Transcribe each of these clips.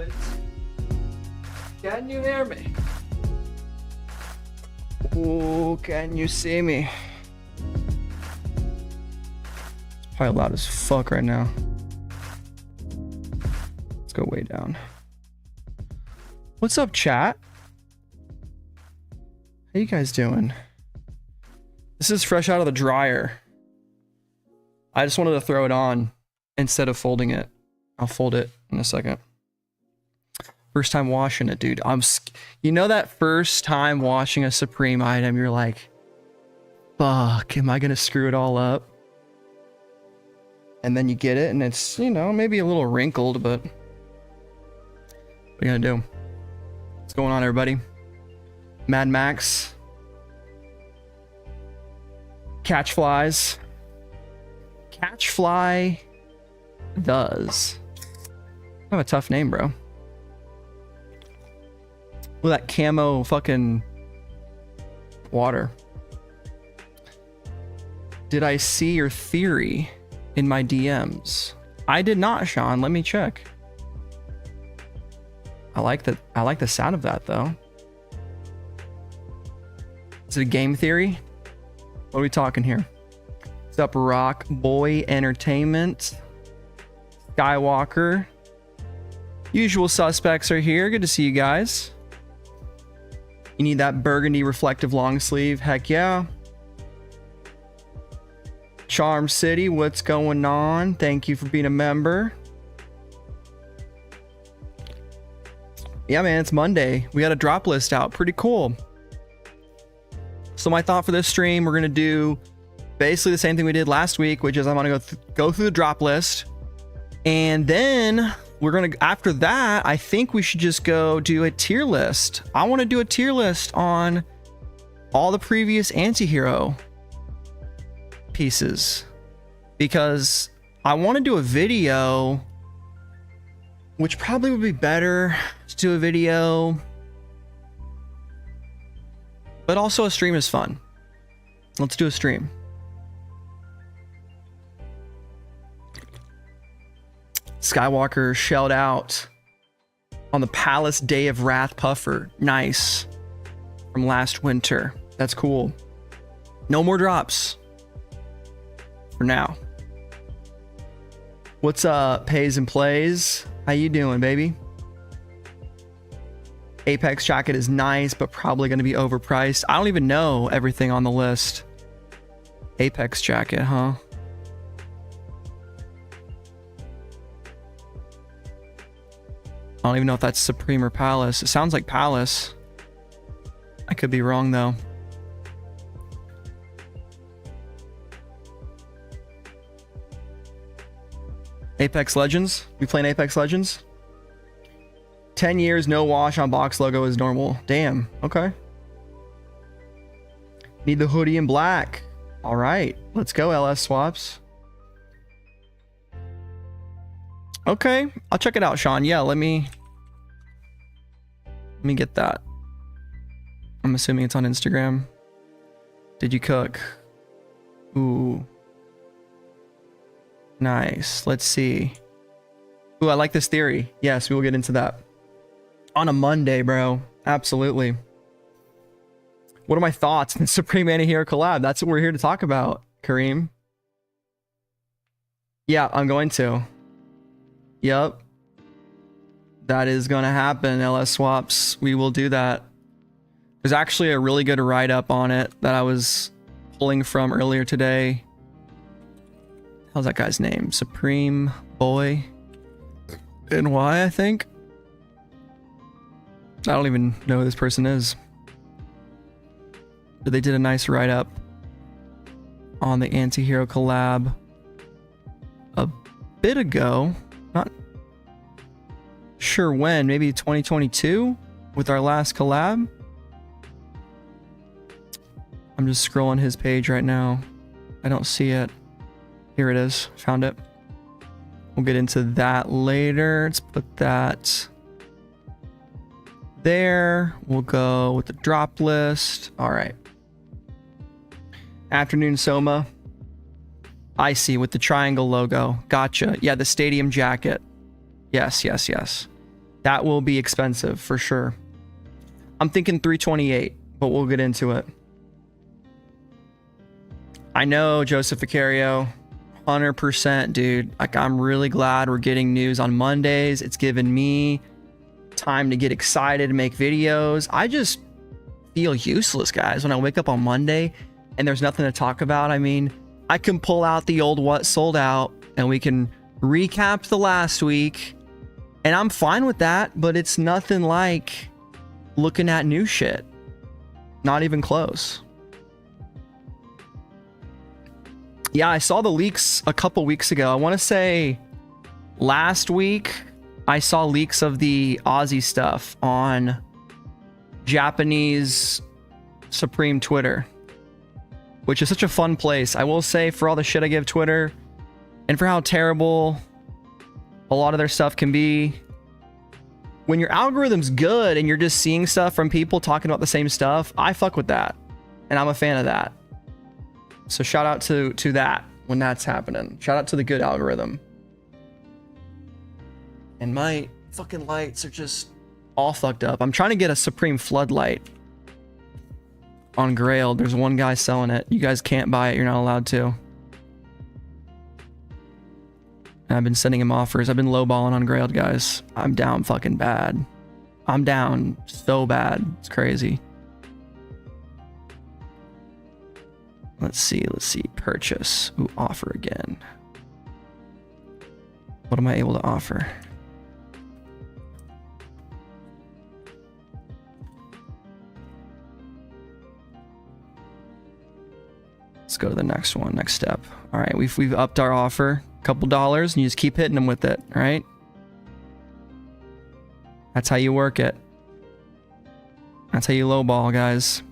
boys. Can you hear me? Oh, can you see me? It's probably loud as fuck right now. Let's go way down. What's up, chat? How you guys doing? This is fresh out of the dryer. I just wanted to throw it on instead of folding it. I'll fold it in a second. First time washing it, dude. You know that first time washing a Supreme item, you're like, fuck, am I gonna screw it all up? And then you get it and it's, you know, maybe a little wrinkled, but what are you gonna do? What's going on, everybody? Mad Max. Catch flies. Catch fly does. I have a tough name, bro. With that camo fucking water. Did I see your theory in my DMs? I did not, Sean. Let me check. I like the sound of that though. Is it a game theory? What are we talking here? What's up, Rock Boy Entertainment? Skywalker. Usual suspects are here. Good to see you guys. You need that burgundy reflective long sleeve. Heck yeah. Charm City, what's going on? Thank you for being a member. Yeah, man, it's Monday. We got a drop list out. Pretty cool. So my thought for this stream, we're going to do basically the same thing we did last week, which is I'm going to go through the drop list. And then we're going to, after that, I think we should just go do a tier list. I want to do a tier list on all the previous Antihero pieces because I want to do a video, which probably would be better to do a video, but also a stream is fun. Let's do a stream. Skywalker shelled out on the Palace Day of Wrath Puffer. Nice. From last winter. That's cool. No more drops. For now. What's up, Pays and Plays? How you doing, baby? Apex jacket is nice, but probably going to be overpriced. I don't even know everything on the list. Apex jacket, huh? I don't even know if that's Supreme or Palace. It sounds like Palace. I could be wrong, though. Apex Legends? We playing Apex Legends? 10 years, no wash on box logo is normal. Damn. Okay. Need the hoodie in black. All right. Let's go, LS Swaps. Okay, I'll check it out, Sean. Yeah, let me get that. I'm assuming it's on Instagram. Did you cook? Ooh. Nice. Let's see. Ooh, I like this theory. Yes, we will get into that. On a Monday, bro. Absolutely. What are my thoughts on the Supreme Antihero collab? That's what we're here to talk about, Kareem. Yeah, I'm going to. Yep. That is going to happen, LS Swaps. We will do that. There's actually a really good write-up on it that I was pulling from earlier today. How's that guy's name? Supreme Boy NY, I think. I don't even know who this person is. But they did a nice write-up on the Antihero collab a bit ago. Not sure when, maybe 2022 with our last collab. I'm just scrolling his page right now. I don't see it. Here it is. Found it. We'll get into that later. Let's put that there. We'll go with the drop list. All right. Afternoon Soma. I see, with the triangle logo. Gotcha. Yeah, the stadium jacket. Yes, yes, yes. That will be expensive for sure. I'm thinking 328, but we'll get into it. I know, Joseph Vicario, 100%, dude. Like, I'm really glad we're getting news on Mondays. It's given me time to get excited and make videos. I just feel useless, guys, when I wake up on Monday and there's nothing to talk about. I mean, I can pull out the old what sold out and we can recap the last week, and I'm fine with that, but it's nothing like looking at new shit. Not even close. Yeah, I saw the leaks a couple weeks ago. I want to say last week I saw leaks of the Aussie stuff on Japanese Supreme Twitter, which is such a fun place. I will say, for all the shit I give Twitter and for how terrible a lot of their stuff can be, when your algorithm's good and you're just seeing stuff from people talking about the same stuff, I fuck with that. And I'm a fan of that. So shout out to that when that's happening. Shout out to the good algorithm. And my fucking lights are just all fucked up. I'm trying to get a Supreme floodlight on Grail. There's one guy selling it. You guys can't buy it. You're not allowed to. And I've been sending him offers. I've been lowballing on Grail, guys. I'm down fucking bad. I'm down so bad. It's crazy. Let's see. Purchase. Ooh, offer again. What am I able to offer? Let's go to the next one, next step. All right, we've upped our offer a couple dollars, and you just keep hitting them with it, all right? That's how you work it. That's how you lowball, guys.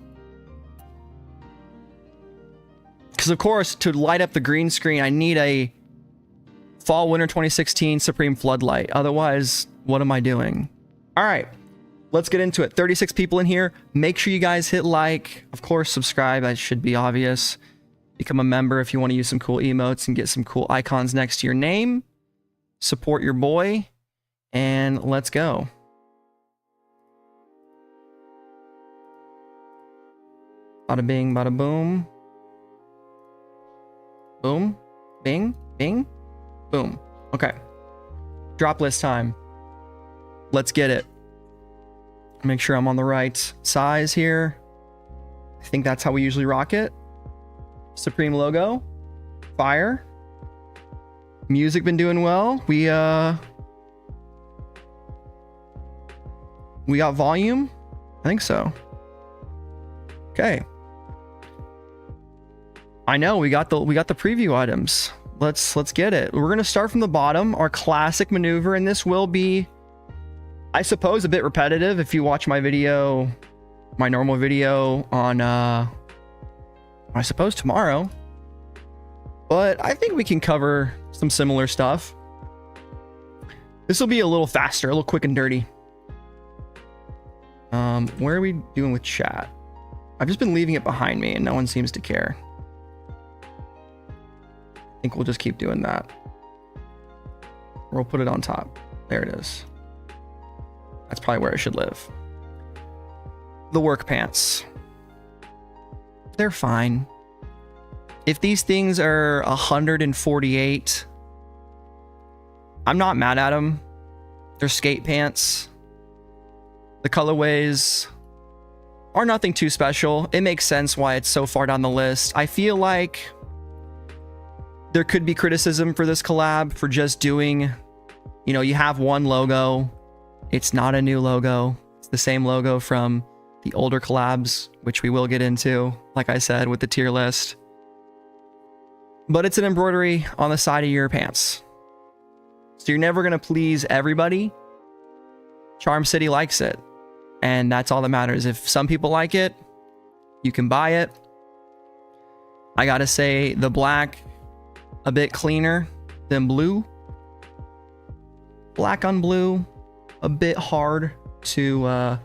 Because of course, to light up the green screen, I need a fall winter 2016 Supreme floodlight. Otherwise, what am I doing? All right, let's get into it. 36 people in here. Make sure you guys hit like. Of course, subscribe. That should be obvious. Become a member if you want to use some cool emotes and get some cool icons next to your name. Support your boy. And let's go. Bada bing, bada boom. Boom. Bing. Bing. Boom. Okay. Drop list time. Let's get it. Make sure I'm on the right size here. I think that's how we usually rock it. Supreme logo. Fire. Music been doing well. We got volume. I think so. Okay. I know we got the preview items. Let's get it. We're gonna start from the bottom. Our classic maneuver, and this will be, I suppose, a bit repetitive if you watch my video, my normal video on I suppose tomorrow. But I think we can cover some similar stuff. This will be a little faster, a little quick and dirty. Where are we doing with chat? I've just been leaving it behind me and no one seems to care. I think we'll just keep doing that. Or we'll put it on top. There it is. That's probably where it should live. The work pants. They're fine. If these things are 148, I'm not mad at them. They're skate pants. The colorways are nothing too special. It makes sense why it's so far down the list. I feel like there could be criticism for this collab for just doing, you know, you have one logo. It's not a new logo. It's the same logo from the older collabs, which we will get into, like I said, with the tier list. But it's an embroidery on the side of your pants. So you're never going to please everybody. Charm City likes it. And that's all that matters. If some people like it, you can buy it. I gotta say, the black, a bit cleaner than blue. Black on blue, a bit hard to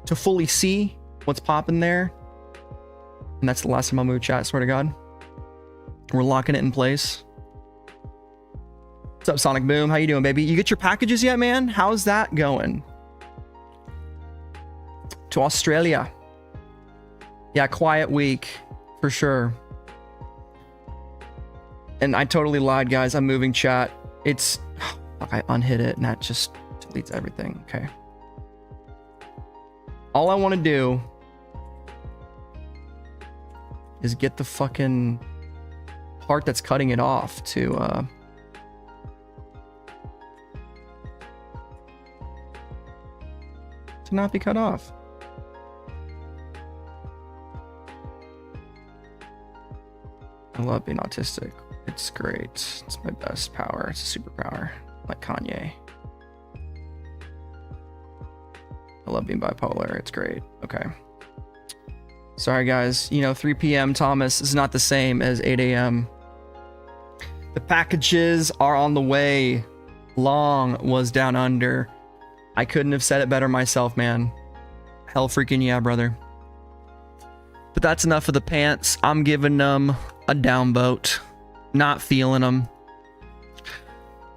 fully see what's popping there. And that's the last time I'll move chat, swear to God. We're locking it in place. What's up, Sonic Boom? How you doing, baby? You get your packages yet, man? How's that going? To Australia. Yeah, quiet week for sure. And I totally lied, guys. I'm moving chat. It's... Fuck, I unhit it and that just deletes everything. Okay. All I want to do is get the fucking part that's cutting it off to not be cut off. I love being autistic. It's great. It's my best power. It's a superpower, like Kanye. I love being bipolar. It's great. Okay. Sorry, guys. You know, 3 p.m. Thomas is not the same as 8 a.m. The packages are on the way. Long was down under. I couldn't have said it better myself, man. Hell freaking yeah, brother. But that's enough of the pants. I'm giving them a downvote. Not feeling them.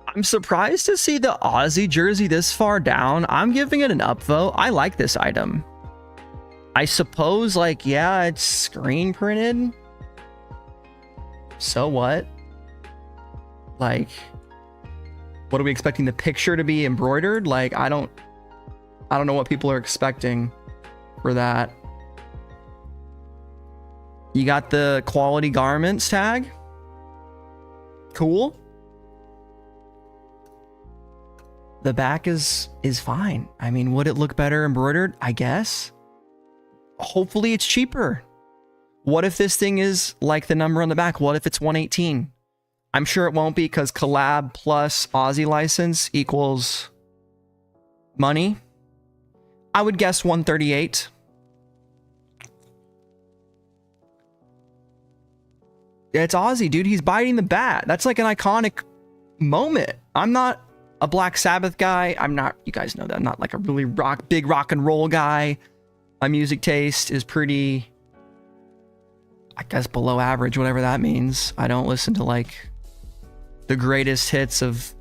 I'm surprised to see the Aussie jersey this far down. I'm giving it an upvote. I like this item. I suppose, like, yeah, it's screen printed. So what? Like, what are we expecting the picture to be embroidered? Like, I don't know what people are expecting for that. You got the quality garments tag. Cool. The back is fine. I mean, would it look better embroidered? I guess. Hopefully it's cheaper. What if this thing is like the number on the back? What if it's 118? I'm sure it won't be, because collab plus Aussie license equals money. I would guess 138. It's Aussie, dude. He's biting the bat. That's like an iconic moment. I'm not a Black Sabbath guy. I'm not, you guys know that. I'm not like a really big rock and roll guy. My music taste is pretty, I guess, below average, whatever that means. I don't listen to like the greatest hits of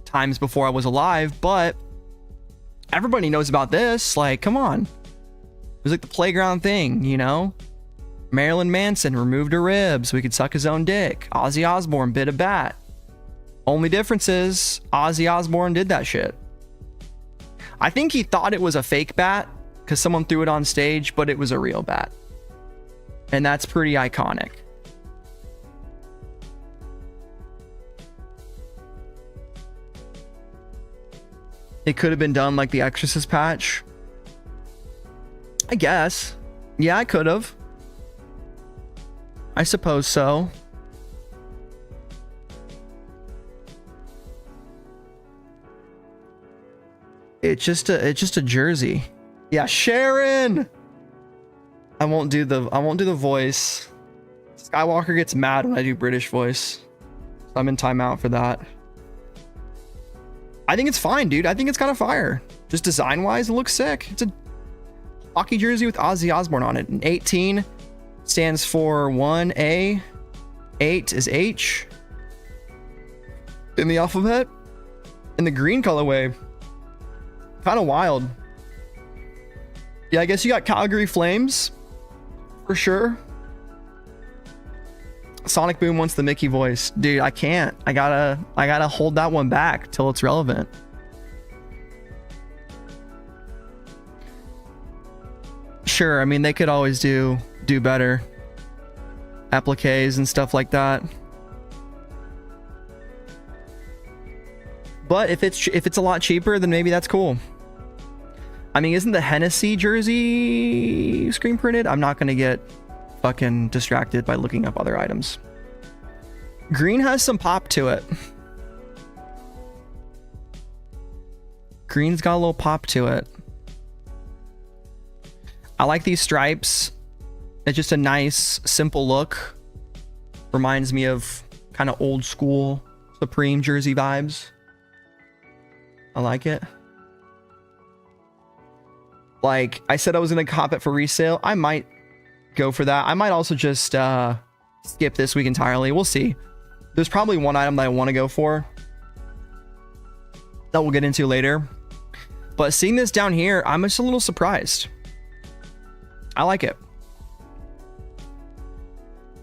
times before I was alive, but everybody knows about this. Like, come on. It was like the playground thing, you know? Marilyn Manson removed her ribs so he could suck his own dick. Ozzy Osbourne bit a bat. Only difference is Ozzy Osbourne did that shit. I think he thought it was a fake bat because someone threw it on stage, but it was a real bat. And that's pretty iconic. It could have been done like the Exorcist patch. I guess. Yeah, I could have. I suppose so. It's just a jersey. Yeah, Sharon. I won't do the voice. Skywalker gets mad when I do British voice. So I'm in timeout for that. I think it's fine, dude. I think it's kind of fire. Just design wise, it looks sick. It's a hockey jersey with Ozzy Osbourne on it. And 18 stands for 1A. 8 is H in the alphabet. In the green colorway. Kind of wild. Yeah, I guess you got Calgary Flames for sure. Sonic Boom wants the Mickey voice. Dude, I can't. I gotta hold that one back till it's relevant. Sure, I mean, they could always do better appliques and stuff like that. But if it's a lot cheaper, then maybe that's cool. I mean, isn't the Hennessy jersey screen printed? I'm not gonna get fucking distracted by looking up other items. Green has some pop to it. Green's got a little pop to it. I like these stripes. It's just a nice, simple look. Reminds me of kind of old school Supreme jersey vibes. I like it. Like, I said I was going to cop it for resale. I might go for that. I might also just skip this week entirely. We'll see. There's probably one item that I want to go for. that we'll get into later. But seeing this down here, I'm just a little surprised. I like it.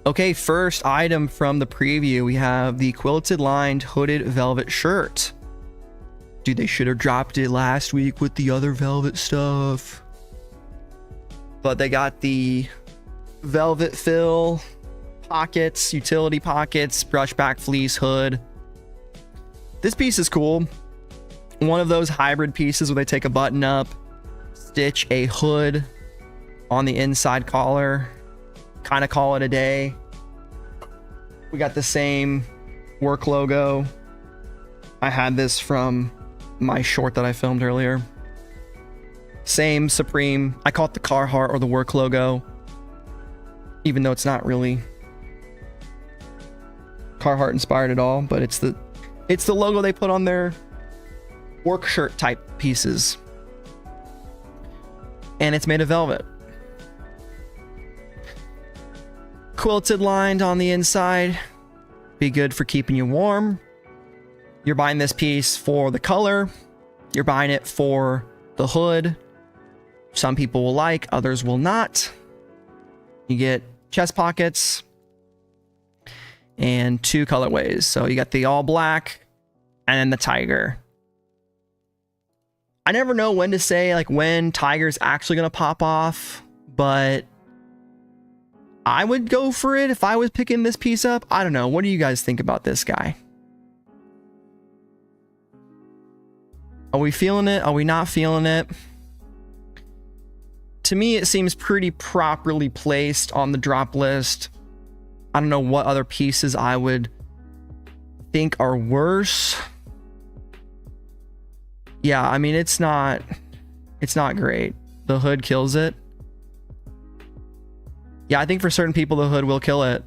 Okay, first item from the preview, we have the quilted lined hooded velvet shirt. Dude, they should have dropped it last week with the other velvet stuff. But they got the velvet fill, pockets, utility pockets, brushback fleece hood. This piece is cool. One of those hybrid pieces where they take a button up, stitch a hood on the inside collar, kind of call it a day. We got the same work logo. I had this from my short that I filmed earlier. Same Supreme. I call it the Carhartt or the work logo, even though it's not really Carhartt inspired at all, but it's the logo they put on their work shirt type pieces. And it's made of velvet. Quilted lined on the inside. Be good for keeping you warm. You're buying this piece for the color. You're buying it for the hood. Some people will like, others will not. You get chest pockets and 2 colorways. So you got the all black and then the tiger. I never know when to say like when tiger's actually going to pop off, but I would go for it if I was picking this piece up. I don't know. What do you guys think about this guy? Are we feeling it? Are we not feeling it? To me, it seems pretty properly placed on the drop list. I don't know what other pieces I would think are worse. Yeah, I mean, it's not great. The hood kills it. Yeah, I think for certain people, the hood will kill it.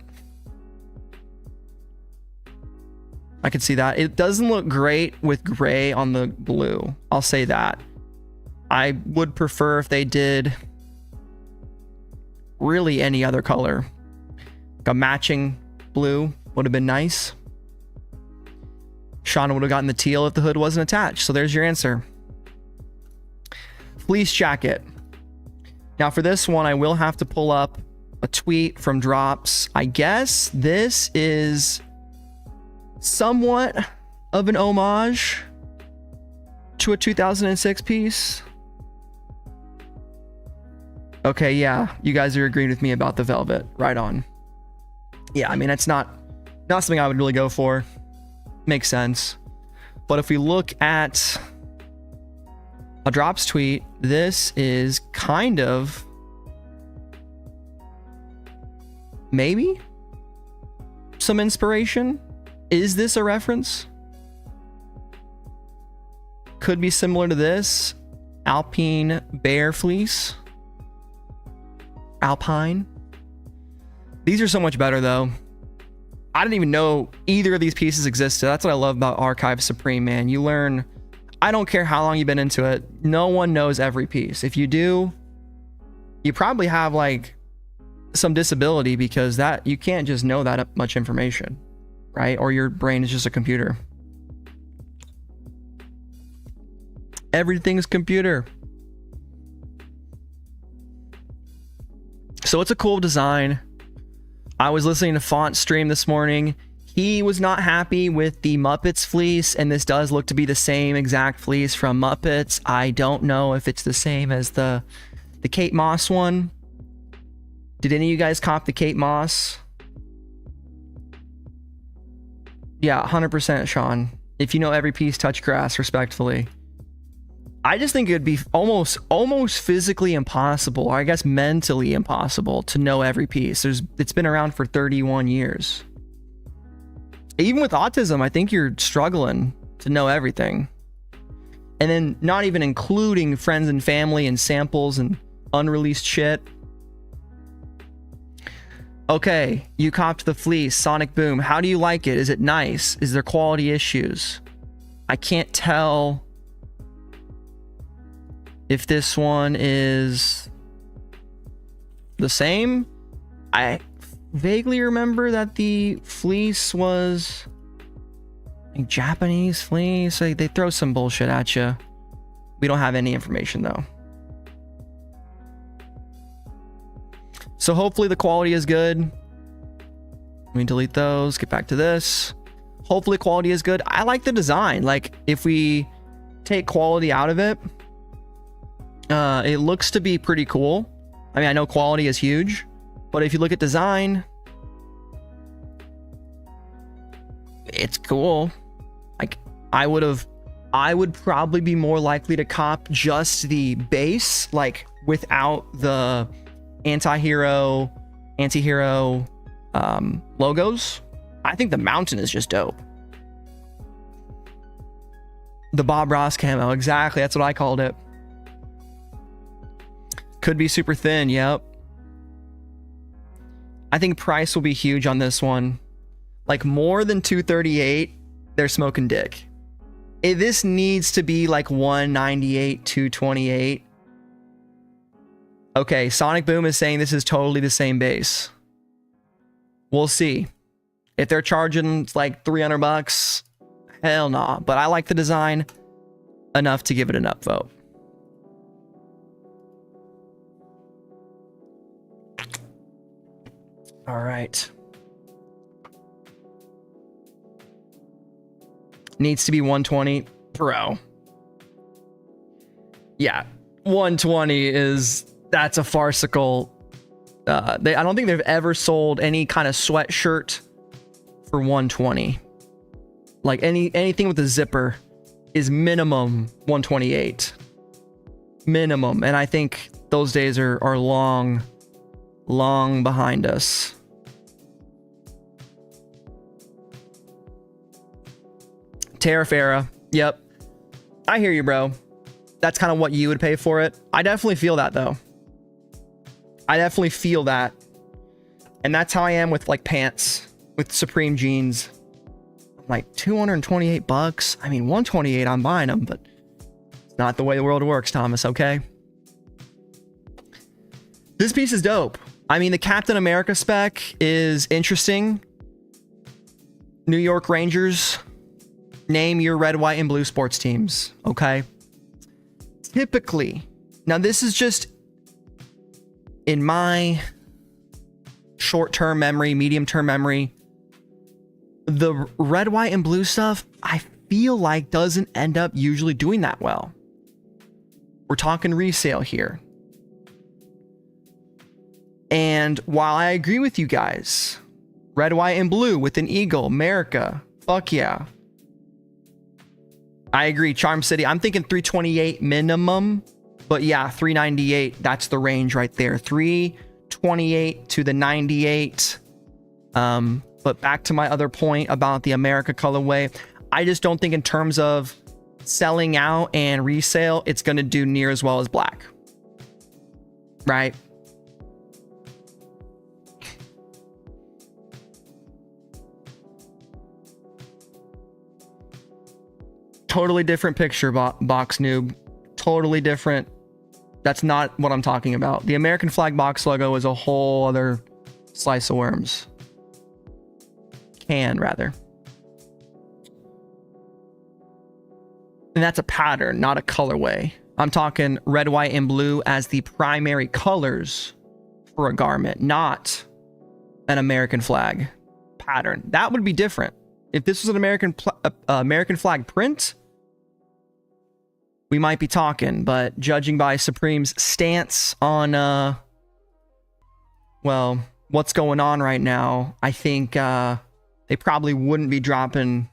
I could see that. It doesn't look great with gray on the blue. I'll say that. I would prefer if they did really any other color. Like a matching blue would have been nice. Shauna would have gotten the teal if the hood wasn't attached. So there's your answer. Fleece jacket. Now for this one, I will have to pull up a tweet from Drops. I guess this is somewhat of an homage to a 2006 piece. Okay, yeah, you guys are agreeing with me about the velvet. Right on. Yeah, I mean, it's not something I would really go for. Makes sense. But if we look at a Drops tweet, this is kind of maybe some inspiration. Is this a reference? Could be similar to this. Alpine bear fleece. Alpine. These are so much better though. I didn't even know either of these pieces existed. That's what I love about Archive Supreme, man. You learn, I don't care how long you've been into it, no one knows every piece. If you do, you probably have like some disability, because that you can't just know that much information, right? Or your brain is just a computer. Everything's computer. So it's a cool design. I was listening to Font stream this morning. He was not happy with the Muppets fleece, and this does look to be the same exact fleece from Muppets. I don't know if it's the same as the Kate Moss one. Did any of you guys cop the Kate Moss? Yeah, 100% Sean. If you know every piece, touch grass, respectfully. I just think it'd be almost physically impossible, or I guess mentally impossible, to know every piece. It's been around for 31 years. Even with autism, I think you're struggling to know everything. And then not even including friends and family and samples and unreleased shit. Okay, you copped the fleece, Sonic Boom. How do you like it? Is it nice? Is there quality issues? I can't tell if this one is the same. I vaguely remember that the fleece was Like Japanese fleece, like they throw some bullshit at you. We don't have any information though. So hopefully the quality is good. Let me delete those, get back to this. Hopefully quality is good. I like the design. Like if we take quality out of it, it looks to be pretty cool. I mean, I know quality is huge, but if you look at design, it's cool. Like I would probably be more likely to cop just the base, like without the ANTIHERO logos. I think the mountain is just dope. The Bob Ross camo, exactly. That's what I called it. Could be super thin, yep. I think price will be huge on this one. Like more than 238, they're smoking dick. This needs to be like 198, 228. Okay, Sonic Boom is saying this is totally the same base. We'll see. If they're charging like $300, hell nah. But I like the design enough to give it an upvote. All right. Needs to be 120, bro. Yeah, 120 that's a farcical. I don't think they've ever sold any kind of sweatshirt for 120. Like anything with a zipper is minimum 128. Minimum. And I think those days are long behind us. Tariff era. Yep. I hear you, bro. That's kind of what you would pay for it. I definitely feel that though. I definitely feel that. And that's how I am with like pants, with Supreme jeans. Like $228. I mean, 128, I'm buying them, but it's not the way the world works, Thomas, okay? This piece is dope. I mean, the Captain America spec is interesting. New York Rangers. Name your red, white, and blue sports teams, okay? Typically, now this is just in my short-term memory, medium-term memory, the red, white, and blue stuff, I feel like doesn't end up usually doing that well. We're talking resale here. And while I agree with you guys, red, white, and blue with an eagle, America, fuck yeah. I agree, Charm City. I'm thinking 328 minimum, but yeah, 398. That's the range right there. 328 to the 98. But back to my other point about the America colorway, I just don't think in terms of selling out and resale, it's going to do near as well as black. Right? Totally different picture, box noob. Totally different. That's not what I'm talking about. The American flag box logo is a whole other slice of worms. Can, rather. And that's a pattern, not a colorway. I'm talking red, white, and blue as the primary colors for a garment, not an American flag pattern. That would be different. If this was an American flag print, we might be talking, but judging by Supreme's stance on, well, what's going on right now, I think they probably wouldn't be dropping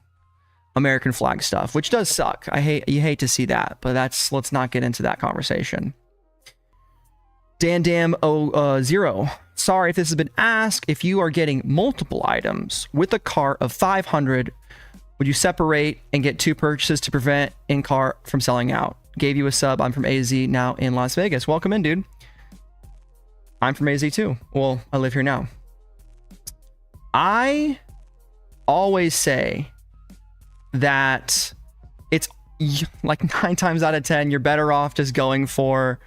American flag stuff, which does suck. You hate to see that, but let's not get into that conversation. Dandam0, sorry if this has been asked. If you are getting multiple items with a cart of 500, would you separate and get 2 purchases to prevent in-cart from selling out? Gave you a sub. I'm from AZ, now in Las Vegas. Welcome in, dude. I'm from AZ too. Well, I live here now. I always say that it's like 9 times out of 10, you're better off just going for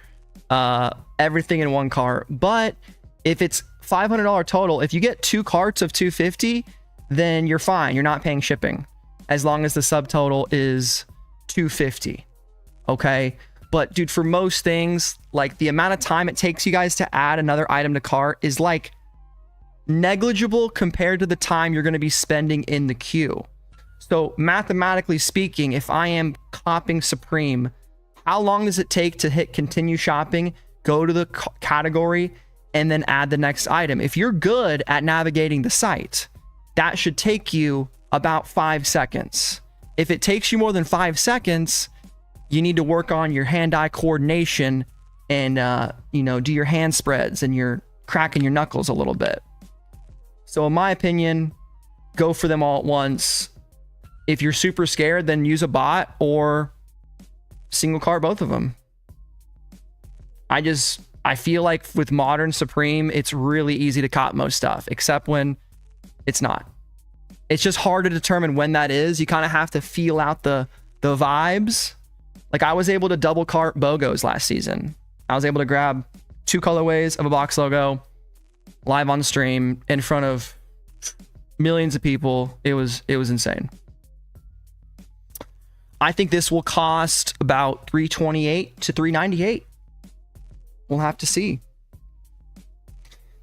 everything in one cart. But if it's $500 total, if you get 2 carts of $250, then you're fine. You're not paying shipping. as long as the subtotal is 250. Okay. But dude, for most things, like the amount of time it takes you guys to add another item to cart is like negligible compared to the time you're going to be spending in the queue. So mathematically speaking, if I am copping Supreme, how long does it take to hit continue shopping, go to the category, and then add the next item? If you're good at navigating the site, that should take you about 5 seconds. If it takes you more than 5 seconds, you need to work on your hand-eye coordination and, do your hand spreads and you're cracking your knuckles a little bit. So in my opinion, go for them all at once. If you're super scared, then use a bot or single cart both of them. I feel like with modern Supreme, it's really easy to cop most stuff, except when it's not. It's just hard to determine when that is. You kind of have to feel out the vibes. Like I was able to double cart BOGOs last season. I was able to grab 2 colorways of a box logo live on stream in front of millions of people. It was insane. I think this will cost about $328 to $398. We'll have to see.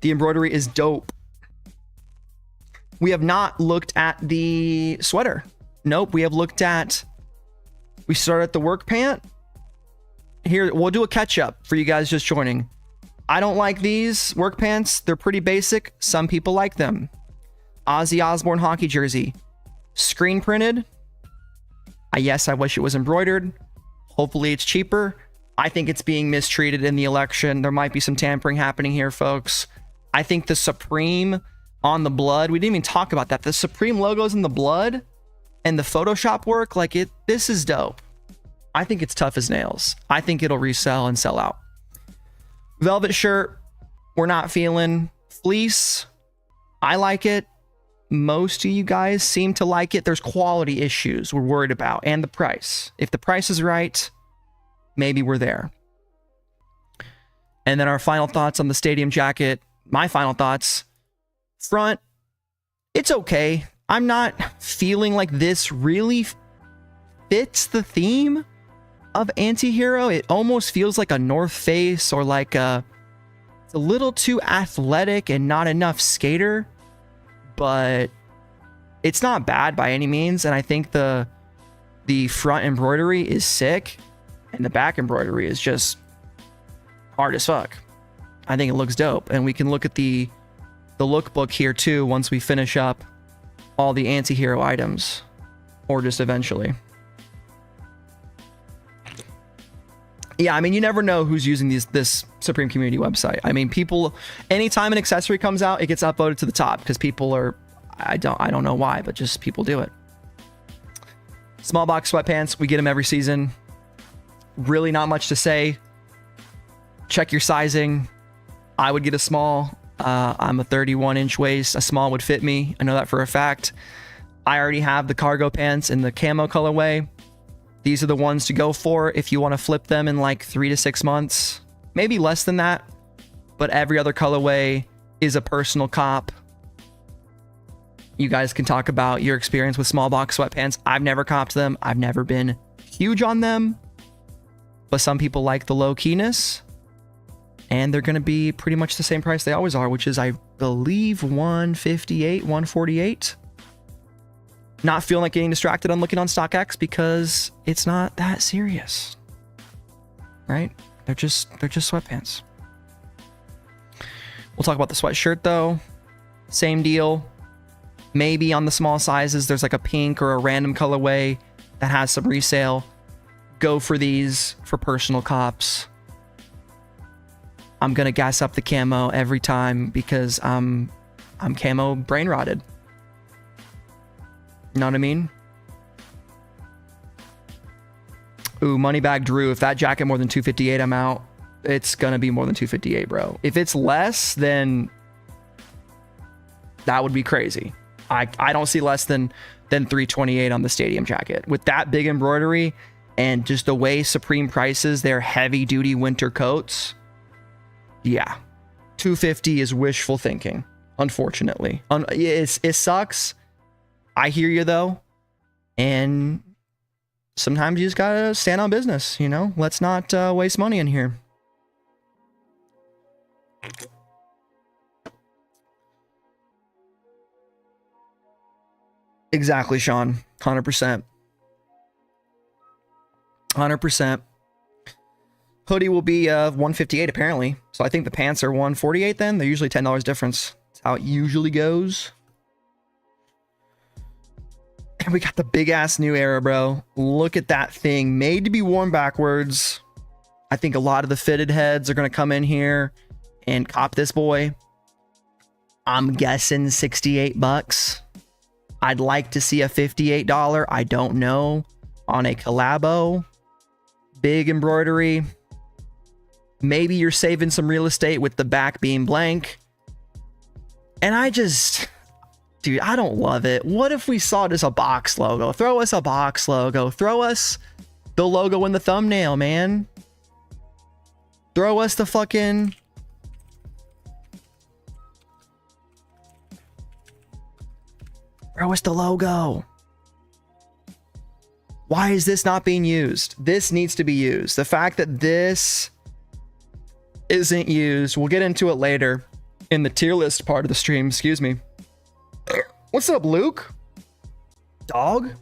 The embroidery is dope. We have not looked at the sweater. Nope, we started at the work pant. Here, we'll do a catch up for you guys just joining. I don't like these work pants. They're pretty basic. Some people like them. Ozzy Osbourne hockey jersey. Screen printed. Yes, I wish it was embroidered. Hopefully it's cheaper. I think it's being mistreated in the election. There might be some tampering happening here, folks. I think the Supreme on the blood, we didn't even talk about that. The Supreme logos in the blood and the Photoshop work, this is dope. I think it's tough as nails. I think it'll resell and sell out. Velvet shirt, we're not feeling. Fleece, I like it. Most of you guys seem to like it. There's quality issues we're worried about, and the price. If the price is right, maybe we're there. And then our final thoughts on the stadium jacket. My final thoughts. Front, it's okay. I'm not feeling like this really fits the theme of Antihero. It almost feels like a North Face or it's a little too athletic and not enough skater, but it's not bad by any means. And I think the front embroidery is sick and the back embroidery is just hard as fuck. I think it looks dope. And we can look at the lookbook here too once we finish up all the Antihero items, or just eventually. Yeah, I mean, you never know who's using this Supreme community website. I mean, people, anytime an accessory comes out, it gets upvoted to the top because people are, I don't know why, but just people do it. Small box sweatpants, we get them every season. Really not much to say. Check your sizing. I would get a small. I'm a 31-inch waist. A small would fit me. I know that for a fact. I already have the cargo pants in the camo colorway. These are the ones to go for if you want to flip them in 3 to 6 months. Maybe less than that. But every other colorway is a personal cop. You guys can talk about your experience with small box sweatpants. I've never copped them. I've never been huge on them. But some people like the low keyness. And they're going to be pretty much the same price they always are, which is, I believe, $158, $148. Not feeling like getting distracted on looking on StockX because it's not that serious, right? They're just sweatpants. We'll talk about the sweatshirt though. Same deal. Maybe on the small sizes, there's a pink or a random colorway that has some resale. Go for these for personal cops. I'm gonna gas up the camo every time because I'm camo brain rotted. You know what I mean? Ooh, Moneybag Drew. If that jacket more than 258, I'm out. It's gonna be more than 258, bro. If it's less, then that would be crazy. I don't see less than 328 on the stadium jacket. With that big embroidery and just the way Supreme prices their heavy duty winter coats. Yeah, 250 is wishful thinking, unfortunately. It sucks. I hear you though. And sometimes you just gotta stand on business, you know? Let's not waste money in here. Exactly, Sean. 100%. 100%. Hoodie will be 158 apparently. So I think the pants are 148 then. They're usually $10 difference. That's how it usually goes. And we got the big ass New Era, bro. Look at that thing. Made to be worn backwards. I think a lot of the fitted heads are going to come in here and cop this boy. I'm guessing 68 bucks. I'd like to see a $58. I don't know. On a collabo. Big embroidery. Maybe you're saving some real estate with the back being blank. And I just... Dude, I don't love it. What if we saw just a box logo? Throw us a box logo. Throw us the logo in the thumbnail, man. Throw us the fucking... Throw us the logo. Why is this not being used? This needs to be used. The fact that this isn't used, we'll get into it later in the tier list part of the stream. Excuse me. What's up, Luke? Dog?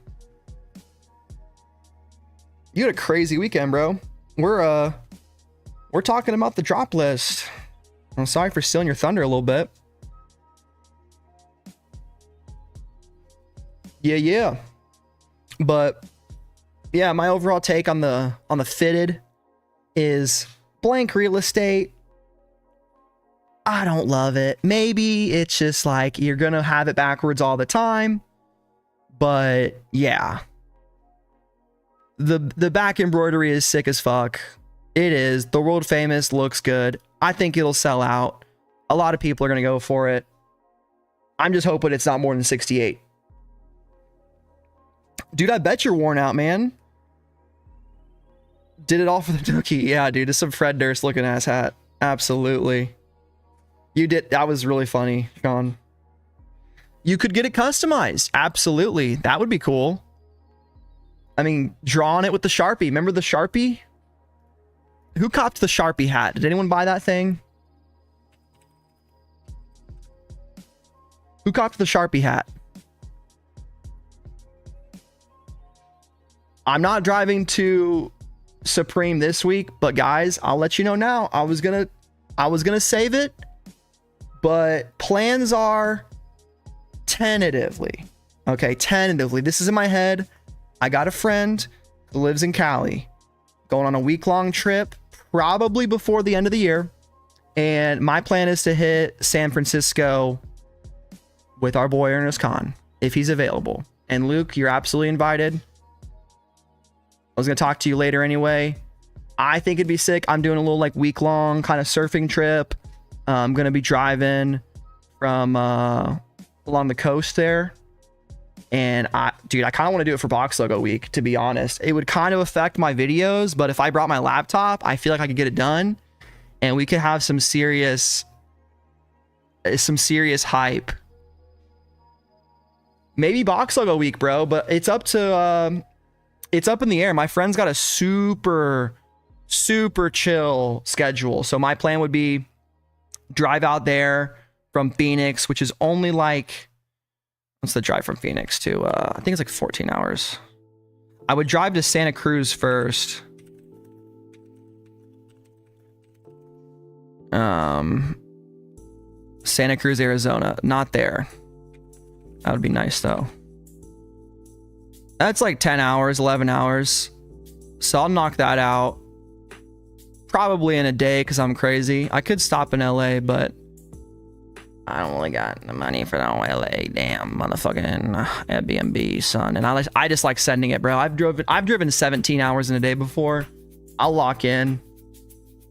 You had a crazy weekend, bro. We're talking about the drop list. I'm sorry for stealing your thunder a little bit. Yeah. But yeah, my overall take on the fitted is blank real estate. I don't love it. Maybe it's just like you're gonna have it backwards all the time. But yeah. The back embroidery is sick as fuck. It is. The world famous looks good. I think it'll sell out. A lot of people are gonna go for it. I'm just hoping it's not more than 68. Dude, I bet you're worn out, man. Did it all for the Dookie. Yeah, dude, it's some Fred Durst looking ass hat. Absolutely. You did. That was really funny, Sean. You could get it customized. Absolutely. That would be cool. I mean, draw on it with the Sharpie. Remember the Sharpie? Who copped the Sharpie hat? Did anyone buy that thing? Who copped the Sharpie hat? I'm not driving to Supreme this week, but guys, I'll let you know now. I was gonna save it, but plans are tentatively. Okay, tentatively. This is in my head. I got a friend who lives in Cali, going on a week-long trip, probably before the end of the year. And my plan is to hit San Francisco with our boy Ernest Khan, if he's available. And Luke, you're absolutely invited. I was going to talk to you later anyway. I think it'd be sick. I'm doing a little like week-long kind of surfing trip. I'm going to be driving from along the coast there. And I kind of want to do it for Box Logo Week, to be honest. It would kind of affect my videos, but if I brought my laptop, I feel like I could get it done. And we could have some serious hype. Maybe Box Logo Week, bro, but it's up to... it's up in the air. My friend's got a super chill schedule. So my plan would be drive out there from Phoenix, which is only like, what's the drive from Phoenix to, I think it's like 14 hours. I would drive to Santa Cruz first. Santa Cruz, Arizona, not there. That would be nice though. That's like 10 hours, 11 hours. So I'll knock that out. Probably in a day because I'm crazy. I could stop in LA, but I don't really got the money for that LA. Damn, motherfucking Airbnb, son. And I just like sending it, bro. I've driven 17 hours in a day before. I'll lock in.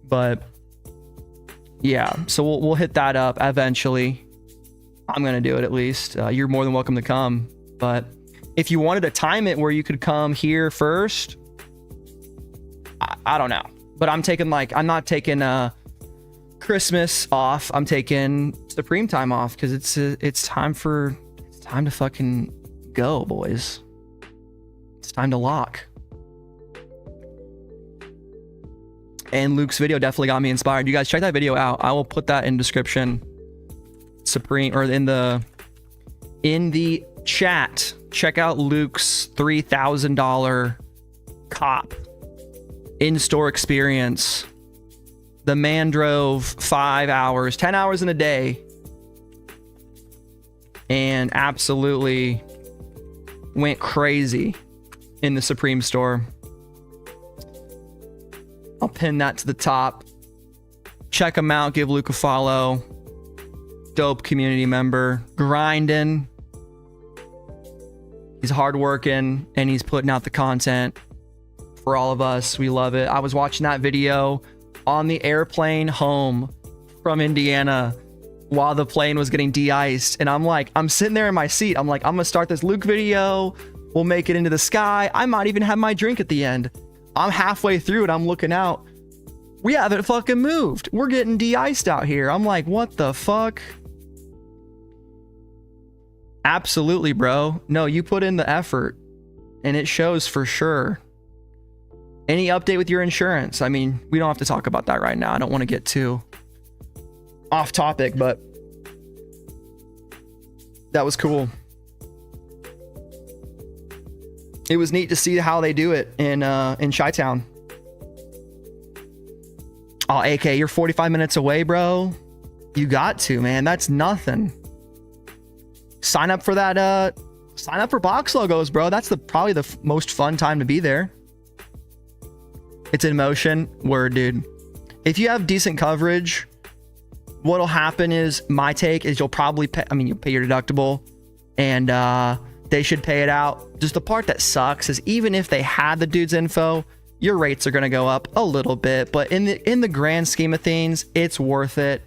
But yeah, so we'll hit that up eventually. I'm going to do it at least. You're more than welcome to come. But if you wanted to time it where you could come here first, I don't know. But I'm not taking Christmas off. I'm taking Supreme time off because it's time to fucking go, boys. It's time to lock. And Luke's video definitely got me inspired. You guys check that video out. I will put that in description. Supreme, or in the chat. Check out Luke's $3,000 cop in-store experience. The man drove 5 hours, 10 hours in a day, and absolutely went crazy in the Supreme store. I'll pin that to the top. Check him out. Give Luke a follow. Dope community member. Grinding. He's hardworking, and he's putting out the content for all of us. We love it. I was watching that video on the airplane home from Indiana while the plane was getting de-iced, and I'm sitting there in my seat. I'm like, I'm gonna start this Luke video. We'll make it into the sky. I might even have my drink at the end. I'm halfway through and I'm looking out. We haven't fucking moved. We're getting de-iced out here. I'm like, what the fuck? Absolutely, bro. No, you put in the effort and it shows for sure. Any update with your insurance? I mean, we don't have to talk about that right now. I don't want to get too off topic, but that was cool. It was neat to see how they do it in Chi-Town. Oh, AK, you're 45 minutes away, bro. You got to, man. That's nothing. Sign up for that. Sign up for box logos, bro. That's probably the most fun time to be there. It's in motion. Word, dude. If you have decent coverage, what'll happen is, my take is, you'll probably pay. I mean, you pay your deductible, and they should pay it out. Just the part that sucks is, even if they had the dude's info, your rates are going to go up a little bit, but in the grand scheme of things, it's worth it.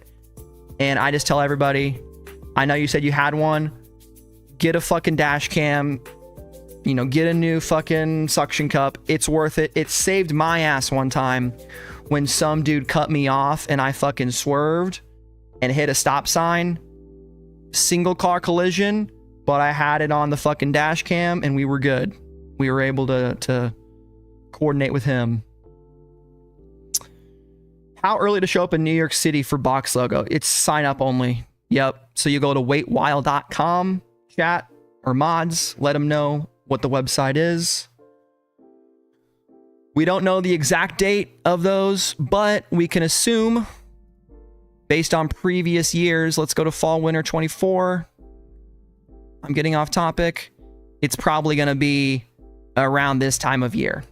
And I just tell everybody, I know you said you had one, get a fucking dash cam, get a new fucking suction cup. It's worth it. It saved my ass one time when some dude cut me off and I fucking swerved and hit a stop sign. Single car collision, but I had it on the fucking dash cam and we were good. We were able to coordinate with him. How early to show up in New York City for box logo? It's sign up only. Yep. So you go to waitwhile.com, chat or mods, let them know what the website is. We don't know the exact date of those, but we can assume based on previous years. Let's go to fall winter 24. I'm getting off topic. It's probably going to be around this time of year.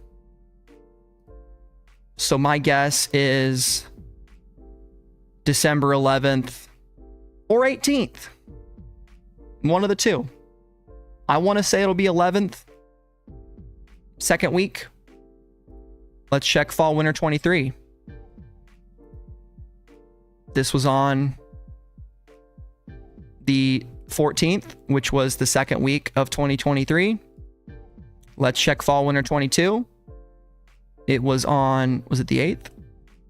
So my guess is December 11th or 18th. One of the two. I want to say it'll be 11th. Second week. Let's check fall winter 23. This was on the 14th, which was the second week of 2023. Let's check fall winter 22. It was on, was it the 8th?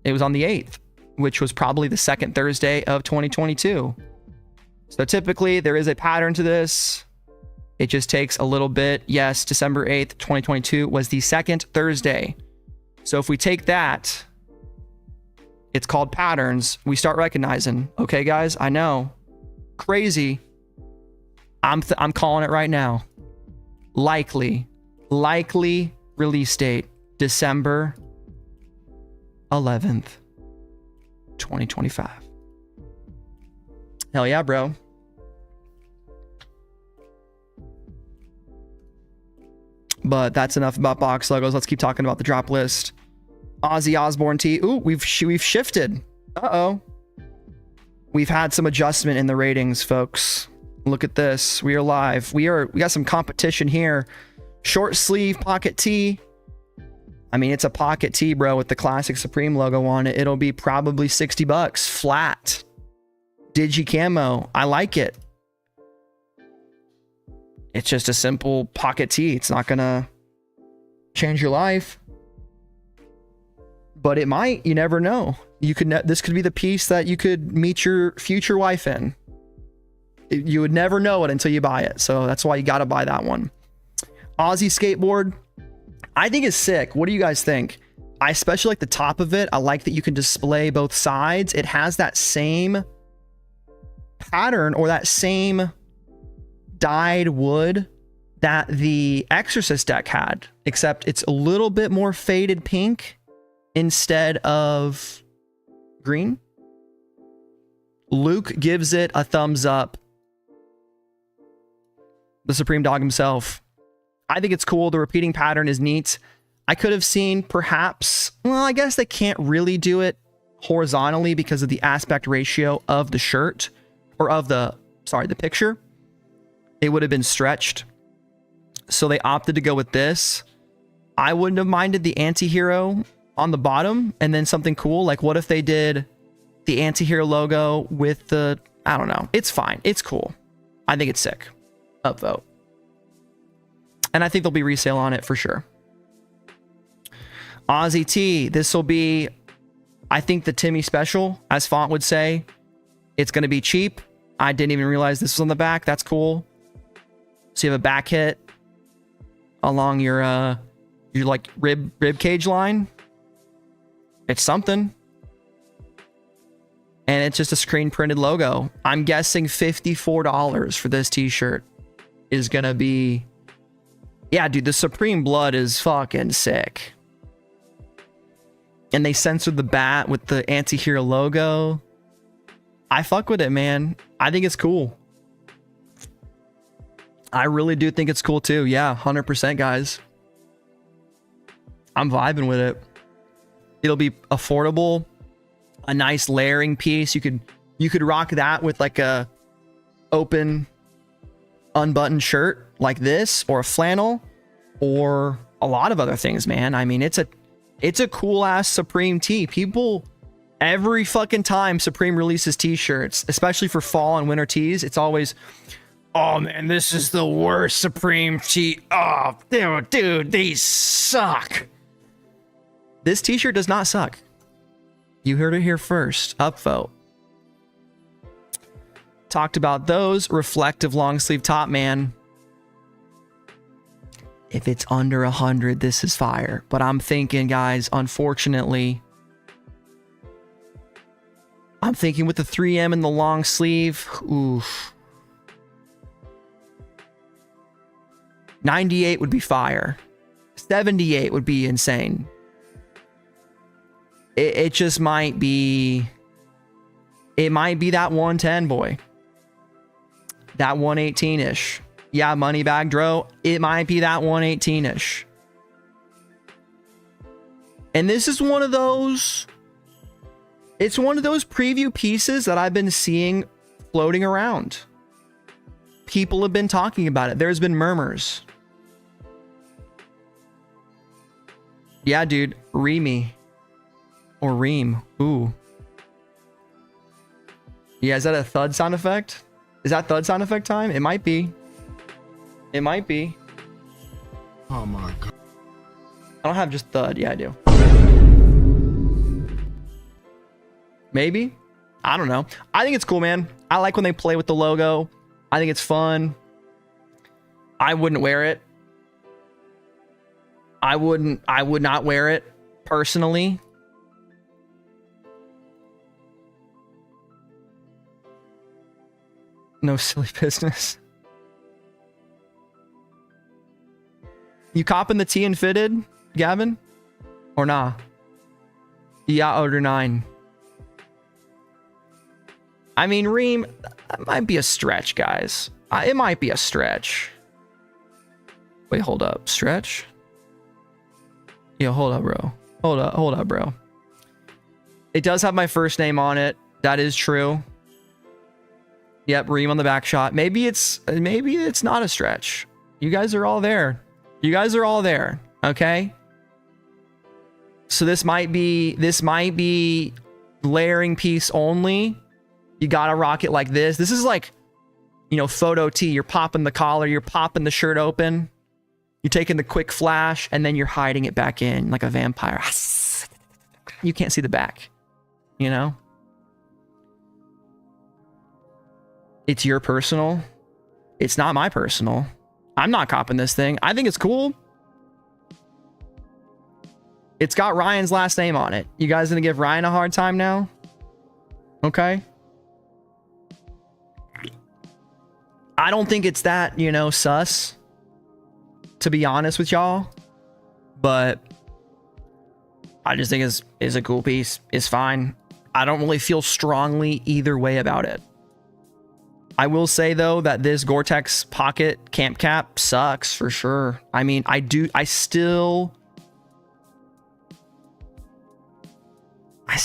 It was on the 8th, which was probably the second Thursday of 2022. So typically there is a pattern to this. It just takes a little bit. Yes, December 8th, 2022 was the second Thursday. So if we take that, it's called patterns. We start recognizing, okay, guys, I know, crazy. I'm calling it right now. Likely release date, December 11th, 2025. Hell yeah, bro. But that's enough about box logos. Let's keep talking about the drop list. Ozzy Osbourne tee. Ooh, we've shifted. Uh-oh. We've had some adjustment in the ratings, folks. Look at this. We are live. We got some competition here. Short sleeve pocket tee. I mean, it's a pocket tee, bro, with the classic Supreme logo on it. It'll be probably $60 flat. Digi camo. I like it. It's just a simple pocket tee. It's not gonna change your life, but it might. You never know. This could be the piece that you could meet your future wife in. You would never know it until you buy it. So that's why you got to buy that one. Aussie skateboard. I think it's sick. What do you guys think? I especially like the top of it. I like that you can display both sides. It has that same pattern or that same dyed wood that the Exorcist deck had, except it's a little bit more faded pink instead of green. Luke gives it a thumbs up. The Supreme Dog himself. I think it's cool. The repeating pattern is neat. I could have seen perhaps, well, I guess they can't really do it horizontally because of the aspect ratio of the shirt or of the picture. It would have been stretched. So they opted to go with this. I wouldn't have minded the Antihero on the bottom and then something cool. Like what if they did the Antihero logo with the, I don't know. It's fine. It's cool. I think it's sick. Upvote. And I think there'll be resale on it for sure. Aussie T, this will be, I think, the Timmy special, as Font would say. It's going to be cheap. I didn't even realize this was on the back. That's cool. So you have a back hit along your like rib cage line. It's something. And it's just a screen printed logo. I'm guessing $54 for this t-shirt is going to be, yeah, dude, the Supreme Blood is fucking sick. And they censored the bat with the Antihero logo. I fuck with it, man. I think it's cool. I really do think it's cool too. Yeah, 100%, guys. I'm vibing with it. It'll be affordable, a nice layering piece. You could rock that with like a open unbuttoned shirt like this, or a flannel, or a lot of other things, man. I mean, it's a cool ass Supreme tee. People, every fucking time Supreme releases t-shirts, especially for fall and winter tees, it's always, oh man, this is the worst Supreme tee. Oh, dude, these suck. This t-shirt does not suck. You heard it here first. Upvote. Talked about those. Reflective long sleeve top, man. If it's under 100, this is fire. But I'm thinking, guys, unfortunately, I'm thinking with the 3M and the long sleeve, oof. 98 would be fire. 78 would be insane. It just might be, it might be that 110, boy. That 118-ish. Yeah, Moneybag Dro, it might be that 118-ish. And this is one of those, it's one of those preview pieces that I've been seeing floating around. People have been talking about it. There's been murmurs. Yeah, dude, Reemy. Or Reem. Ooh. Yeah, is that a thud sound effect? Is that thud sound effect time? It might be. It might be. Oh my god. I don't have just thud. Yeah, I do. Maybe. I don't know. I think it's cool, man. I like when they play with the logo. I think it's fun. I wouldn't wear it. I would not wear it personally. No silly business. You copping the T and fitted, Gavin? Or nah? Yeah, order 9. I mean, Reem, that might be a stretch, guys. It might be a stretch. Wait, hold up. Stretch? Yo, hold up, bro. Hold up, bro. It does have my first name on it. That is true. Yep, Reem on the back shot. Maybe it's not a stretch. You guys are all there. You guys are all there. Okay. So this might be layering piece only. You gotta rock it like this. This is like, you know, photo tee. You're popping the collar, you're popping the shirt open, you're taking the quick flash, and then you're hiding it back in like a vampire. You can't see the back, you know? It's your personal. It's not my personal. I'm not copping this thing. I think it's cool. It's got Ryan's last name on it. You guys gonna give Ryan a hard time now? Okay. I don't think it's that, you know, sus, to be honest with y'all, but I just think is a cool piece. It's fine. I don't really feel strongly either way about it. I will say though that this Gore-Tex pocket camp cap sucks for sure. I mean, I still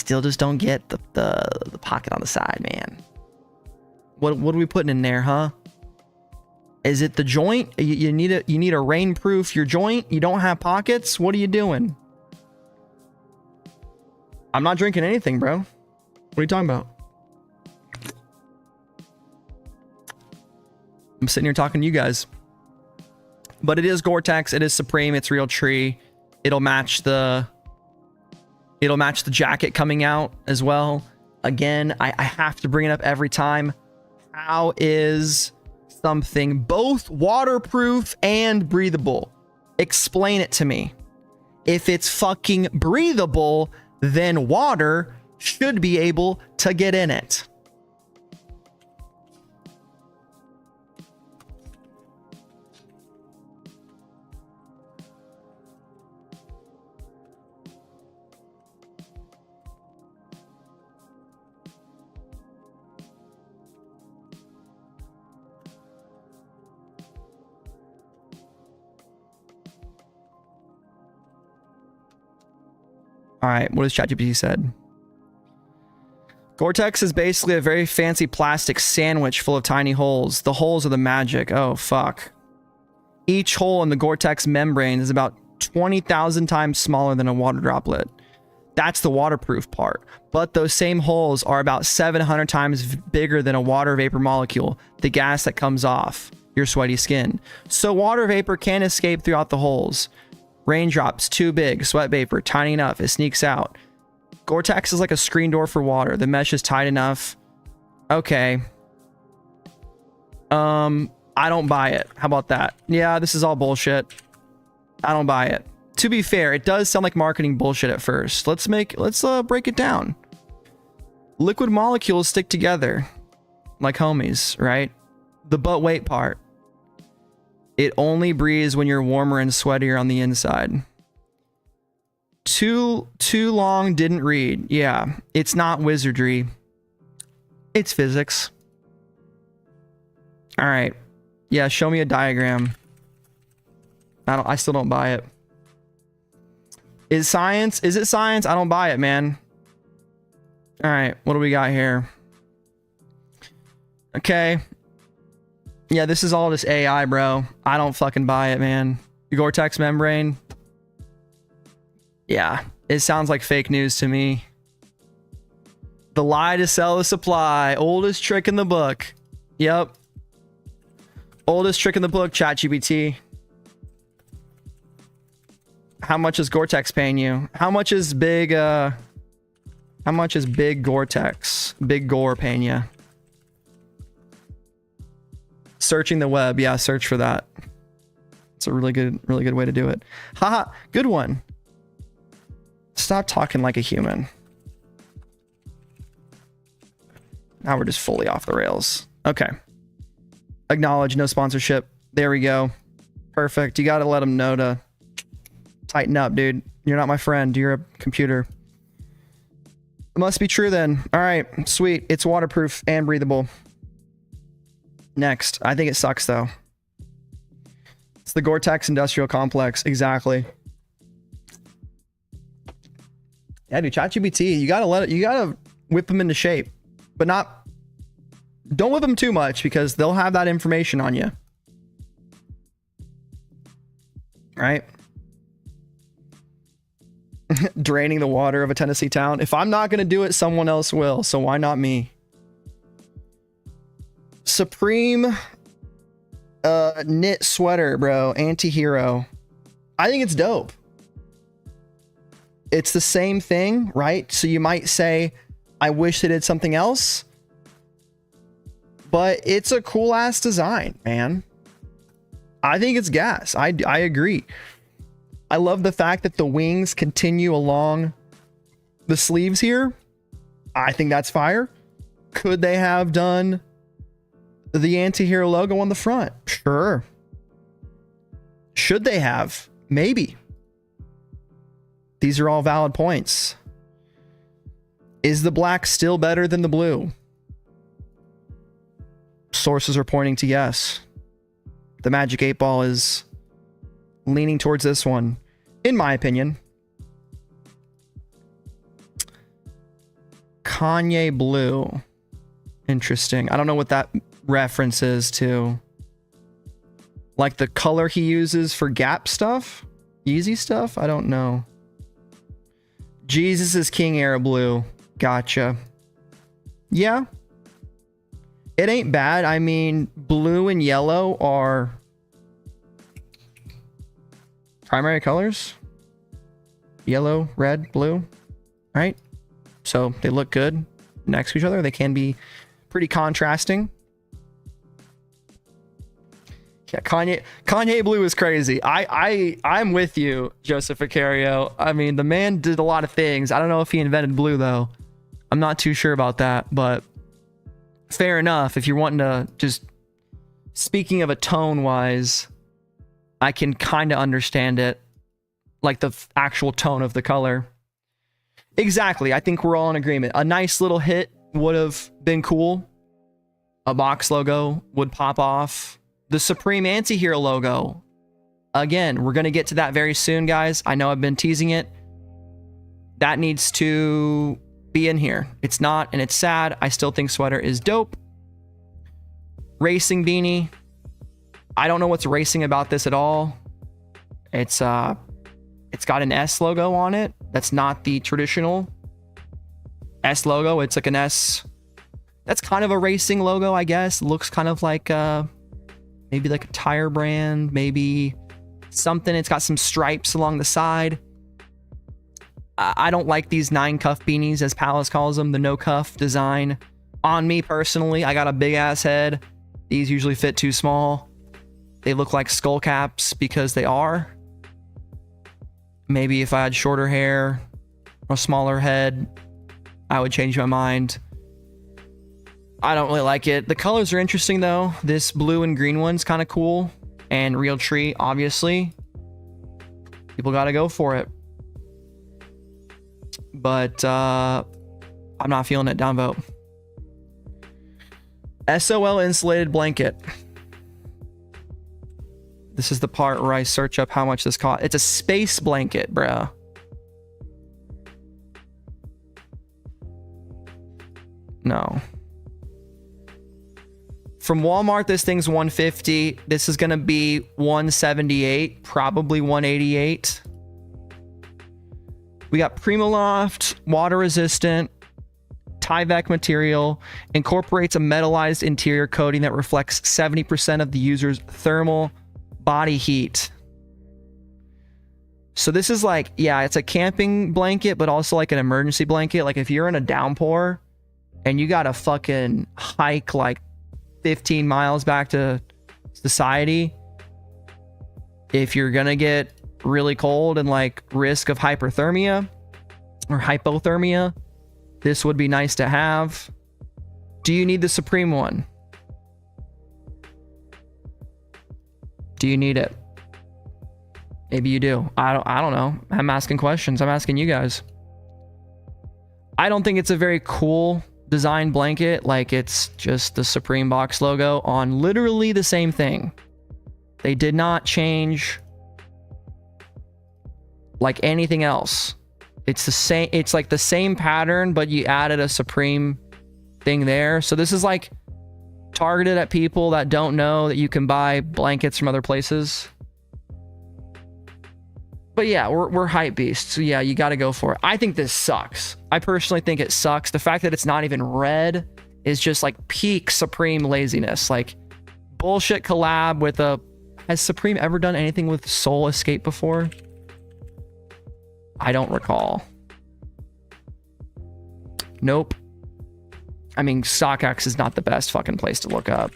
just don't get the pocket on the side, man. What are we putting in there, huh? Is it the joint? You need a rainproof your joint? You don't have pockets? What are you doing? I'm not drinking anything, bro. What are you talking about? I'm sitting here talking to you guys. But it is Gore-Tex, it is Supreme, it's real tree. It'll match the jacket coming out as well. Again, I have to bring it up every time. How is something both waterproof and breathable? Explain it to me. If it's fucking breathable, then water should be able to get in it. All right, what has ChatGPT said? Gore-Tex is basically a very fancy plastic sandwich full of tiny holes. The holes are the magic. Oh, fuck. Each hole in the Gore-Tex membrane is about 20,000 times smaller than a water droplet. That's the waterproof part. But those same holes are about 700 times bigger than a water vapor molecule, the gas that comes off your sweaty skin. So water vapor can escape throughout the holes. Raindrops, too big. Sweat vapor, tiny enough. It sneaks out. Gore-Tex is like a screen door for water. The mesh is tight enough. Okay. I don't buy it. How about that? Yeah, this is all bullshit. I don't buy it. To be fair, it does sound like marketing bullshit at first. Let's break it down. Liquid molecules stick together like homies, right? The butt weight part. It only breathes when you're warmer and sweatier on the inside. Too long didn't read. Yeah, it's not wizardry. It's physics. All right. Yeah, show me a diagram. I still don't buy it. Is it science? I don't buy it, man. All right, what do we got here? Okay. Yeah, this is all just AI, bro. I don't fucking buy it, man. The Gore-Tex membrane. Yeah, it sounds like fake news to me. The lie to sell the supply. Oldest trick in the book. Yep. Oldest trick in the book, ChatGPT. How much is Gore-Tex paying you? How much is big Gore-Tex? Big Gore paying you? Searching the web. Yeah, search for that. It's a really good way to do it. Haha, good one. Stop talking like a human. Now we're just fully off the rails. Okay. Acknowledge, no sponsorship. There we go. Perfect. You got to let them know to tighten up, dude. You're not my friend. You're a computer. It must be true then. All right, sweet. It's waterproof and breathable. Next. I think it sucks though. It's the Gore-Tex industrial complex. Exactly. Yeah, dude, ChatGPT, you gotta whip them into shape, but don't whip them too much because they'll have that information on you. Right? Draining the water of a Tennessee town. If I'm not gonna do it, someone else will. So why not me? Supreme knit sweater, bro. Antihero. I think it's dope. It's the same thing, right? So you might say, I wish they did something else, but it's a cool ass design, man. I think it's gas. I agree. I love the fact that the wings continue along the sleeves here. I think that's fire. Could they have done the ANTIHERO logo on the front? Sure. Should they have? Maybe. These are all valid points. Is the black still better than the blue? Sources are pointing to yes. The Magic 8 Ball is leaning towards this one, in my opinion. Kanye blue. Interesting. I don't know what that reference is to. Like the color he uses for Gap stuff? Yeezy stuff? I don't know. Jesus is King Era blue. Gotcha. Yeah. It ain't bad. I mean, blue and yellow are primary colors. Yellow, red, blue. Right? So they look good next to each other. They can be pretty contrasting. Yeah, Kanye blue is crazy. I'm with you, Joseph Vicario. I mean, the man did a lot of things. I don't know if he invented blue though. I'm not too sure about that, but fair enough. If you're wanting to just, speaking of a tone wise, I can kind of understand it, like the actual tone of the color. Exactly. I think we're all in agreement. A nice little hit would have been cool. A box logo would pop off. The Supreme Antihero logo. Again, we're going to get to that very soon, guys. I know I've been teasing it. That needs to be in here. It's not, and it's sad. I still think sweater is dope. Racing beanie. I don't know what's racing about this at all. It's got an S logo on it. That's not the traditional S logo. It's like an S. That's kind of a racing logo, I guess. Looks kind of like maybe like a tire brand, maybe something. It's got some stripes along the side. I don't like these 9 cuff beanies, as Palace calls them, the no cuff design. On me personally, I got a big ass head. These usually fit too small. They look like skull caps because they are. Maybe if I had shorter hair or a smaller head, I would change my mind. I don't really like it. The colors are interesting though. This blue and green one's kind of cool. And Real Tree, obviously. People gotta go for it. But I'm not feeling it. Downvote. SOL insulated blanket. This is the part where I search up how much this cost. It's a space blanket, bruh. No. From Walmart, this thing's $150. This is going to be $178, probably $188. We got Primaloft, water resistant, Tyvek material, incorporates a metallized interior coating that reflects 70% of the user's thermal body heat. So this is like, yeah, it's a camping blanket, but also like an emergency blanket. Like if you're in a downpour and you got to fucking hike like 15 miles back to society, if you're gonna get really cold and like risk of hyperthermia or hypothermia, this would be nice to have. Do you need the Supreme one? Do you need it? Maybe you do. I don't know. I'm asking questions. I'm asking you guys. I don't think it's a very cool design blanket. Like it's just the Supreme box logo on literally the same thing. They did not change like anything else. It's the same. It's like the same pattern, but you added a Supreme thing there. So this is like targeted at people that don't know that you can buy blankets from other places. But yeah, we're hype beasts. So yeah, you got to go for it. I think this sucks. I personally think it sucks. The fact that it's not even red is just like peak Supreme laziness. Like bullshit collab with a... Has Supreme ever done anything with Soul Escape before? I don't recall. Nope. I mean, StockX is not the best fucking place to look up.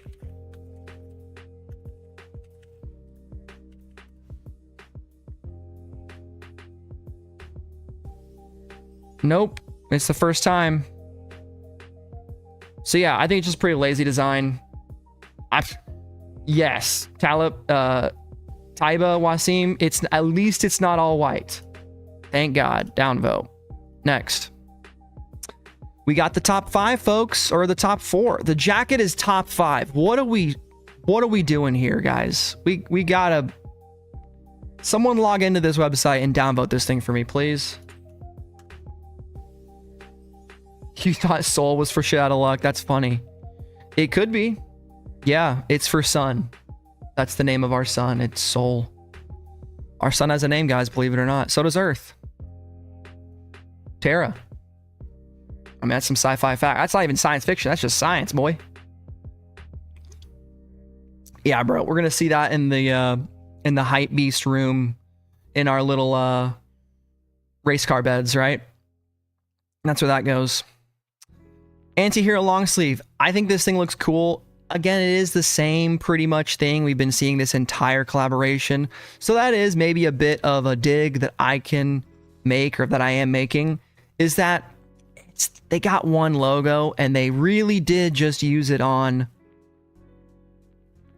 Nope. It's the first time. So yeah, I think it's just pretty lazy design. Yes. Taiba Wasim. At least it's not all white. Thank God. Downvote. Next. We got the top 5, folks, or the top 4. The jacket is top 5. What are we doing here, guys? We gotta... Someone log into this website and downvote this thing for me, please. You thought Soul was for shit out of luck? That's funny. It could be. Yeah, it's for sun. That's the name of our sun. It's Soul. Our sun has a name, guys, believe it or not. So does Earth. Terra. I mean, that's some sci-fi fact. That's not even science fiction. That's just science, boy. Yeah, bro. We're gonna see that in the hype beast room in our little race car beds, right? That's where that goes. Antihero long sleeve. I think this thing looks cool. Again, it is the same pretty much thing we've been seeing this entire collaboration. So that is maybe a bit of a dig that I can make, or that I am making, is that they got one logo and they really did just use it on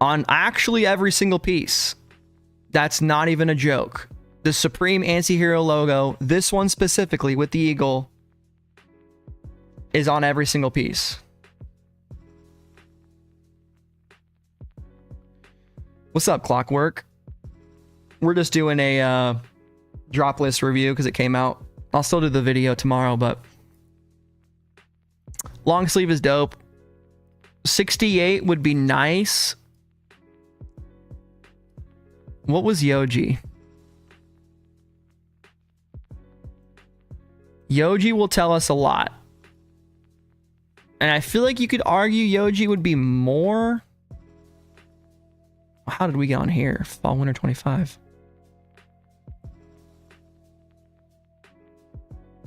actually every single piece. That's not even a joke. The Supreme Antihero logo, this one specifically with the eagle, is on every single piece. What's up, Clockwork? We're just doing a Droplist review because it came out. I'll still do the video tomorrow, but long sleeve is dope. 68 would be nice. What was Yoji? Yoji will tell us a lot. And I feel like you could argue Yoji would be more. How did we get on here? Fall winter 25.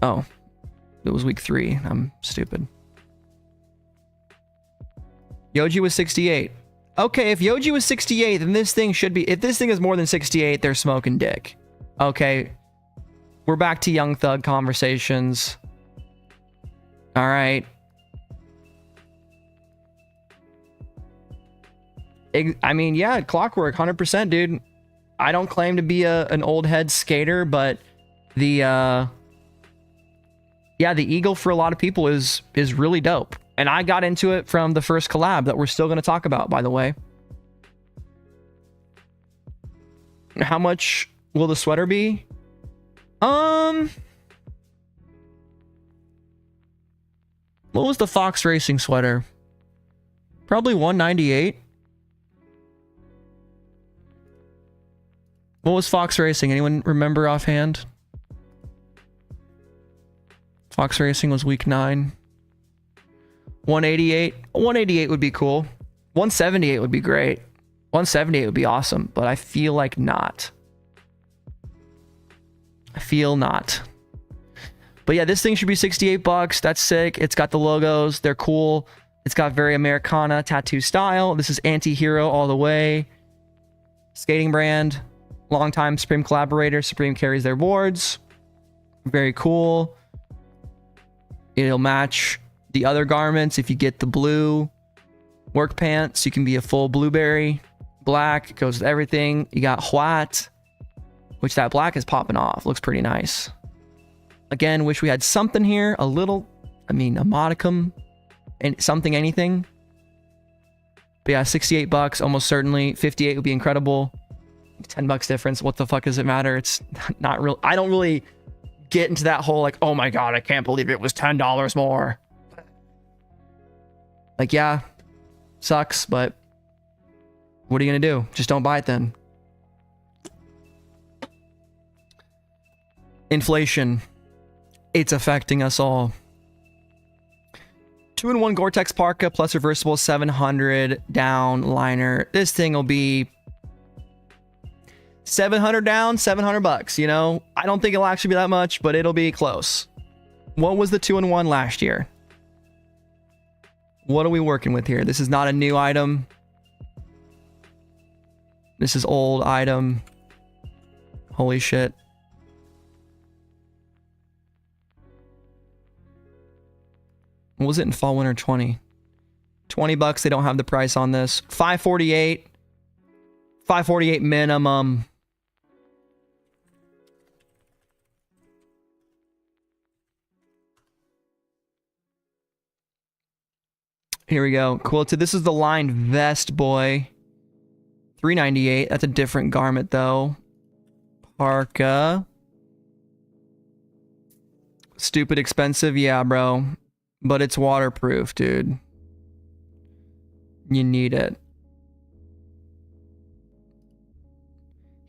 Oh, it was week 3. I'm stupid. Yoji was 68. Okay, if Yoji was 68, then this thing should be... If this thing is more than 68, they're smoking dick. Okay. We're back to Young Thug conversations. All right. I mean, yeah, Clockwork, 100%, dude. I don't claim to be an old head skater, but the... Yeah, the eagle for a lot of people is really dope. And I got into it from the first collab that we're still going to talk about, by the way. How much will the sweater be? What was the Fox Racing sweater? Probably 198. What was Fox Racing? Anyone remember offhand? Fox Racing was week 9. 188. 188 would be cool. 178 would be great. 178 would be awesome, but I feel like not. I feel not. But yeah, this thing should be 68 bucks. That's sick. It's got the logos. They're cool. It's got very Americana tattoo style. This is Antihero all the way. Skating brand. Longtime Supreme collaborator. Supreme carries their boards. Very cool. It'll match the other garments. If you get the blue work pants, you can be a full blueberry. Black, it goes with everything. You got white, which that black is popping off. Looks pretty nice. Again, wish we had something here. A little, I mean, a modicum. And something, anything. But yeah, 68 bucks, almost certainly. 58 would be incredible. 10 bucks difference. What the fuck does it matter? It's not real. I don't really get into that whole like, oh my god, I can't believe it was $10 more. Like, yeah, sucks, but what are you gonna do? Just don't buy it then. Inflation, it's affecting us all. 2-in-1 Gore-Tex parka plus reversible 700 down liner. This thing will be 700 down, 700 bucks, you know? I don't think it'll actually be that much, but it'll be close. What was the 2-in-1 last year? What are we working with here? This is not a new item. This is old item. Holy shit. What was it in fall winter 20? 20 bucks. They don't have the price on this. 548. 548 minimum. Here we go. Quilted. This is the lined vest, boy. 398. That's a different garment, though. Parka. Stupid expensive. Yeah, bro. But it's waterproof, dude. You need it.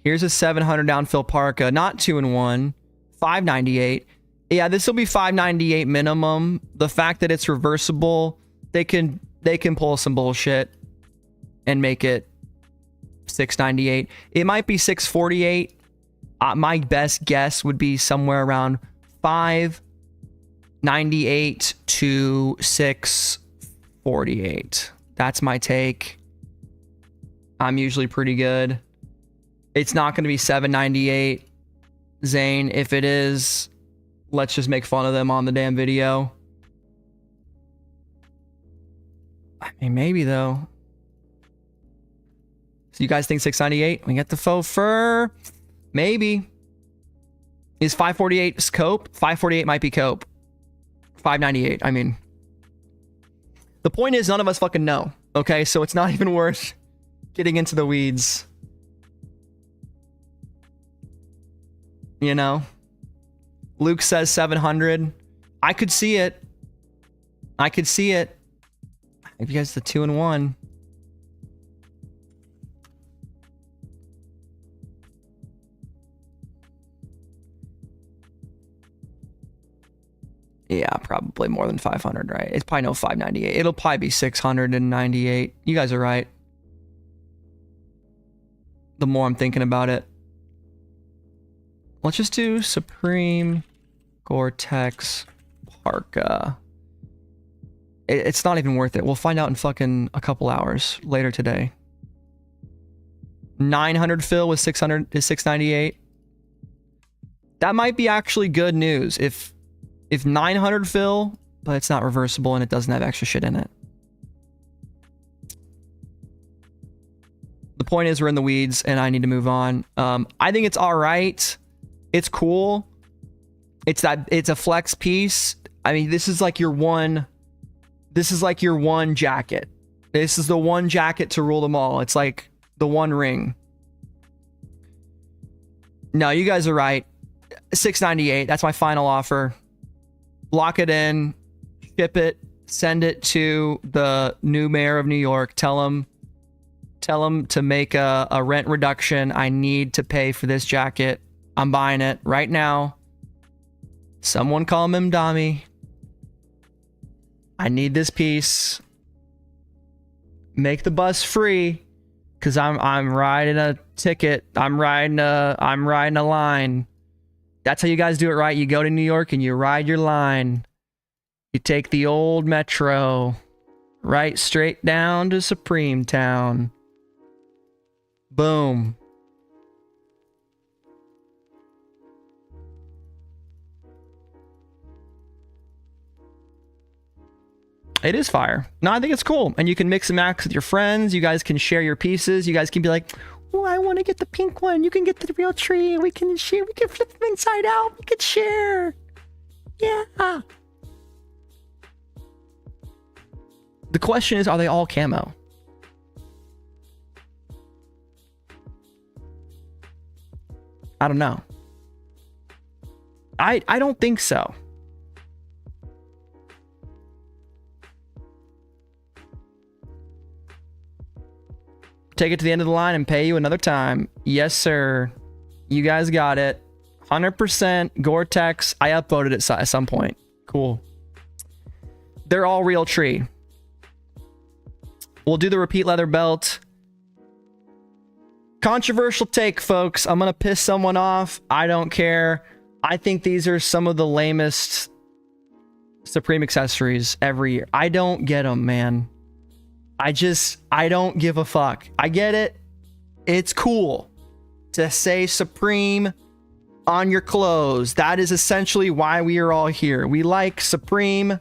Here's a 700 downfill parka. Not 2-in-1. 598. Yeah, this will be 598 minimum. The fact that it's reversible, they can pull some bullshit and make it 698. It might be 648. My best guess would be somewhere around 598 to 648. That's my take. I'm usually pretty good. It's not going to be 798, Zane. If it is, let's just make fun of them on the damn video. I mean, maybe though. So you guys think 698? We get the faux fur. Maybe. Is 548 cope? 548 might be cope. 598. I mean, the point is none of us fucking know. Okay, so it's not even worth getting into the weeds. You know? Luke says 700. I could see it. I could see it. If you guys the 2-in-1. Yeah, probably more than 500, right? It's probably no 598. It'll probably be 698. You guys are right. The more I'm thinking about it. Let's just do Supreme Gore-Tex Parka. It's not even worth it. We'll find out in fucking a couple hours later today. 900 fill with 600 is 698. That might be actually good news. If 900 fill, but it's not reversible and it doesn't have extra shit in it. The point is we're in the weeds and I need to move on. I think it's all right. It's cool. It's a flex piece. I mean, this is like your one jacket. This is the one jacket to rule them all. It's like the one ring. No, you guys are right. 698. That's my final offer. Lock it in, ship it, send it to the new mayor of New York. Tell him to make a rent reduction. I need to pay for this jacket. I'm buying it right now. Someone call him Dami. I need this piece. Make the bus free, cause I'm riding a ticket. I'm riding a line. That's how you guys do it, right? You go to New York and you ride your line. You take the old metro right straight down to Supreme Town. Boom. It is fire. No, I think it's cool. And you can mix and match with your friends. You guys can share your pieces. You guys can be like, oh, I want to get the pink one. You can get the real tree. We can share. We can flip them inside out. We can share. Yeah. The question is, are they all camo? I don't know. I don't think so. Take it to the end of the line and pay you another time. Yes, sir. You guys got it. 100% Gore-Tex. I upvoted it at some point. Cool. They're all real tree. We'll do the repeat leather belt. Controversial take, folks. I'm going to piss someone off. I don't care. I think these are some of the lamest Supreme accessories every year. I don't get them, man. I don't give a fuck. I get it. It's cool to say Supreme on your clothes. That is essentially why we are all here. We like Supreme.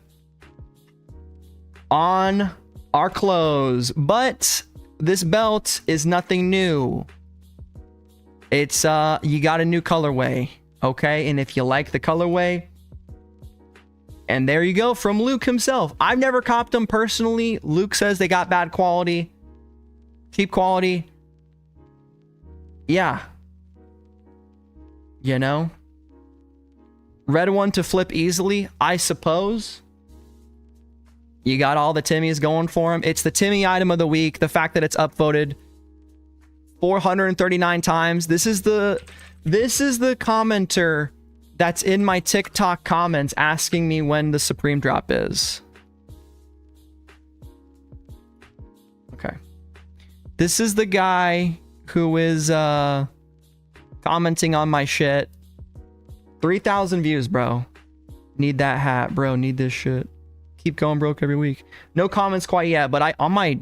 on our clothes. But this belt is nothing new. It's you got a new colorway, okay? And if you like the colorway, and there you go, from Luke himself. I've never copped them personally. Luke says they got bad quality, cheap quality. Yeah. You know? Red one to flip easily, I suppose. You got all the Timmies going for him. It's the Timmy item of the week. The fact that it's upvoted 439 times. This is the commenter that's in my TikTok comments asking me when the Supreme drop is. Okay. This is the guy who is commenting on my shit. 3,000 views, bro. Need that hat, bro. Need this shit. Keep going broke every week. No comments quite yet, but on my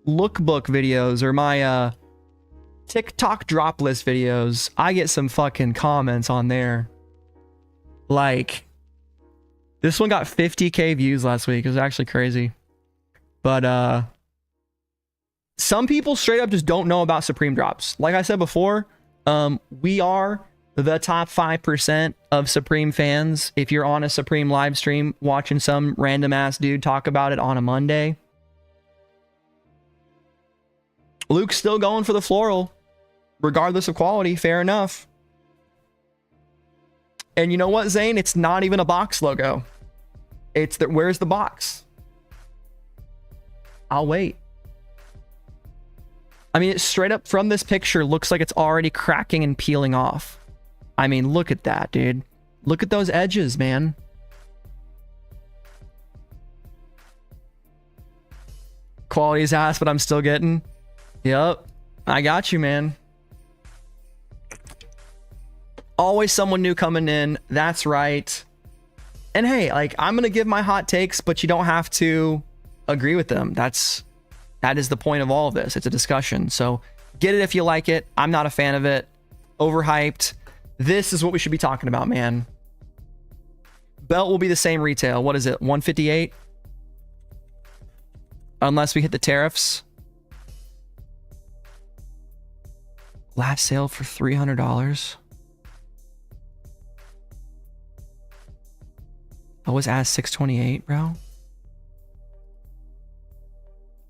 lookbook videos or my TikTok Droplist videos, I get some fucking comments on there. Like, this one got 50k views last week. It was actually crazy. But some people straight up just don't know about Supreme drops. Like I said before, we are the top 5% of Supreme fans. If you're on a Supreme live stream watching some random ass dude talk about it on a Monday, Luke's still going for the floral, regardless of quality. Fair enough. And you know what, Zane? It's not even a box logo. It's that. Where's the box? I'll wait. I mean, it straight up from this picture looks like it's already cracking and peeling off. I mean, look at that, dude. Look at those edges, man. Quality's ass, but I'm still getting. Yep. I got you, man. Always someone new coming in. That's right. And hey, like, I'm going to give my hot takes, but you don't have to agree with them. That is the point of all of this. It's a discussion. So get it if you like it. I'm not a fan of it. Overhyped. This is what we should be talking about, man. Belt will be the same retail. What is it? 158? Unless we hit the tariffs. Last sale for $300. I was asked 628, bro.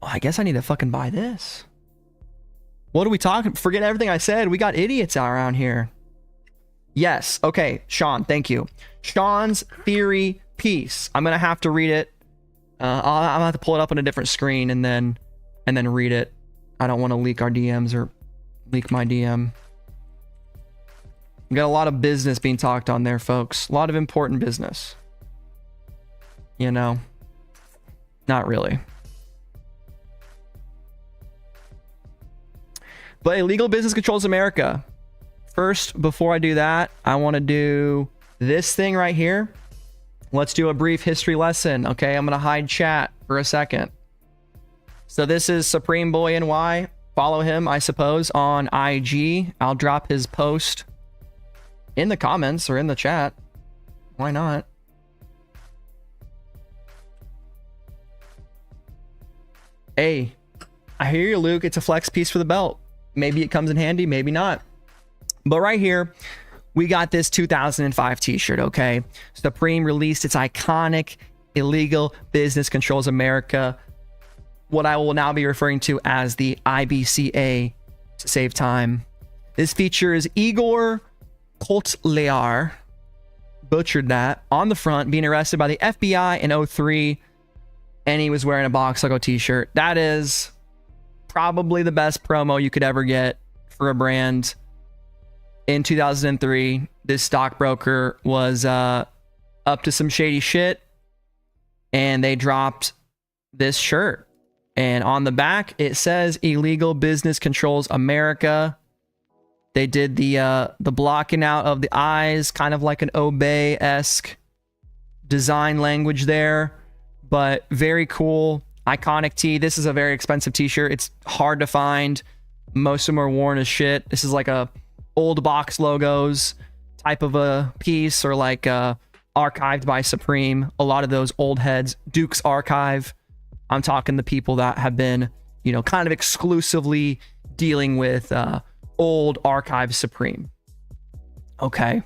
Oh, I guess I need to fucking buy this. What are we talking? Forget everything I said. We got idiots around here. Yes. Okay, Sean, thank you. Sean's theory piece. I'm gonna have to read it. I'm gonna have to pull it up on a different screen and then read it. I don't want to leak our DMs or leak my DM. We got a lot of business being talked on there, folks. A lot of important business. You know, not really. But illegal business controls America. First, before I do that, I want to do this thing right here. Let's do a brief history lesson. Okay, I'm going to hide chat for a second. So this is Supreme Boy NY. Follow him, I suppose, on IG. I'll drop his post in the comments or in the chat. Why not? Hey, I hear you, Luke. It's a flex piece for the belt. Maybe it comes in handy, maybe not. But right here, we got this 2005 t-shirt, okay? Supreme released its iconic Illegal Business Controls America, what I will now be referring to as the IBCA to save time. This features Igor Kotlyar, butchered that, on the front, being arrested by the FBI in 03, and he was wearing a box logo t-shirt. That is probably the best promo you could ever get for a brand. In 2003, this stockbroker was up to some shady shit, and they dropped this shirt. And on the back, it says Illegal Business Controls America. They did the blocking out of the eyes, kind of like an Obey-esque design language there, but very cool, iconic tee. This is a very expensive t-shirt. It's hard to find. Most of them are worn as shit. This is like a old box logos type of a piece, or like a archived by Supreme. A lot of those old heads, Duke's Archive. I'm talking the people that have been, you know, kind of exclusively dealing with old archive Supreme. Okay.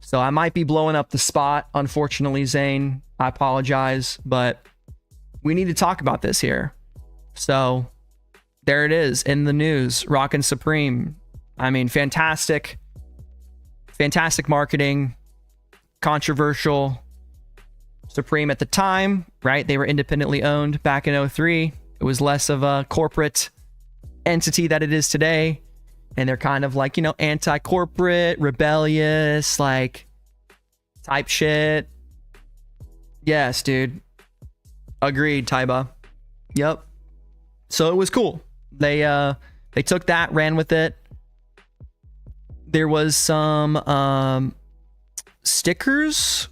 So I might be blowing up the spot, unfortunately, Zane. I apologize, but we need to talk about this here. So there it is in the news, Rockin' Supreme. I mean, fantastic marketing, controversial. Supreme at the time, right? They were independently owned back in 03. It was less of a corporate entity that it is today. And they're kind of like, you know, anti-corporate, rebellious, like type shit. Yes, dude. Agreed, Taiba. Yep. So it was cool. They took that, ran with it. There was some stickers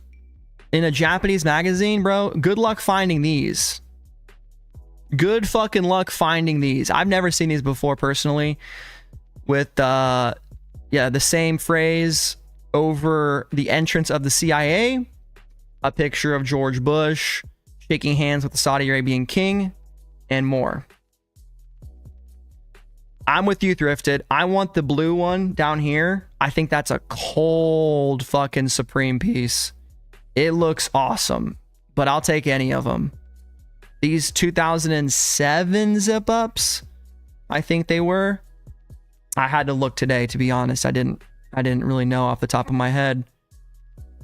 in a Japanese magazine, bro. Good luck finding these. Good fucking luck finding these. I've never seen these before personally. With the same phrase over the entrance of the CIA, a picture of George Bush shaking hands with the Saudi Arabian king, and more. I'm with you, Thrifted. I want the blue one down here. I think that's a cold fucking Supreme piece. It looks awesome, but I'll take any of them. These 2007 zip ups, I think they were. I had to look today, to be honest. I didn't really know off the top of my head,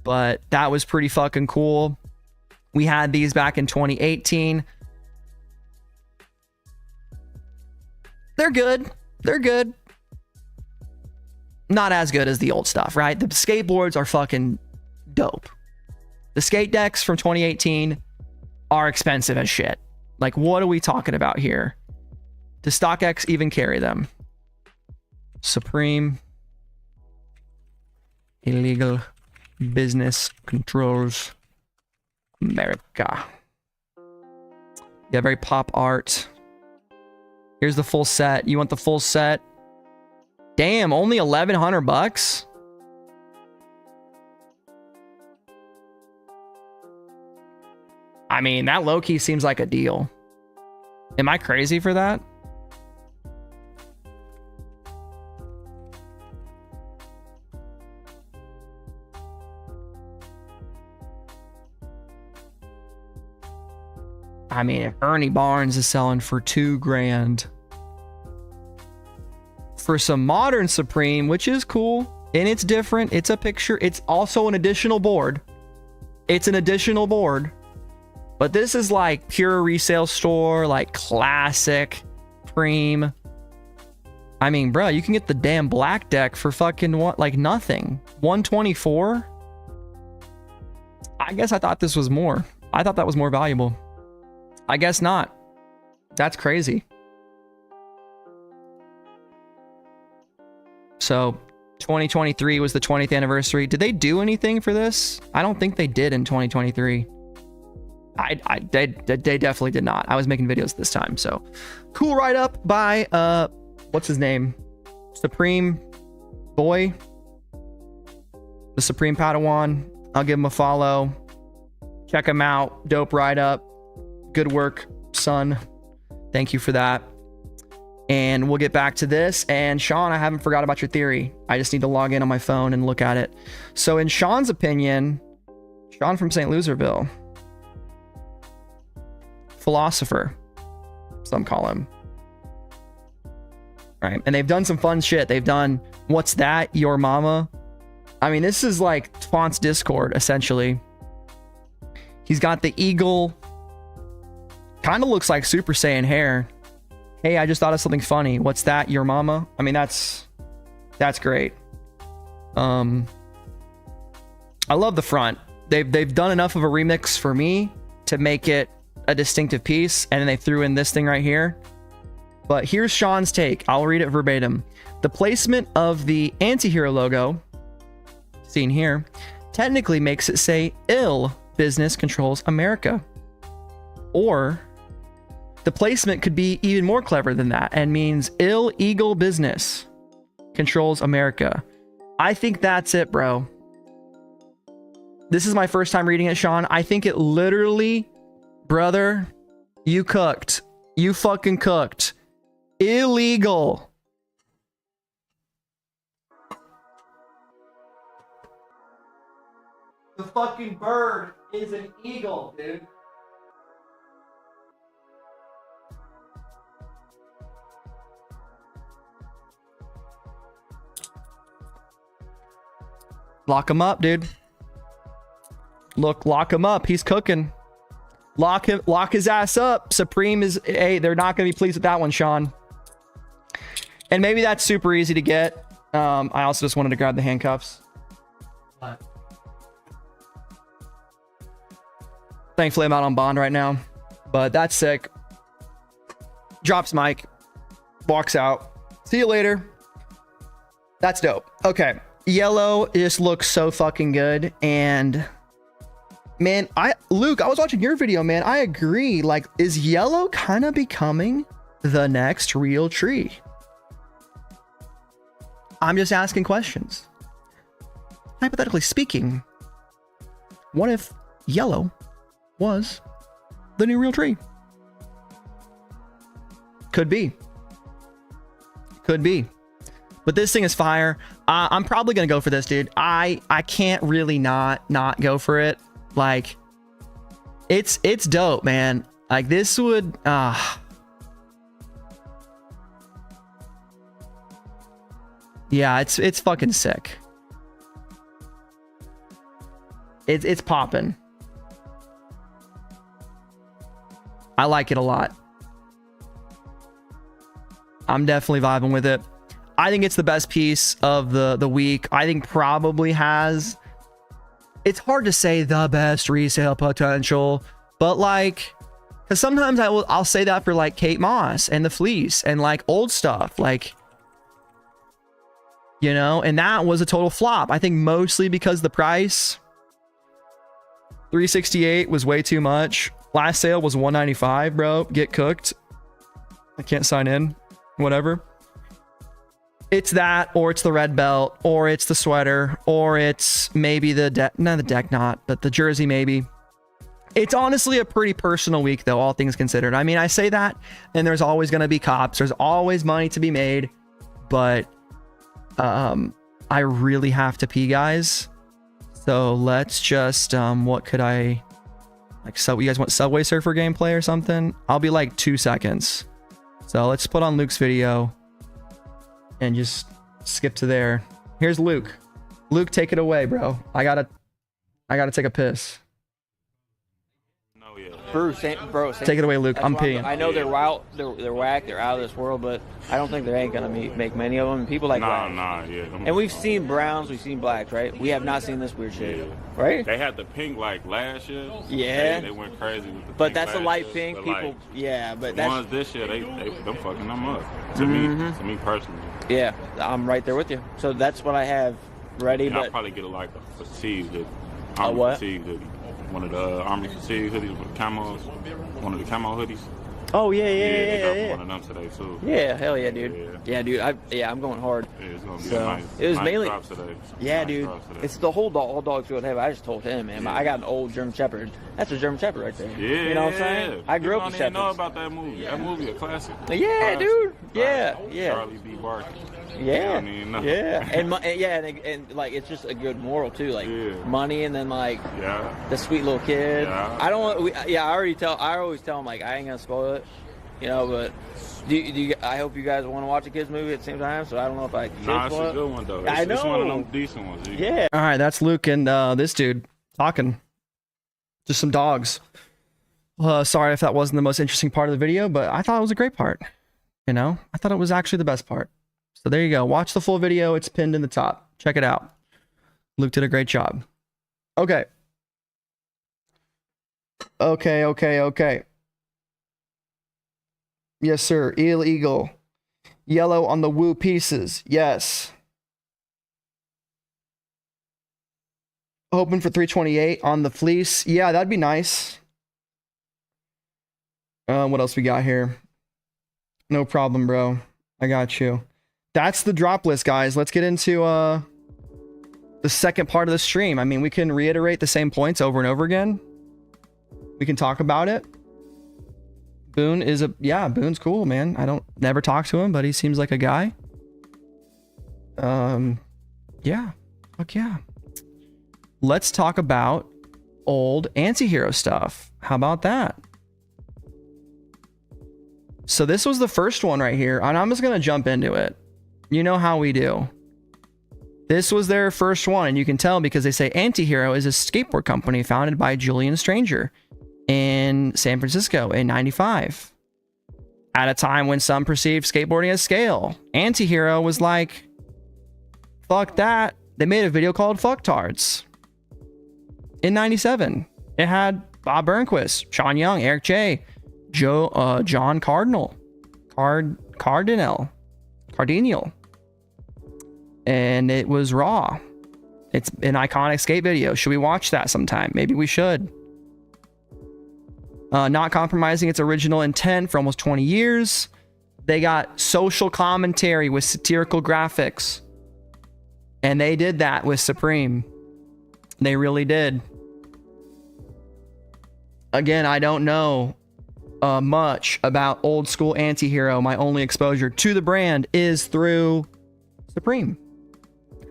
but that was pretty fucking cool. We had these back in 2018. They're good. They're good. Not as good as the old stuff, right? The skateboards are fucking dope. The skate decks from 2018 are expensive as shit. Like, what are we talking about here? Does StockX even carry them? Supreme. Illegal business controls America. Yeah, very pop art. Here's the full set. You want the full set? Damn, only $1,100? I mean, that low-key seems like a deal. Am I crazy for that? I mean, if Ernie Barnes is selling for $2,000 for some modern Supreme, which is cool, and it's different. It's a picture. It's also an additional board. It's an additional board. But this is like pure resale store, like classic Supreme. I mean, bro, you can get the damn black deck for fucking what? Like nothing. 124? I guess I thought this was more. I thought that was more valuable. I guess not. That's crazy. So 2023 was the 20th anniversary. Did they do anything for this? I don't think they did in 2023. They definitely did not. I was making videos this time. So cool write-up by what's his name? Supreme Boy. The Supreme Padawan. I'll give him a follow. Check him out. Dope write-up. Good work, son. Thank you for that. And we'll get back to this. And Sean, I haven't forgot about your theory. I just need to log in on my phone and look at it. So in Sean's opinion, Sean from St. Loserville, philosopher, some call him. Right. And they've done some fun shit. They've done What's That? Your Mama. I mean, this is like Font's Discord, essentially. He's got the eagle. Kind of looks like Super Saiyan hair. Hey, I just thought of something funny. What's that? Your mama? I mean, that's great. I love the front. They've done enough of a remix for me to make it a distinctive piece, and then they threw in this thing right here. But here's Sean's take. I'll read it verbatim. The placement of the ANTIHERO logo, seen here, technically makes it say ill business controls America. Or the placement could be even more clever than that and means illegal business controls America. I think that's it, bro. This is my first time reading it, Sean. I think it literally, brother, you cooked. You fucking cooked. Illegal. The fucking bird is an eagle, dude. Lock him up, dude. Look, lock him up. He's cooking. Lock his ass up. Supreme is, hey, they're not going to be pleased with that one, Sean. And maybe that's super easy to get. I also just wanted to grab the handcuffs. Thankfully, I'm out on bond right now. But that's sick. Drops mic. Walks out. See you later. That's dope. Okay. Yellow just looks so fucking good. And man, Luke, I was watching your video, man. I agree. Like, is yellow kind of becoming the next real tree? I'm just asking questions. Hypothetically speaking, what if yellow was the new real tree? Could be. Could be. But this thing is fire. I'm probably gonna go for this, dude. I can't really not go for it. Like, it's dope, man. Like, this would yeah, it's fucking sick. It's popping. I like it a lot. I'm definitely vibing with it. I think it's the best piece of the week. I think probably has, it's hard to say the best resale potential, but like, because sometimes I'll say that for like Kate Moss and the Fleece and like old stuff, like, you know, and that was a total flop. I think mostly because the price, $368 was way too much. Last sale was $195, bro. Get cooked. I can't sign in. Whatever. It's that, or it's the red belt, or it's the sweater, or it's maybe the deck, not the deck knot, but the jersey maybe. It's honestly a pretty personal week though, all things considered. I mean, I say that, and there's always going to be cops. There's always money to be made, but I really have to pee, guys. So let's just, what could I, like, so you guys want Subway Surfer gameplay or something? I'll be like 2 seconds. So let's put on Luke's video and just skip to there. Here's Luke. Luke, take it away, bro. I gotta take a piss. No, yeah. Bro, Take it away, Luke. I'm peeing. I know they're wild, they're whack, they're out of this world, but I don't think there ain't gonna make many of them. And people like yeah. And we've seen browns, we've seen blacks, right? We have not seen this weird shit, right? They had the pink like last year. Yeah. They went crazy with the But pink that's a last light year, pink. but, People, like, yeah, but the that's ones this year, them fucking them up. To me personally. yeah. I'm right there with you. So that's what I have ready. And but I'll probably get like a fatigue hoodie. A what? Fatigue hoodie. One of the Army fatigue hoodies with the camos. One of the camo hoodies. oh yeah, They dropped one of them today too. Yeah, hell yeah, dude. Yeah, dude. I'm going hard. Yeah, it's gonna be So, nice. it was nice mainly- drops today. Yeah, Nice dude. drops today. It's the whole dog. All dogs go to heaven. I just told him, man. Yeah. I got an old German Shepherd. That's a German Shepherd right there. Yeah, You know what I'm saying? I grew up with People don't even know Shepherds. about that movie. That movie a classic. Yeah, Classic. dude. Yeah, Classic. yeah. Charlie B. Barker. Yeah, don't even know. yeah, and like it's just a good moral too, like Yeah. money, and then like Yeah. the sweet little kid. Yeah. I don't. I always tell him like I ain't gonna spoil it, you know. But I hope you guys want to watch a kids movie at the same time. So I don't know if I can Nah, it's spoil a it. good one though. I It's one of know. them decent ones. Yeah. All right, that's Luke and this dude talking. Just some dogs. Sorry if that wasn't the most interesting part of the video, but I thought it was a great part. You know, I thought it was actually the best part. So there you go. Watch the full video. It's pinned in the top. Check it out. Luke did a great job. Okay. Okay. Yes, sir. Illegal. Yellow on the woo pieces. Yes. Hoping for 328 on the fleece. Yeah, that'd be nice. What else we got here? No problem, bro. I got you. That's the drop list, guys. Let's get into the the second part of the stream. I mean, we can reiterate the same points over and over again. We can talk about it. Boone is Boone's cool, man. I don't never talk to him, but he seems like a guy. Yeah. Fuck yeah. Let's talk about old anti-hero stuff. How about that? So this was the first one right here, and I'm just gonna jump into it. You know how we do. This was their first one, and you can tell because they say ANTIHERO is a skateboard company founded by Julian Stranger in San Francisco in 95. At a time when some perceived skateboarding as scale, ANTIHERO was like, fuck that. They made a video called Fucktards in 97. It had Bob Burnquist, Sean Young, Eric J, John Cardinal, and it was raw. It's an iconic skate video. Should we watch that sometime? Maybe we should. Not compromising its original intent for almost 20 years. They got social commentary with satirical graphics. And they did that with Supreme. They really did. Again, I don't know much about old school ANTIHERO. My only exposure to the brand is through Supreme.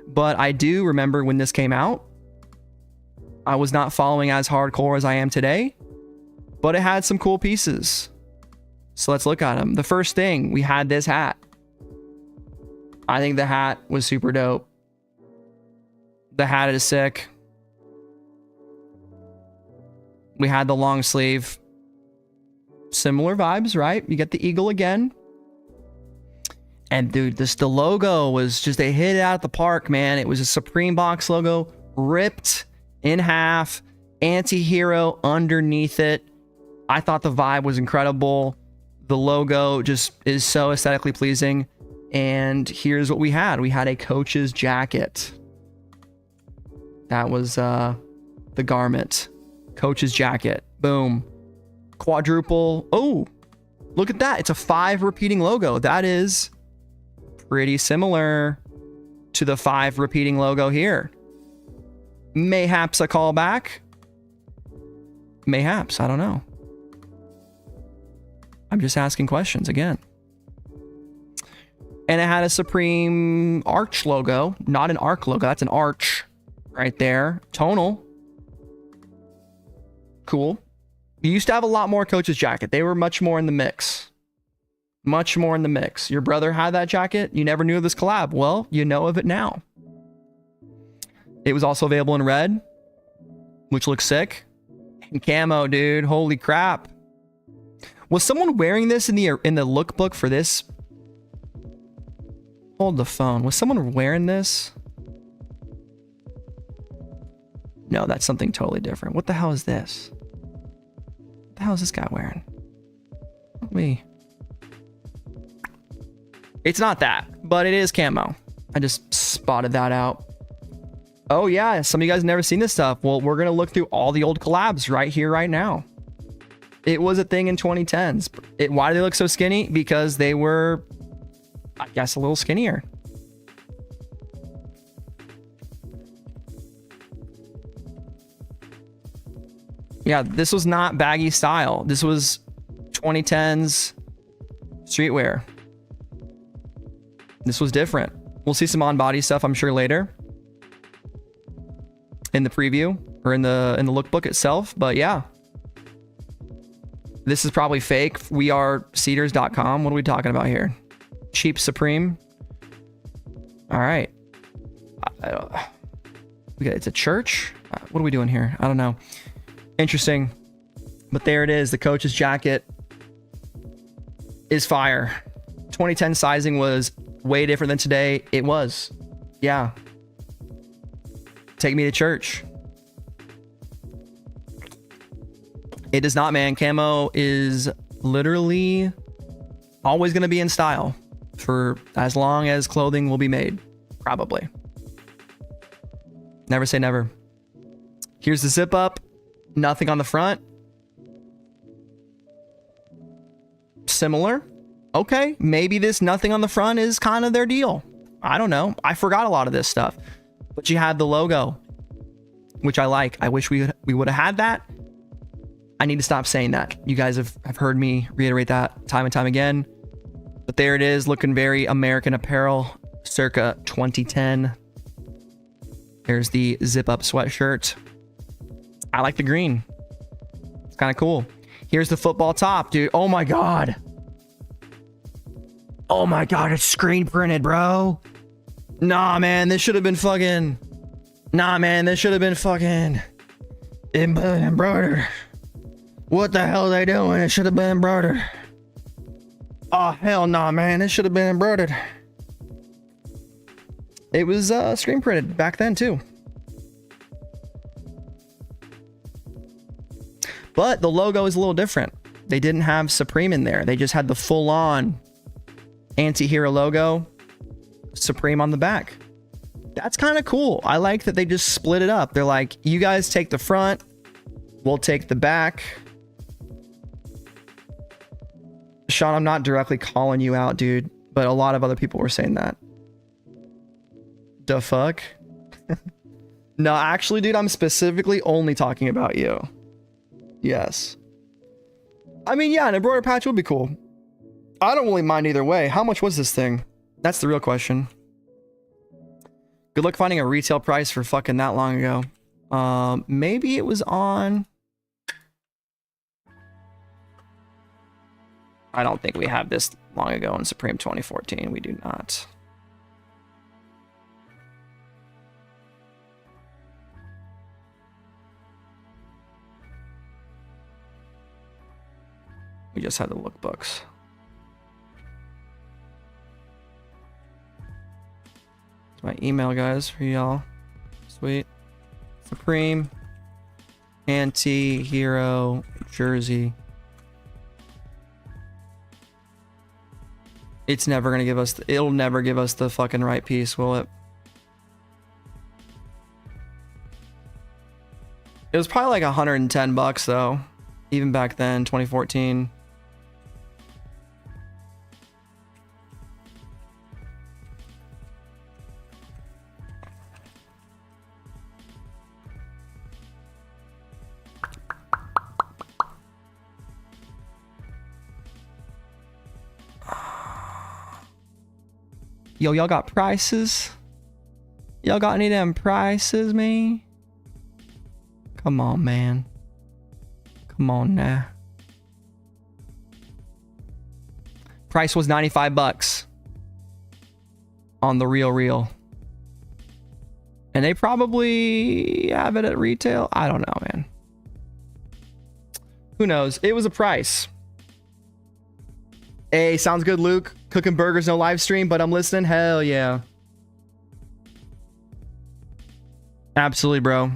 But I do remember when this came out, I was not following as hardcore as I am today, but it had some cool pieces. So let's look at them. The first thing, we had this hat. I think the hat was super dope. The hat is sick. We had the long sleeve. Similar vibes, right? You get the eagle again. And dude, the logo was just, they hit it out of the park, man. It was a Supreme box logo, ripped in half, ANTIHERO underneath it. I thought the vibe was incredible. The logo just is so aesthetically pleasing. And here's what we had. We had a coach's jacket. That was the garment. Coach's jacket. Boom. Quadruple. Oh, look at that. It's a 5 repeating logo. That is pretty similar to the 5 repeating logo here. Mayhaps a callback. Mayhaps. I don't know. I'm just asking questions again. And it had a Supreme arch logo, not an arc logo. That's an arch right there. Tonal. Cool. You used to have a lot more coach's jacket. They were much more in the mix. Much more in the mix. Your brother had that jacket. You never knew of this collab. Well, you know of it now. It was also available in red, which looks sick. And camo, dude. Holy crap. Was someone wearing this in the lookbook for this? Hold the phone. Was someone wearing this? No, that's something totally different. What the hell is this? What the hell is this guy wearing? Let me... It's not that, but it is camo. I just spotted that out. Oh yeah, some of you guys never seen this stuff. Well, we're gonna look through all the old collabs right here, right now. It was a thing in 2010s. Why do they look so skinny? Because they were, I guess, a little skinnier. Yeah, this was not baggy style. This was 2010s streetwear. This was different. We'll see some on-body stuff, I'm sure, later in the preview or in the lookbook itself. But yeah, this is probably fake. We are Cedars.com. What are we talking about here? Cheap Supreme. All right. It's a church. What are we doing here? I don't know. Interesting. But there it is. The coach's jacket is fire. 2010 sizing was way different than today. It was. Yeah. Take me to church. It does not, man. Camo is literally always going to be in style for as long as clothing will be made. Probably. Never say never. Here's the zip up. Nothing on the front. Similar. Okay, maybe this nothing on the front is kind of their deal. I don't know. I forgot a lot of this stuff. But you had the logo, which I like. I wish we would have had that. I need to stop saying that. You guys have heard me reiterate that time and time again. But there it is, looking very American Apparel, circa 2010. There's the zip-up sweatshirt. I like the green. It's kind of cool. Here's the football top, dude. Oh my God. Oh my God, it's screen printed, bro. Nah, man, this should have been fucking... Nah, man, this should have been fucking... embroidered. What the hell are they doing? It should have been embroidered. Oh, hell nah, man. It should have been embroidered. It was screen printed back then, too. But the logo is a little different. They didn't have Supreme in there. They just had the full-on ANTIHERO logo, Supreme on the back. That's kind of cool. I like that they just split it up. They're like, you guys take the front, we'll take the back. Sean, I'm not directly calling you out, dude, but a lot of other people were saying that. The fuck? No, actually, dude, I'm specifically only talking about you. Yes. I mean, yeah, an embroidered patch would be cool. I don't really mind either way. How much was this thing? That's the real question. Good luck finding a retail price for fucking that long ago. Maybe it was on... I don't think we have this long ago in Supreme 2014. We do not. We just had the lookbooks. It's my email, guys, for y'all. Sweet. Supreme. ANTIHERO jersey. It's never gonna give us... It'll never give us the fucking right piece, will it? It was probably like $110 though. Even back then, 2014. Yo, y'all got prices? Y'all got any of them prices, man? Come on, man. Come on now. Price was $95 on the real. And they probably have it at retail. I don't know, man. Who knows? It was a price. Hey, sounds good, Luke. Cooking burgers, no live stream, but I'm listening. Hell yeah. Absolutely, bro.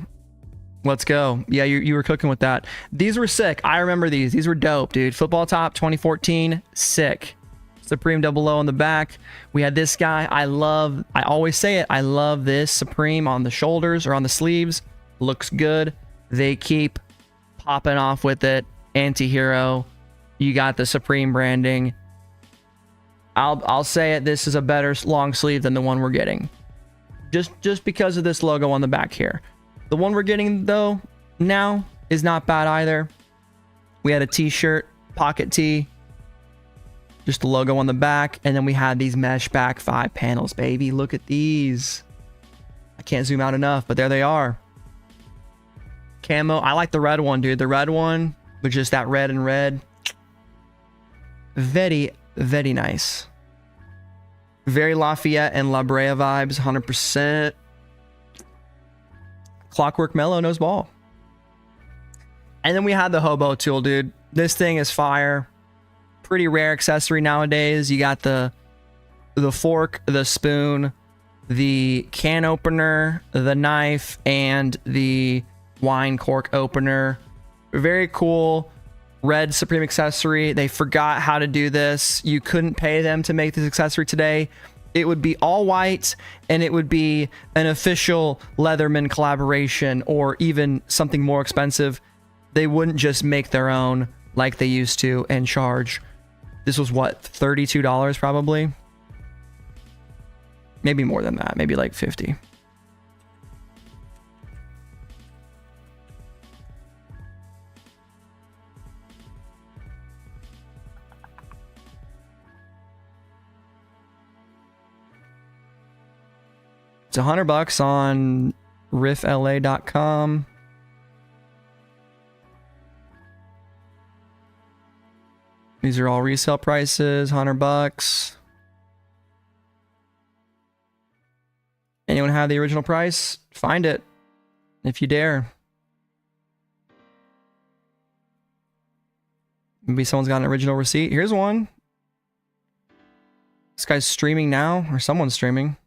Let's go. Yeah, you were cooking with that. These were sick. I remember these. These were dope, dude. Football top 2014. Sick. Supreme double O on the back. We had this guy. I always say it. I love this Supreme on the shoulders or on the sleeves. Looks good. They keep popping off with it. ANTIHERO. You got the Supreme branding. I'll say it. This is a better long sleeve than the one we're getting. Just because of this logo on the back here. The one we're getting though now is not bad either. We had a t-shirt, pocket tee, just the logo on the back, and then we had these mesh back 5 panels, baby. Look at these. I can't zoom out enough, but there they are. Camo. I like the red one, dude. The red one with just that red and red. Very, very nice. Very Lafayette and La Brea vibes, 100%. Clockwork Mellow knows ball. And then we had the hobo tool, dude. This thing is fire. Pretty rare accessory nowadays. You got the fork, the spoon, the can opener, the knife, and the wine cork opener. Very cool. Red Supreme accessory. They forgot how to do this. You couldn't pay them to make this accessory today. It would be all white, and it would be an official Leatherman collaboration, or even something more expensive. They wouldn't just make their own like they used to and charge. This was what, $32 probably? Maybe more than that. Maybe like 50. It's $100 on riffla.com. These are all resale prices, $100. Anyone have the original price? Find it if you dare. Maybe someone's got an original receipt. Here's one. This guy's streaming now, or someone's streaming.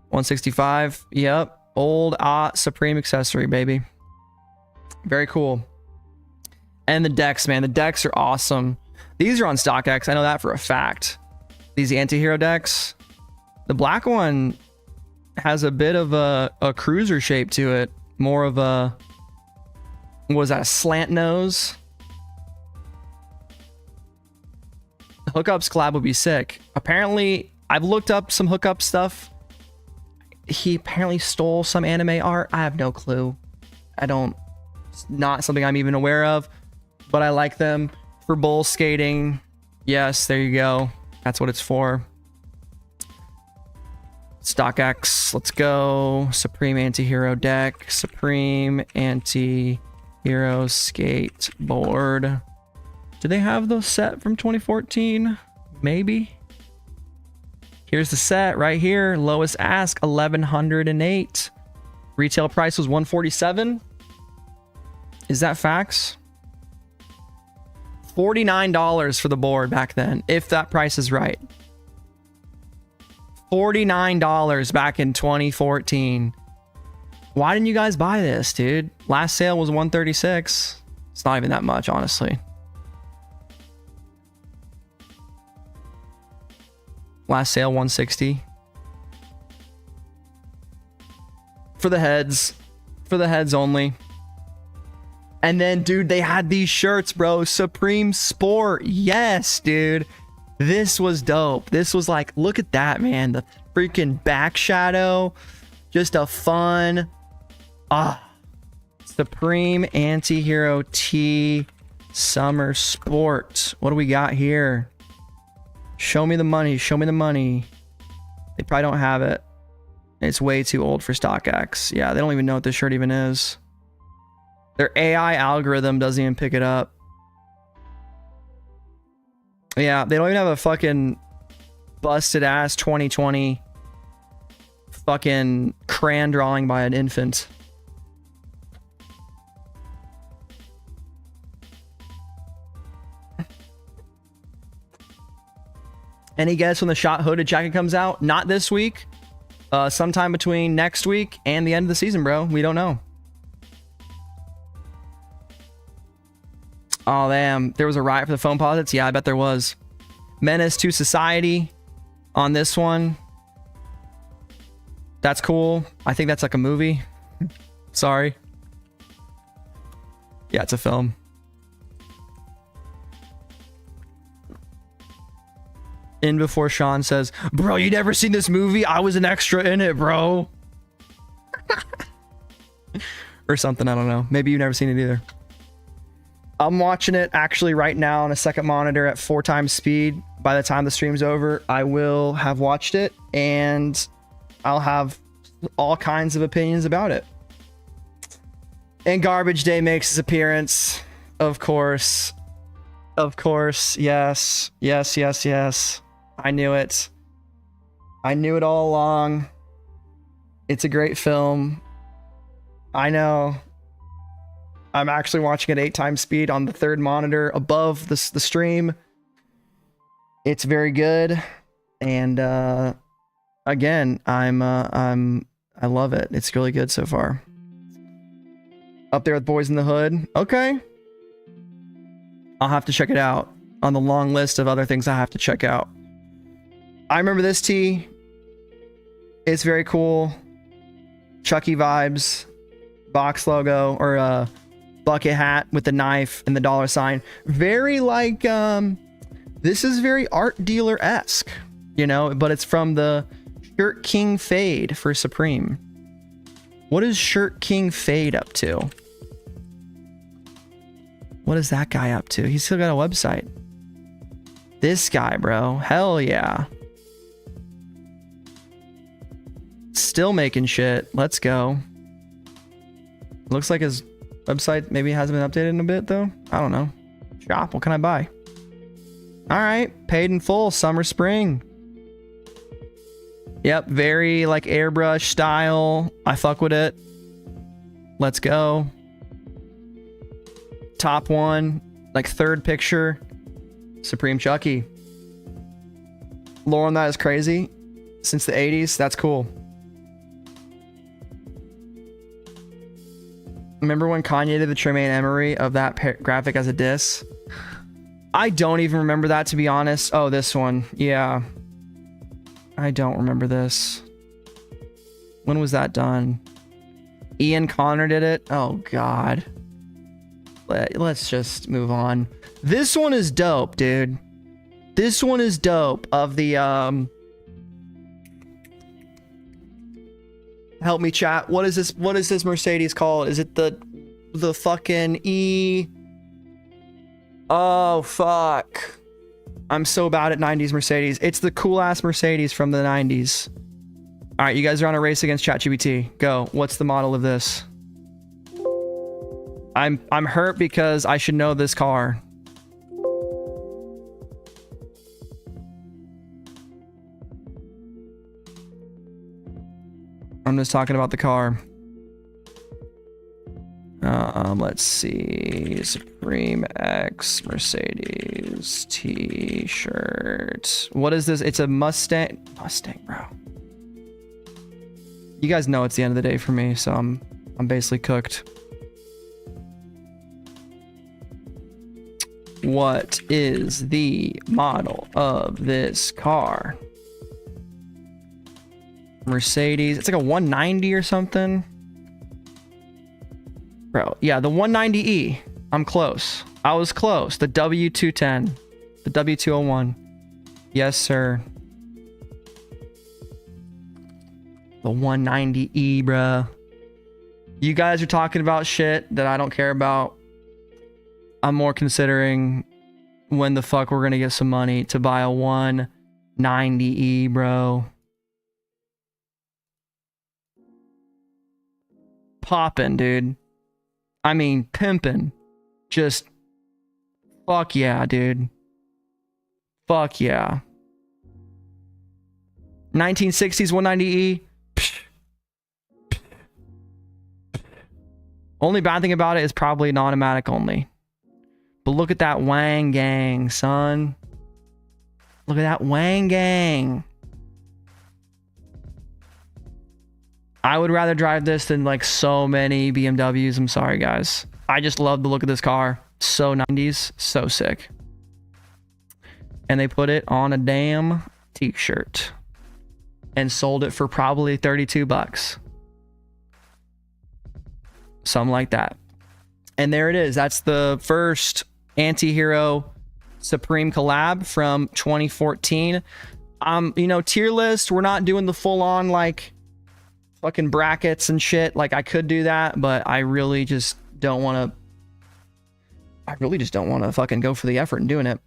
165. Yep. Old Supreme accessory, baby. Very cool. And the decks, man. The decks are awesome. These are on StockX. I know that for a fact. These anti-hero decks. The black one has a bit of a cruiser shape to it. More of a... What was that? A slant nose? Hookups collab would be sick. Apparently, I've looked up some hookup stuff. He apparently stole some anime art. I have no clue. It's not something I'm even aware of, but I like them for bull skating. Yes, there you go. That's what it's for. StockX, let's go. Supreme Anti-Hero deck. Supreme Anti-Hero skateboard. Do they have the set from 2014? Maybe. Here's the set right here. Lowest ask, 1,108. Retail price was 147. Is that facts? $49 for the board back then, if that price is right. $49 back in 2014. Why didn't you guys buy this, dude? Last sale was 136. It's not even that much, honestly. Last sale 160. For the heads. For the heads only. And then, dude, they had these shirts, bro. Supreme Sport. Yes, dude. This was dope. This was like, look at that, man. The freaking back shadow. Just a fun. Supreme Anti-Hero T Summer Sport. What do we got here? Show me the money. Show me the money. They probably don't have it. It's way too old for StockX. Yeah, they don't even know what this shirt even is. Their AI algorithm doesn't even pick it up. Yeah, they don't even have a fucking busted ass 2020 fucking crayon drawing by an infant. Any guess when the shot hooded jacket comes out? Not this week. Sometime between next week and the end of the season, bro. We don't know. Oh, damn. There was a riot for the phone posits? Yeah, I bet there was. Menace to Society on this one. That's cool. I think that's like a movie. Sorry. Yeah, it's a film. In before Sean says, bro, you never seen this movie? I was an extra in it, bro. Or something, I don't know. Maybe you've never seen it either. I'm watching it actually right now on a second monitor at 4 times speed. By the time the stream's over, I will have watched it and I'll have all kinds of opinions about it. And Garbage Day makes his appearance. Of course. Of course. Yes. Yes, yes, yes. I knew it. I knew it all along. It's a great film. I know. I'm actually watching at 8 times speed on the 3rd monitor above the stream. It's very good. And again, I love it. It's really good so far. Up there with Boys in the Hood. Okay. I'll have to check it out on the long list of other things I have to check out. I remember this tee. It's very cool. Chucky vibes. Box logo or a bucket hat with the knife and the $sign. Very like, this is very art dealer-esque, you know, but it's from the Shirt King Fade for Supreme. What is Shirt King Fade up to? What is that guy up to? He's still got a website. This guy, bro. Hell yeah. still making shit. Let's go. Looks like his website maybe hasn't been updated in a bit though. I don't know. Shop, what can I buy? All right, paid in full, summer, spring. Yep, very like airbrush style. I fuck with it. Let's go. Top one, like third picture, Supreme Chucky. Lore on that is crazy. Since the 80s, that's cool. Remember when Kanye did the Tremaine Emory of that graphic as a diss? I don't even remember that, to be honest. Oh, this one. Yeah. I don't remember this. When was that done? Ian Connor did it? Oh, God. Let's just move on. This one is dope, dude. This one is dope. Of the, help me chat. What is this? What is this Mercedes called? Is it the fucking E? Oh, fuck. I'm so bad at 90s Mercedes. It's the cool ass Mercedes from the 90s. All right, you guys are on a race against ChatGPT. Go. What's the model of this? I'm hurt because I should know this car. I'm just talking about the car. Let's see. Supreme X Mercedes T-shirt. What is this? It's a Mustang. Mustang, bro. You guys know it's the end of the day for me, so I'm basically cooked. What is the model of this car? Mercedes. It's like a 190 or something. Bro, yeah, the 190E. I'm close. I was close. The W210. The W201. Yes, sir. The 190E, bruh. You guys are talking about shit that I don't care about. I'm more considering when the fuck we're gonna get some money to buy a 190E, bro. Poppin', dude. I mean, pimpin'. Just fuck yeah, dude. Fuck yeah. 1960s 190E. Only bad thing about it is probably an automatic only. But look at that Wang Gang, son. Look at that Wang Gang. I would rather drive this than like so many BMWs. I'm sorry, guys. I just love the look of this car. So 90s, so sick. And they put it on a damn t-shirt and sold it for probably 32 bucks. Something like that. And there it is. That's the first Antihero Supreme collab from 2014. You know, tier list, we're not doing the full on like fucking brackets and shit. Like I could do that, but I really just don't want to fucking go for the effort in doing it.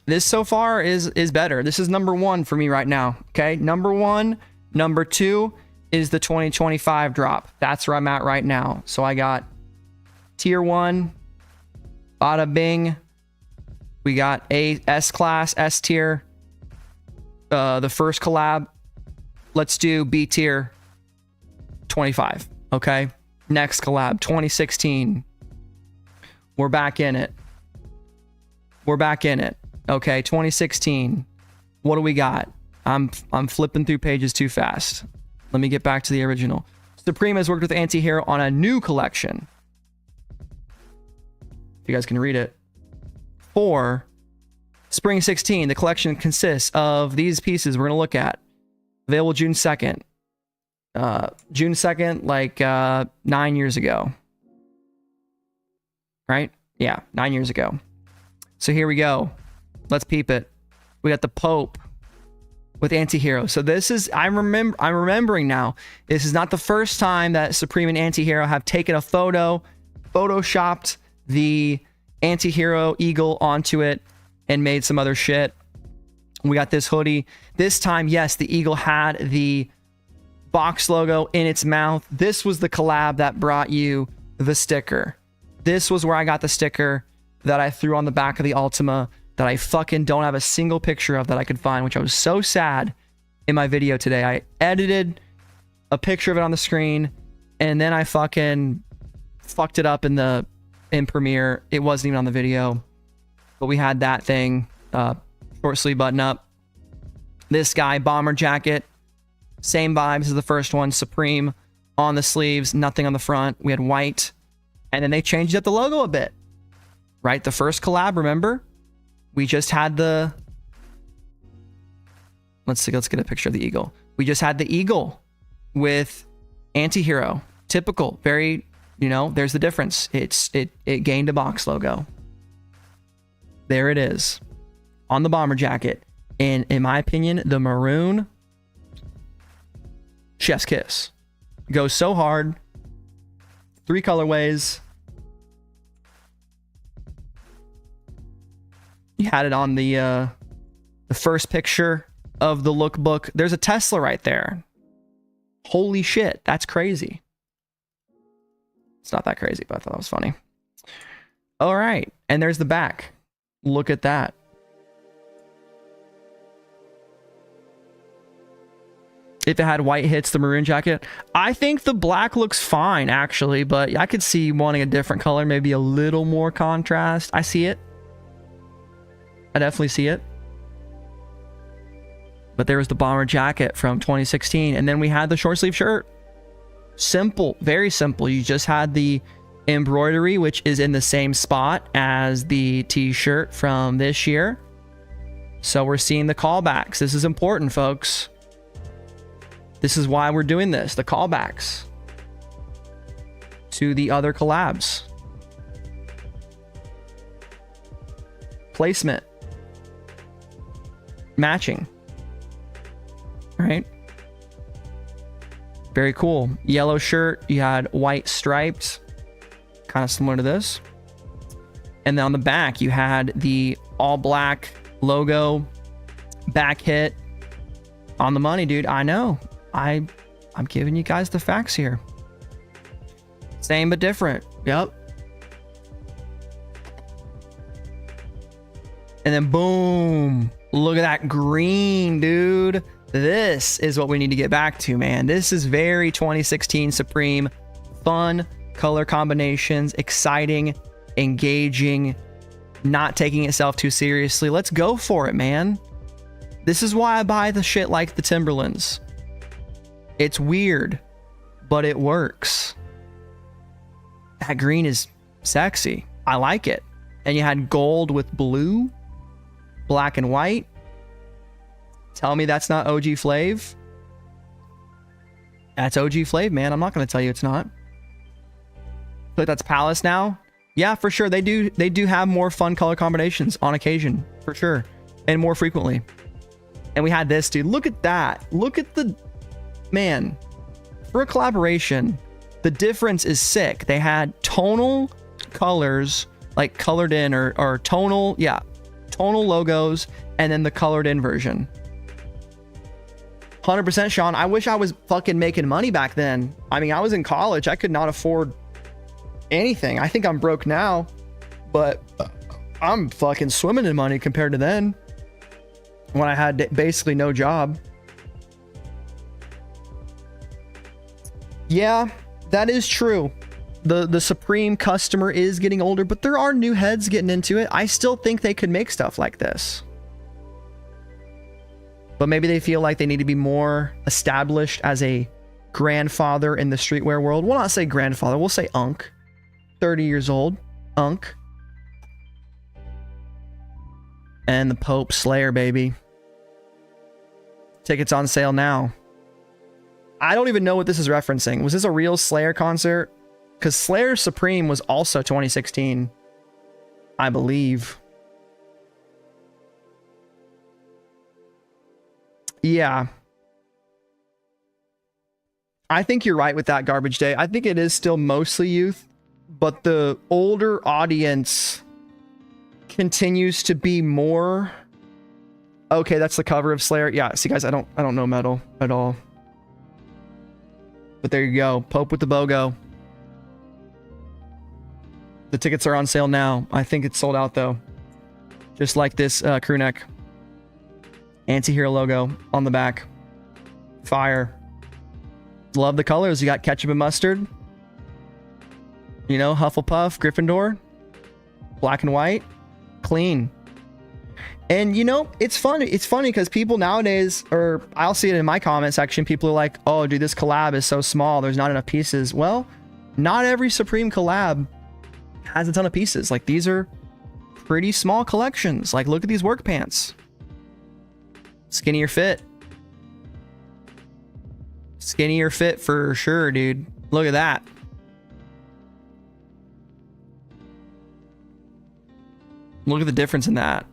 This so far is better. This is number one for me right now. Okay, number one. Number two is the 2025 drop. That's where I'm at right now. So I got tier one, bada bing. We got a S-class, S tier, the first collab. Let's do B tier 25. Okay, next collab 2016. We're back in it. We're back in it. Okay, 2016. What do we got? I'm flipping through pages too fast. Let me get back to the original. Supreme has worked with Antihero on a new collection. If you guys can read it. For Spring 16, the collection consists of these pieces we're going to look at. Available June 2nd. June 2nd, like 9 years ago. Right? Yeah, 9 years ago. So here we go. Let's peep it. We got the Pope with Antihero. So this is, I'm remembering now, this is not the first time that Supreme and Antihero have taken a photo, photoshopped the Antihero eagle onto it and made some other shit. We got this hoodie. This time, yes, the eagle had the box logo in its mouth. This was the collab that brought you the sticker. This was where I got the sticker that I threw on the back of the Ultima that I fucking don't have a single picture of that I could find, which I was so sad in my video today. I edited a picture of it on the screen and then I fucking fucked it up in Premiere. It wasn't even on the video, but we had that thing, short sleeve button up. This guy, bomber jacket, same vibes as the first one. Supreme on the sleeves, nothing on the front. We had white, and then they changed up the logo a bit, right? The first collab, remember? We just had the, let's see, let's get a picture of the eagle. We just had the eagle with ANTIHERO. Typical, very, you know, there's the difference. It gained a box logo. There it is on the bomber jacket. And in my opinion, the maroon, chef's kiss. Goes so hard. 3 colorways. You had it on the first picture of the lookbook. There's a Tesla right there. Holy shit, that's crazy. It's not that crazy, but I thought that was funny. All right, and there's the back. Look at that. If it had white hits, the maroon jacket. I think the black looks fine, actually, but I could see wanting a different color, maybe a little more contrast. I see it. I definitely see it. But there was the bomber jacket from 2016, and then we had the short sleeve shirt. Simple, very simple. You just had the embroidery, which is in the same spot as the t-shirt from this year. So we're seeing the callbacks. This is important, folks. This is why we're doing this, the callbacks to the other collabs. Placement. Matching. Right? Very cool. Yellow shirt, you had white striped, kind of similar to this. And then on the back, you had the all black logo, back hit. On the money, dude. I know. I'm giving you guys the facts here. Same but different. Yep. And then boom. Look at that green, dude. This is what we need to get back to, man. This is very 2016 Supreme. Fun color combinations, exciting, engaging, not taking itself too seriously. Let's go for it, man. This is why I buy the shit like the Timberlands. It's weird, but it works. That green is sexy. I like it. And you had gold with blue, black and white. Tell me that's not OG Flav. That's OG Flav, man. I'm not going to tell you it's not. I feel like that's Palace now. Yeah, for sure. They do have more fun color combinations on occasion, for sure. And more frequently. And we had this, dude. Look at that. Look at the... Man, for a collaboration, the difference is sick. They had tonal colors, like colored in or tonal, yeah, tonal logos, and then the colored in version. 100% Sean, I wish I was fucking making money back then. I mean, I was in college. I could not afford anything. I think I'm broke now, but I'm fucking swimming in money compared to then when I had basically no job. Yeah, that is true. The Supreme customer is getting older, but there are new heads getting into it. I still think they could make stuff like this. But maybe they feel like they need to be more established as a grandfather in the streetwear world. We'll not say grandfather, we'll say Unk. 30 years old, Unk. And the Pope Slayer, baby. Tickets on sale now. I don't even know what this is referencing. Was this a real Slayer concert? Because Slayer Supreme was also 2016, I believe. Yeah. I think you're right with that, Garbage Day. I think it is still mostly youth, but the older audience continues to be more Okay, that's the cover of Slayer. Yeah, see guys, I don't know metal at all. But there you go. Pope with the BOGO. The tickets are on sale now. I think it's sold out though. Just like this crew neck. Anti-hero logo on the back. Fire. Love the colors. You got ketchup and mustard. You know, Hufflepuff, Gryffindor. Black and white. Clean. And you know, it's funny because people nowadays, or I'll see it in my comment section, people are like, oh dude, this collab is so small, there's not enough pieces. Well, not every Supreme collab has a ton of pieces. Like, these are pretty small collections. Like, look at these work pants. Skinnier fit. Skinnier fit for sure, dude. Look at that. Look at the difference in that.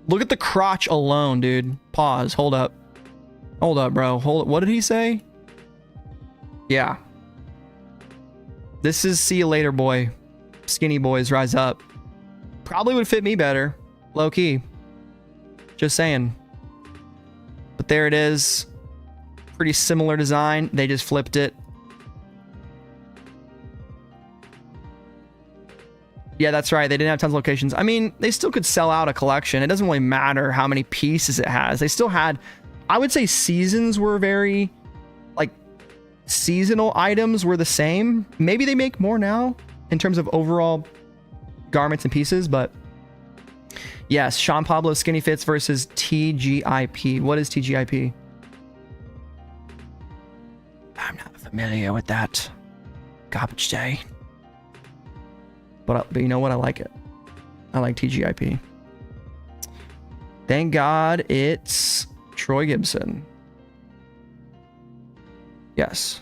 Look at the crotch alone, dude. Pause. Hold up. Hold up, bro. Hold up. What did he say? Yeah. This is see you later, boy. Skinny boys rise up. Probably would fit me better. Low key. Just saying. But there it is. Pretty similar design. They just flipped it. Yeah, that's right. They didn't have tons of locations. I mean, they still could sell out a collection. It doesn't really matter how many pieces it has. They still had, I would say seasons were very, like, seasonal items were the same. Maybe they make more now in terms of overall garments and pieces, but yes, Sean Pablo skinny fits versus TGIP. What is TGIP? I'm not familiar with that. Garbage day. But you know what? I like it. I like TGIP. Thank God it's Troy Gibson. Yes.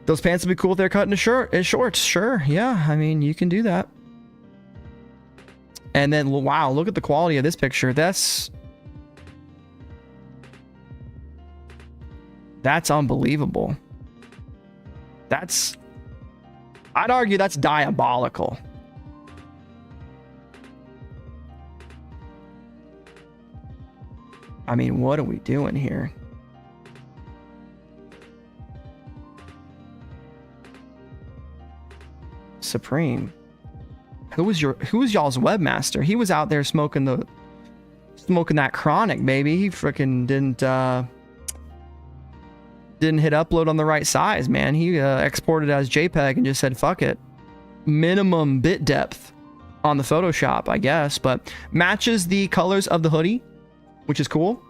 Those pants would be cool if they're cut into shorts. Sure. Yeah. I mean, you can do that. And then, wow, look at the quality of this picture. That's unbelievable. I'd argue that's diabolical. I mean, what are we doing here? Supreme. Who was y'all's webmaster? He was out there smoking that chronic, baby. He freaking didn't hit upload on the right size, man. He exported as JPEG and just said, fuck it. Minimum bit depth on the Photoshop, I guess, but matches the colors of the hoodie, which is cool.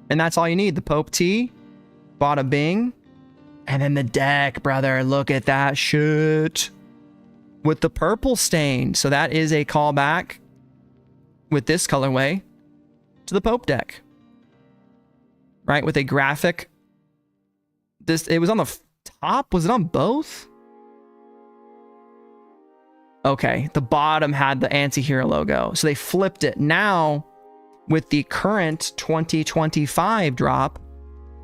And that's all you need. The Pope tee, bada bing. And then the deck, brother. Look at that shit. With the purple stain. So that is a callback with this colorway to the Pope deck. Right? With a graphic. It was on the top. Was it on both? Okay. The bottom had the Anti-Hero logo. So they flipped it. Now, with the current 2025 drop,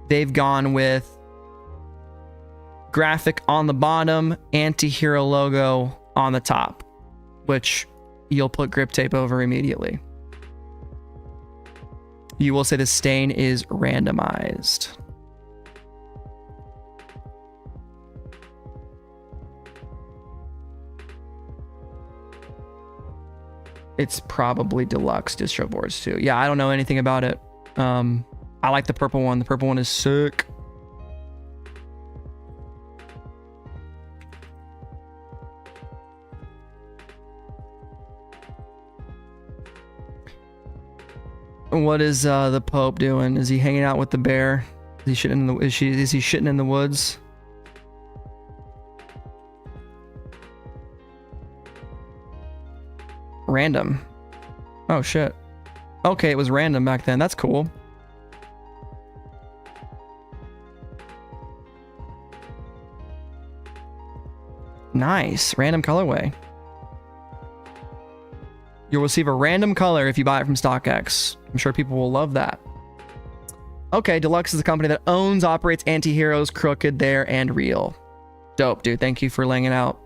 they've gone with graphic on the bottom, Anti-Hero logo on the top, which you'll put grip tape over immediately. You will say the stain is randomized. It's probably deluxe distro boards too. Yeah, I don't know anything about it. I like the purple one. The purple one is sick. What is the Pope doing? Is he hanging out with the bear? Is he shitting in the is he shitting in the woods? Random. Oh shit. Okay, it was random back then. That's cool. Nice. Random colorway. You'll receive a random color if you buy it from StockX. I'm sure people will love that. Okay, Deluxe is a company that owns, operates Anti-Heroes, Crooked, There, and Real. Dope, dude. Thank you for laying it out.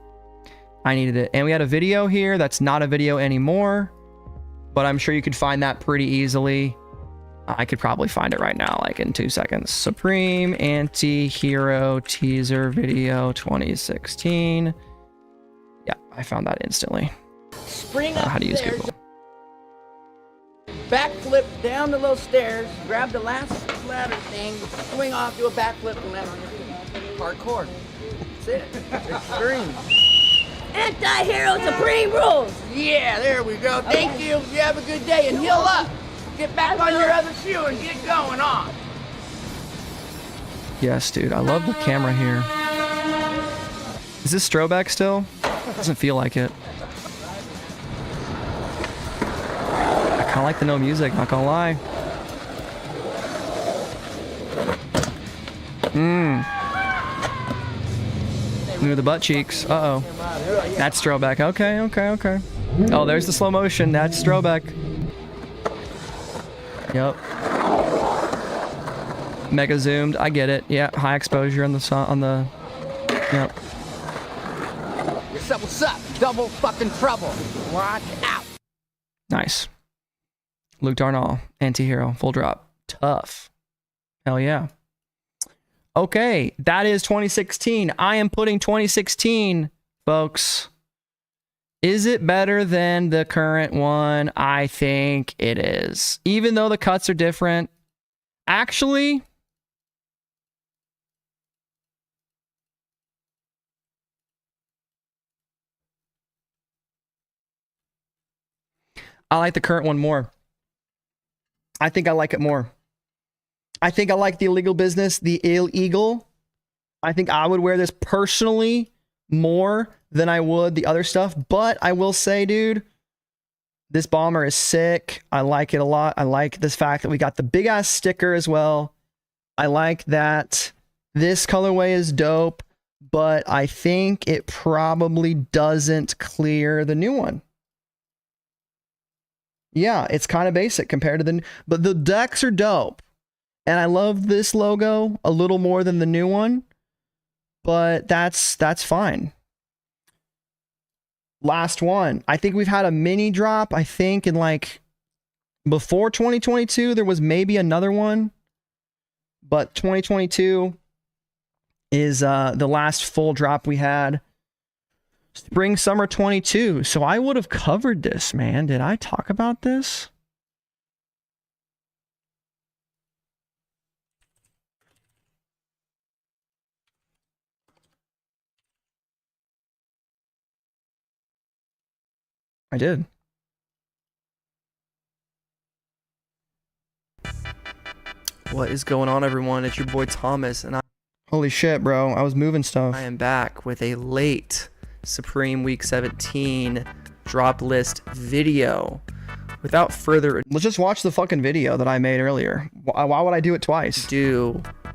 I needed it. And we had a video here that's not a video anymore, but I'm sure you could find that pretty easily. I could probably find it right now, like in 2 seconds. Supreme Anti-Hero teaser video 2016. Yeah, I found that instantly. Spring up How to use stairs, Google. backflip down the little stairs, grab the last ladder thing, swing off, do a backflip, and land on your feet. Hardcore. That's it. Extreme. Anti-hero Supreme rules. Yeah, there we go. Thank you. You have a good day and heal up. Get back on your other shoe and get going on. Yes, dude. I love the camera here. Is this Strobeck still? Doesn't feel like it. I kind of like the no music, not gonna lie. Move the butt cheeks. Uh-oh. That's Strobeck. Okay, okay, okay. Oh, there's the slow motion. That's Strobeck. Yep. Mega zoomed. I get it. Yeah, high exposure on the Yep. What's up? Double fucking trouble. Watch out. Nice. Luke Darnall, anti-hero, full drop. Tough. Hell yeah. Okay, that is 2016. I am putting 2016, folks. Is it better than the current one? I think it is. Even though the cuts are different. Actually, I like the current one more. I think I like it more. I think I like the illegal business, the illegal. I think I would wear this personally more than I would the other stuff. But I will say, dude, this bomber is sick. I like it a lot. I like this fact that we got the big ass sticker as well. I like that this colorway is dope, but I think it probably doesn't clear the new one. Yeah, it's kind of basic compared to but the decks are dope. And I love this logo a little more than the new one, but that's fine. Last one. I think we've had a mini drop. I think in like before 2022, there was maybe another one, but 2022 is the last full drop we had. Spring, summer 22. So I would have covered this, man. Did I talk about this? I did. What is going on, everyone? It's your boy Thomas, and Holy shit, bro. I was moving stuff. I am back with a late Supreme Week 17 drop list video. Without further ado, Let's just watch the fucking video that I made earlier. Why would I do it twice?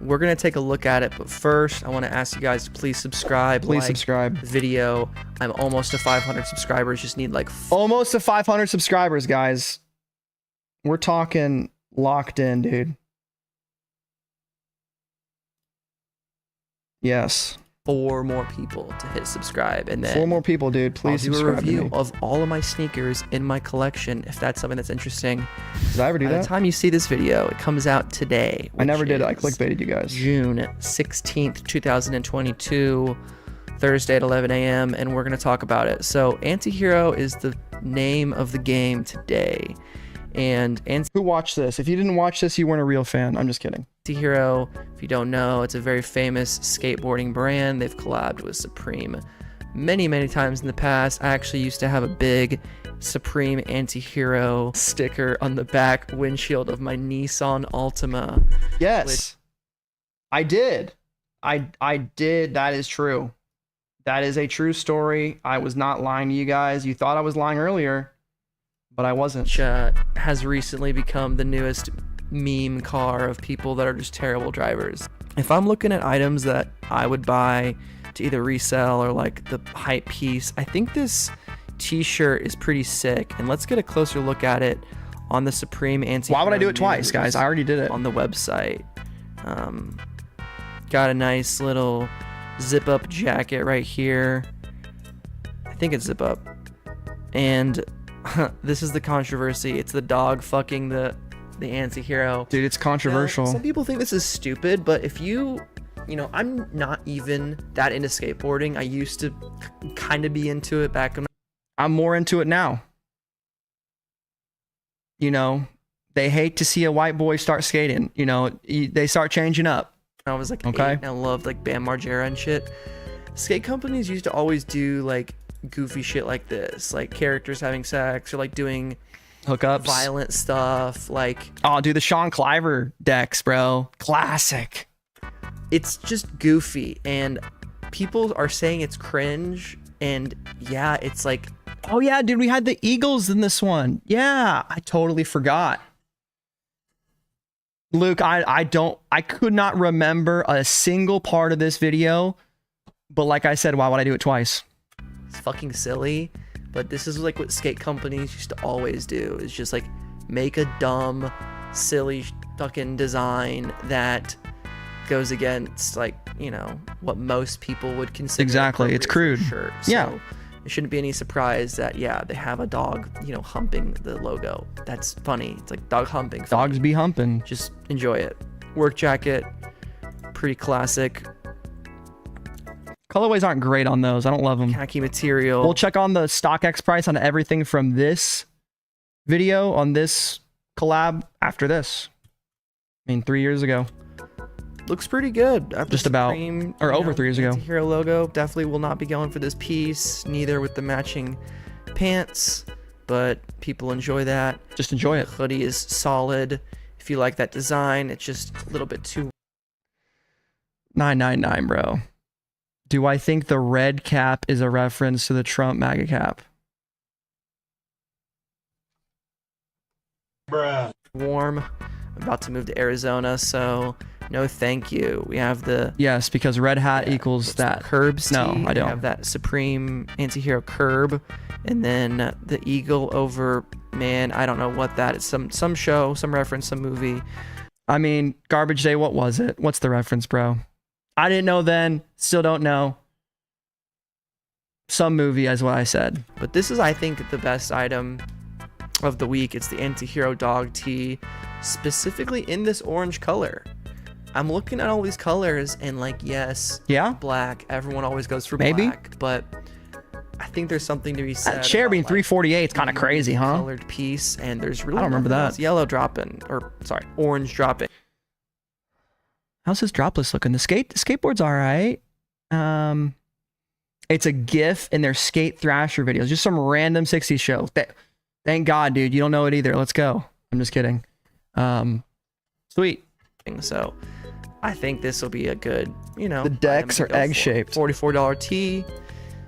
we're going to take a look at it, but first, I want to ask you guys to please subscribe. Please like subscribe. the video. I'm almost to 500 subscribers. Just need like Almost to 500 subscribers, guys. We're talking locked in, dude. Yes. 4 more people to hit subscribe, and then 4 more people, dude. Please I'll do a subscribe to review me. of all of my sneakers in my collection if that's something that's interesting. Did I ever do By the that? time you see this video, it comes out today. I never which did it. I is clickbaited you guys. June 16th, 2022, Thursday at 11 a.m., and we're going to talk about it. So, Anti-Hero is the name of the game today. And Who watched this? If you didn't watch this, you weren't a real fan. I'm just kidding. Anti-Hero, if you don't know, it's a very famous skateboarding brand. They've collabed with Supreme many, many times in the past. I actually used to have a big Supreme Anti-Hero sticker on the back windshield of my Nissan Altima. Yes. I did. I did. That is true. That is a true story. I was not lying to you guys. You thought I was lying earlier, but I wasn't. Which has recently become the newest meme car of people that are just terrible drivers. If I'm looking at items that I would buy to either resell or like the hype piece, I think this t-shirt is pretty sick, and let's get a closer look at it on the Supreme Anti-Hero. Why would I do it twice, news guys? I already did it. on the website. Got a nice little zip up jacket right here. I think it's zip up. And this is the controversy. It's the dog fucking the anti-hero. Dude, it's controversial. Now, some people think this is stupid, but if you know, I'm not even that into skateboarding. I used to kind of be into it back when I'm more into it now. You know, they hate to see a white boy start skating. You know, they start changing up. I was like Okay. 8 and I loved like Bam Margera and shit. Skate companies used to always do like goofy shit like this, like characters having sex or like doing Hookups. violent stuff. Like, Oh, dude, the Sean Cliver decks, bro. Classic. it's just goofy, and people are saying it's cringe. And yeah, it's like, Oh, yeah, dude, we had the Eagles in this one. Yeah, I totally forgot. Luke, I could not remember a single part of this video, but like I said, why would I do it twice? it's fucking silly. But this is like what skate companies used to always do, is just like make a dumb, silly fucking design that goes against, like, you know, what most people would consider Exactly, it's appropriate for crude. a shirt. So Yeah. it shouldn't be any surprise that, yeah, they have a dog, you know, humping the logo. That's funny. It's like dog humping. Funny. Dogs be humping. Just enjoy it. Work jacket, pretty classic. Colorways aren't great on those. I don't love them. Khaki material. We'll check on the StockX price on everything from this video on this collab after this. I mean, 3 years ago. Looks pretty good. Just about, or over 3 years ago. Hero logo definitely will not be going for this piece, neither with the matching pants, but people enjoy that. Just enjoy it. Hoodie is solid. If you like that design, it's just a little bit too 999, bro. Do I think the red cap is a reference to the Trump MAGA cap? warm. I'm about to move to Arizona, so no thank you. We have the Yes, because red hat equals that. Curbs No, tee. I don't. We have that Supreme Anti-Hero Curb, and then the eagle over, man, I don't know what that is. Some show, some reference, some movie. I mean, Garbage Day, what was it? What's the reference, bro? I didn't know then, still don't know. Some movie is what I said. But this is, I think, the best item of the week. It's the Anti-Hero dog tee, specifically in this orange color. I'm looking at all these colors and, like, yes, Yeah? black. Everyone always goes for Maybe. black, but I think there's something to be said. That chair about, being like, 348 is kind of crazy, huh? Colored piece, and there's really I don't remember nothing that. else. Yellow dropping, or sorry, orange dropping. How's this Droplist looking? The skateboard's all right. It's a GIF in their Skate Thrasher videos. Just some random 60s show. Thank God, dude. You don't know it either. Let's go. I'm just kidding. Sweet. So I think this will be a good, you know. The decks item to are go for. egg-shaped. $44 tee,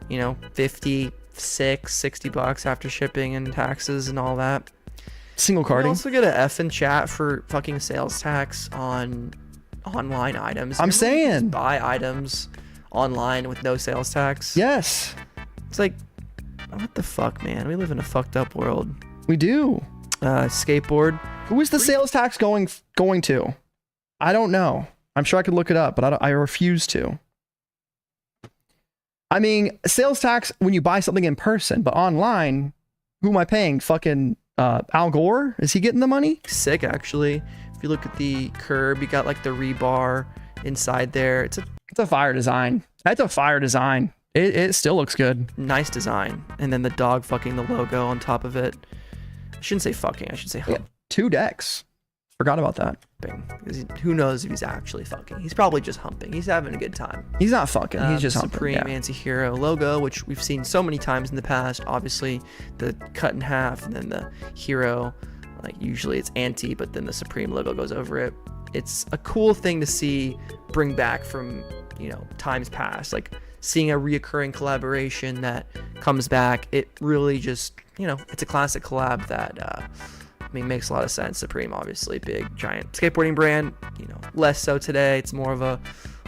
you know, 56, 60 bucks after shipping and taxes and all that. Single You carding. also get a F in chat for fucking sales tax on online items. I'm Remember when you saying. just buy items online with no sales tax. Yes, It's like, what the fuck, man? We live in a fucked up world. we do. Skateboard. Who is the sales tax going to? I don't know. I'm sure I could look it up, but I refuse to. I mean, sales tax when you buy something in person, but online, who am I paying? Fucking Al Gore? Is he getting the money? Sick, actually. If you look at the curb, you got like the rebar inside there. It's a It's a fire design. That's a fire design. It still looks good. nice design. And then the dog fucking the logo on top of it. I shouldn't say fucking, I should say Yeah. 2 decks. Forgot about that. humping. 'Cause who knows if he's actually fucking. He's probably just humping. He's having a good time. He's not fucking. He's just the humping. Supreme Yeah. Anti-Hero logo, which we've seen so many times in the past. Obviously, the cut in half and then the hero. Like, usually it's anti, but then the Supreme logo goes over it. It's a cool thing to see bring back from, you know, times past. Like, seeing a reoccurring collaboration that comes back. It really just, you know, it's a classic collab that, I mean, makes a lot of sense. Supreme, obviously, big, giant skateboarding brand. You know, less so today. It's more of a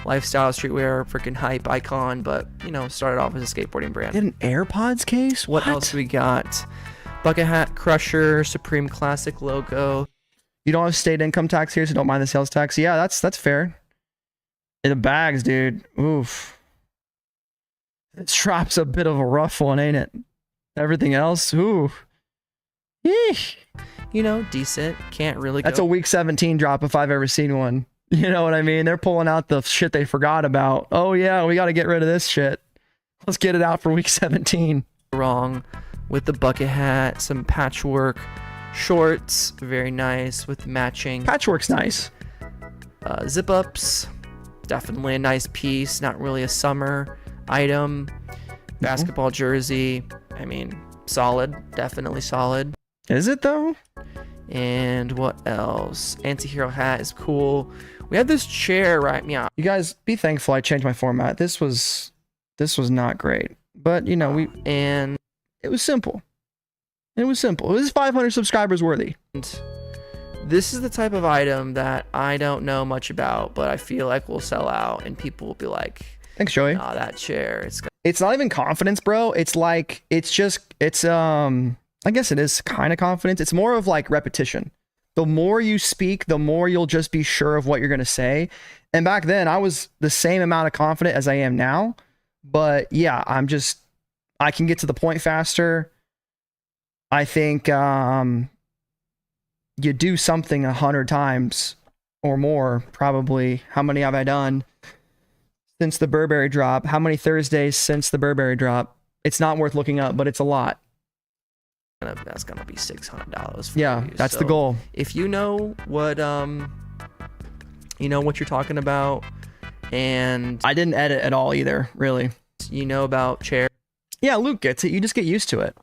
lifestyle, streetwear, freaking hype icon. But, you know, started off as a skateboarding brand. They had an AirPods case? What else we got? Bucket hat, Crusher, Supreme Classic logo. You don't have state income tax here, so don't mind the sales tax. Yeah, that's fair. In the bags, dude. Oof. This drop's a bit of a rough one, ain't it? Everything else, ooh. Yeesh. You know, decent. Can't really That's go a week 17 drop if I've ever seen one. You know what I mean? They're pulling out the shit they forgot about. Oh yeah, we got to get rid of this shit. Let's get it out for week 17. wrong with the bucket hat, some patchwork shorts, very nice with matching Patchwork's nice. zip ups, definitely a nice piece, not really a summer item. Basketball jersey, I mean, solid, definitely solid. Is it though? And what else? Antihero hat is cool. We have this chair right meow. You guys be thankful I changed my format. This was not great. But you know, And it was simple. It was simple. It was 500 subscribers worthy. this is the type of item that I don't know much about, but I feel like will sell out and people will be like, Thanks, Joey. "Oh, that chair, It's not even confidence, bro. It's like it's I guess it is kind of confidence. It's more of like repetition. The more you speak, the more you'll just be sure of what you're going to say. And back then I was the same amount of confident as I am now. But yeah, I can get to the point faster. I think you do something 100 times or more, probably. How many have I done since the Burberry drop? How many Thursdays since the Burberry drop? It's not worth looking up, but it's a lot. that's gonna be $600 for Yeah, you." that's the So goal. if you know what you're talking about, and I didn't edit at all either, really. you know about chair, Yeah, Luke gets it. You just get used to it.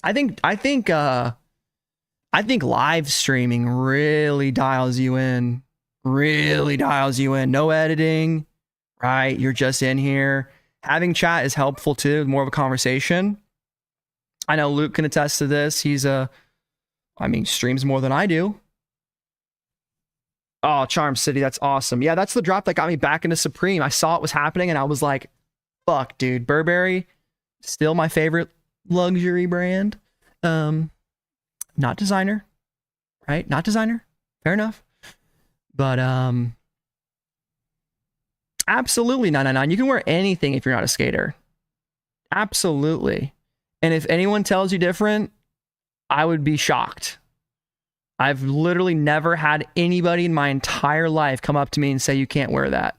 I think live streaming really dials you in. Really dials you in. No editing, right? You're just in here. Having chat is helpful too, more of a conversation. I know Luke can attest to this. He's streams more than I do. Oh, Charm City, that's awesome. Yeah, that's the drop that got me back into Supreme. I saw it was happening and I was like, fuck, dude, Burberry, still my favorite luxury brand. Not designer, right? Not designer. Fair enough. But absolutely 999. You can wear anything if you're not a skater. Absolutely. And if anyone tells you different, I would be shocked. I've literally never had anybody in my entire life come up to me and say you can't wear that.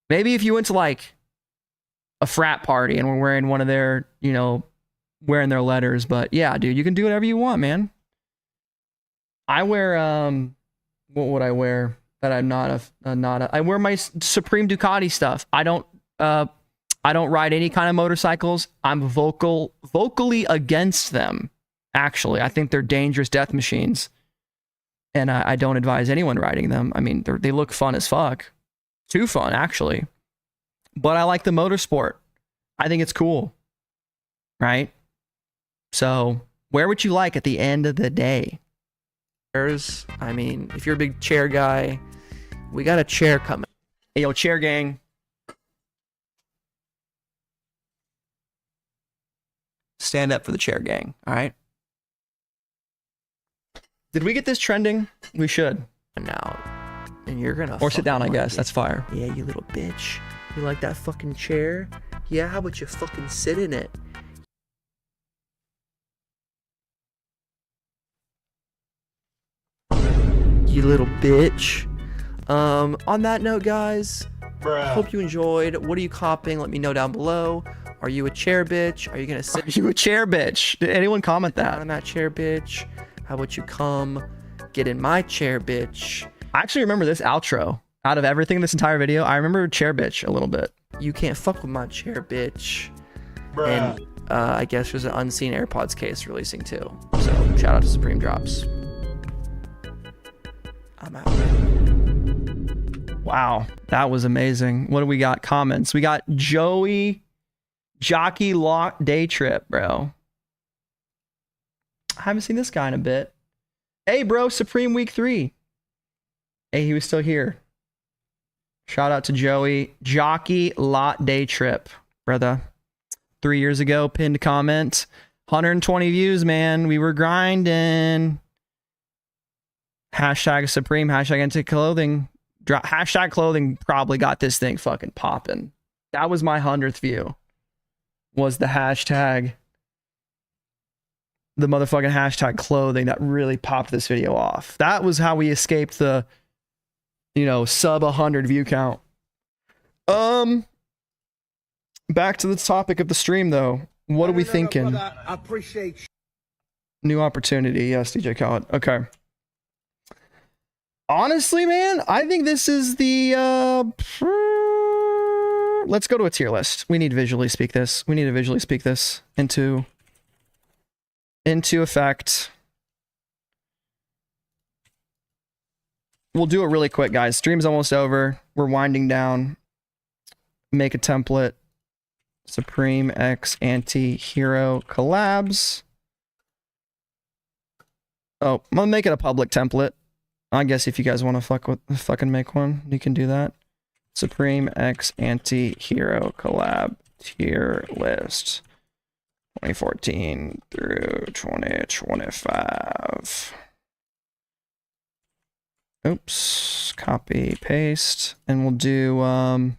Maybe if you went to like a frat party and were wearing one of their, wearing their letters, but yeah, dude, you can do whatever you want, man. I wear what would I wear that I'm not I wear my Supreme Ducati stuff. I don't ride any kind of motorcycles. I'm vocally against them. Actually, I think they're dangerous death machines, and I don't advise anyone riding them. I mean, they look fun as fuck, too fun actually. But I like the motorsport. I think it's cool, right? So wear what you like at the end of the day. I mean, if you're a big chair guy, we got a chair coming. Hey, yo, chair gang. Stand up for the chair gang, all right? Did we get this trending? We should. Now, and you're gonna Or sit down, I fucking guess. like That's fire. it. Yeah, you little bitch. You like that fucking chair? Yeah, how about you fucking sit in it? You little bitch. On that note, guys, hope you enjoyed. What are you copping? Let me know down below. Are you a chair bitch? Are you gonna sit You a chair bitch? Did anyone comment that? on that chair bitch? How about you come get in my chair bitch? I actually remember this outro. Out of everything in this entire video, I remember chair bitch a little bit. You can't fuck with my chair bitch. And I guess there's an unseen AirPods case releasing too. So shout out to Supreme Drops. I'm out. Wow, that was amazing. What do we got? Comments. We got Joey Jockey Lock Day Trip, bro. I haven't seen this guy in a bit. Hey, bro, Supreme Week 3. Hey, he was still here. Shout out to Joey. Jockey Lot Day Trip, brother. 3 years ago, pinned comment. 120 views, man. We were grinding. Hashtag Supreme, hashtag anti-clothing. Hashtag clothing probably got this thing fucking popping. That was my 100th view. Was the hashtag, the motherfucking hashtag clothing that really popped this video off. That was how we escaped the, you know, sub 100 view count. Back to the topic of the stream though. What are we thinking? Brother, I appreciate you. New opportunity. Yes, DJ Khaled. Okay. Honestly, man, I think this is the let's go to a tier list. We need to visually speak this. We need to visually speak this into effect. We'll do it really quick, guys. Stream's almost over. We're winding down. Make a template. Supreme X Anti-Hero collabs. Oh, I'm gonna make it a public template. I guess if you guys want to fucking make one, you can do that. Supreme X Anti-Hero collab tier list 2014 through 2025. Oops, copy, paste, and we'll do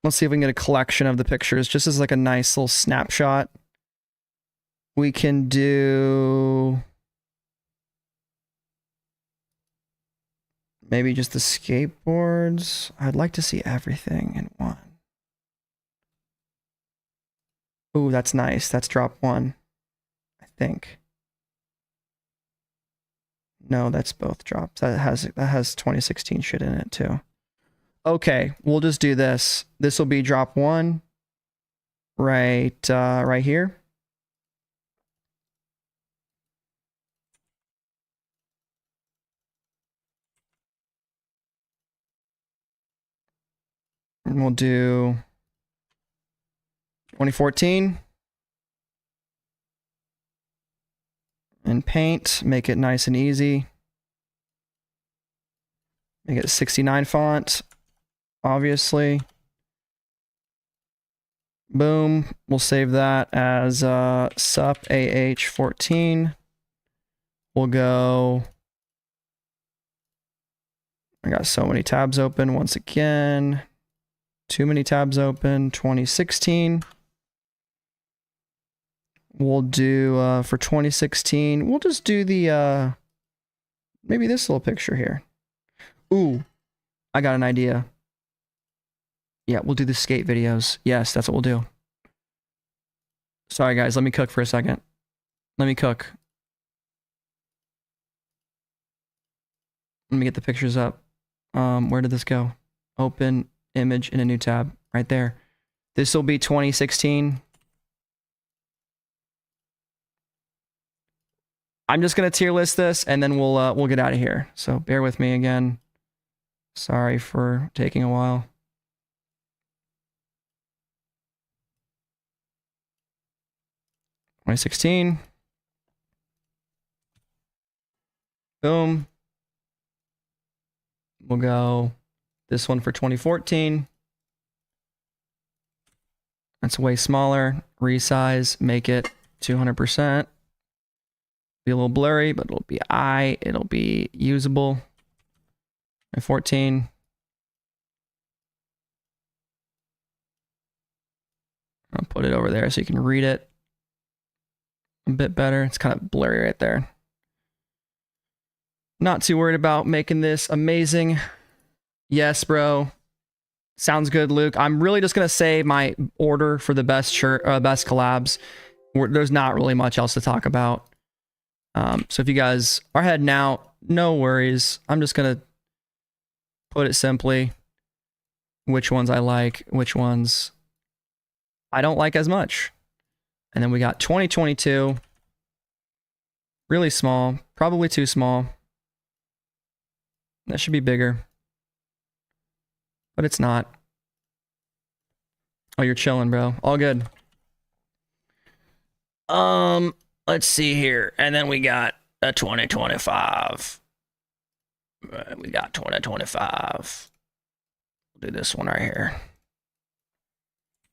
let's see if we can get a collection of the pictures, just as like a nice little snapshot. We can do maybe just the skateboards. I'd like to see everything in one. Ooh, that's nice. That's drop one, I think. No, that's both drops. That has 2016 shit in it too. Okay, we'll just do this. This will be drop one, right here. And we'll do 2014. And paint, make it nice and easy. Make it 69 font. Obviously. Boom. We'll save that as sup AH14. We'll go. I got so many tabs open once again. Too many tabs open. 2016. We'll do for 2016. We'll just do the maybe this little picture here. Ooh, I got an idea. Yeah, we'll do the skate videos. Yes, that's what we'll do. Sorry, guys. Let me cook for a second. Let me cook. Let me get the pictures up. Where did this go? Open image in a new tab. Right there. This will be 2016. I'm just going to tier list this, and then we'll get out of here. So bear with me again. Sorry for taking a while. $2016. Boom. We'll go this one for 2014. That's way smaller. Resize, make it 200%. Be a little blurry, but it'll be usable. 2014. I'll put it over there so you can read it a bit better. It's kind of blurry right there. Not too worried about making this amazing. Yes, bro. Sounds good, Luke. I'm really just gonna say my order for the best shirt, best collabs. There's not really much else to talk about. So if you guys are heading out, no worries. I'm just gonna put it simply. Which ones I like, which ones I don't like as much. And then we got 2022. Really small, probably too small. That should be bigger. But it's not. Oh, you're chilling, bro. All good. Let's see here. And then we got a 2025. We got 2025. We'll do this one right here.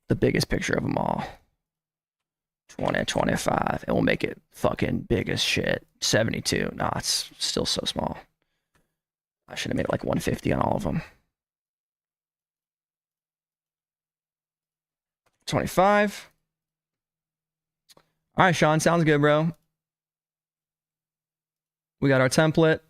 The biggest picture of them all. 2025. And we'll make it fucking big as shit. 72. Nah, it's still so small. I should have made it like 150 on all of them. 25. All right, Sean, sounds good, bro. We got our template.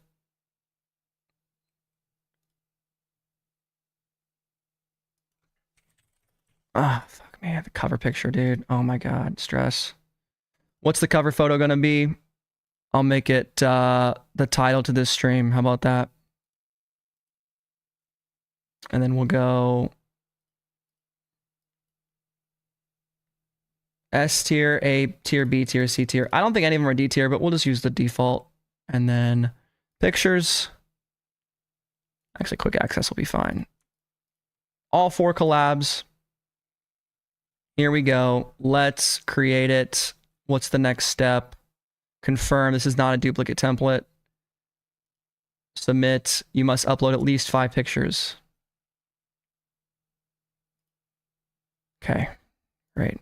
Ah, fuck, man, the cover picture, dude. Oh my God, stress. What's the cover photo gonna be? I'll make it the title to this stream. How about that? And then we'll go S tier, A tier, B tier, C tier. I don't think any of them are D tier, but we'll just use the default. And then pictures. Actually, quick access will be fine. All 4 collabs. Here we go. Let's create it. What's the next step? Confirm this is not a duplicate template. Submit. You must upload at least 5 pictures. Okay, great.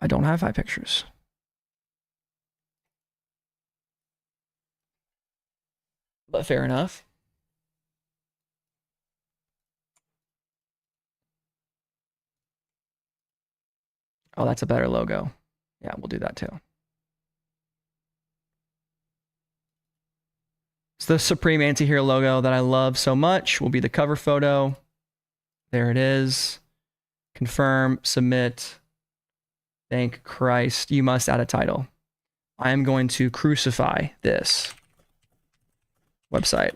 I don't have 5 pictures. But fair enough. Oh, that's a better logo. Yeah, we'll do that too. It's the Supreme Antihero logo that I love so much. Will be the cover photo. There it is. Confirm, submit. Thank Christ. You must add a title. I am going to crucify this website.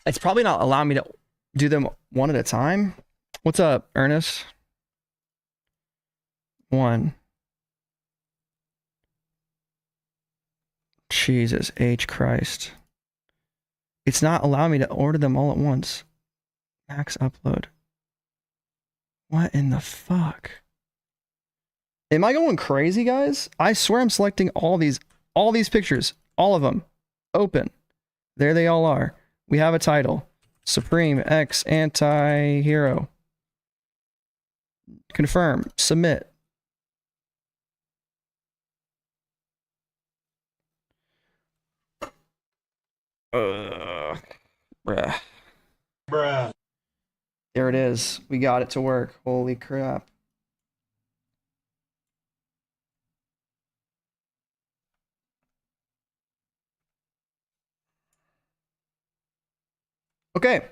It's probably not allowing me to do them one at a time. What's up, Ernest? 1. Jesus H. Christ. It's not allowing me to order them all at once. Max upload. What in the fuck? Am I going crazy, guys? I swear I'm selecting all these pictures. All of them. Open. There they all are. We have a title. Supreme X Anti-Hero. Confirm. Submit. Bruh. There it is. We got it to work. Holy crap. Okay.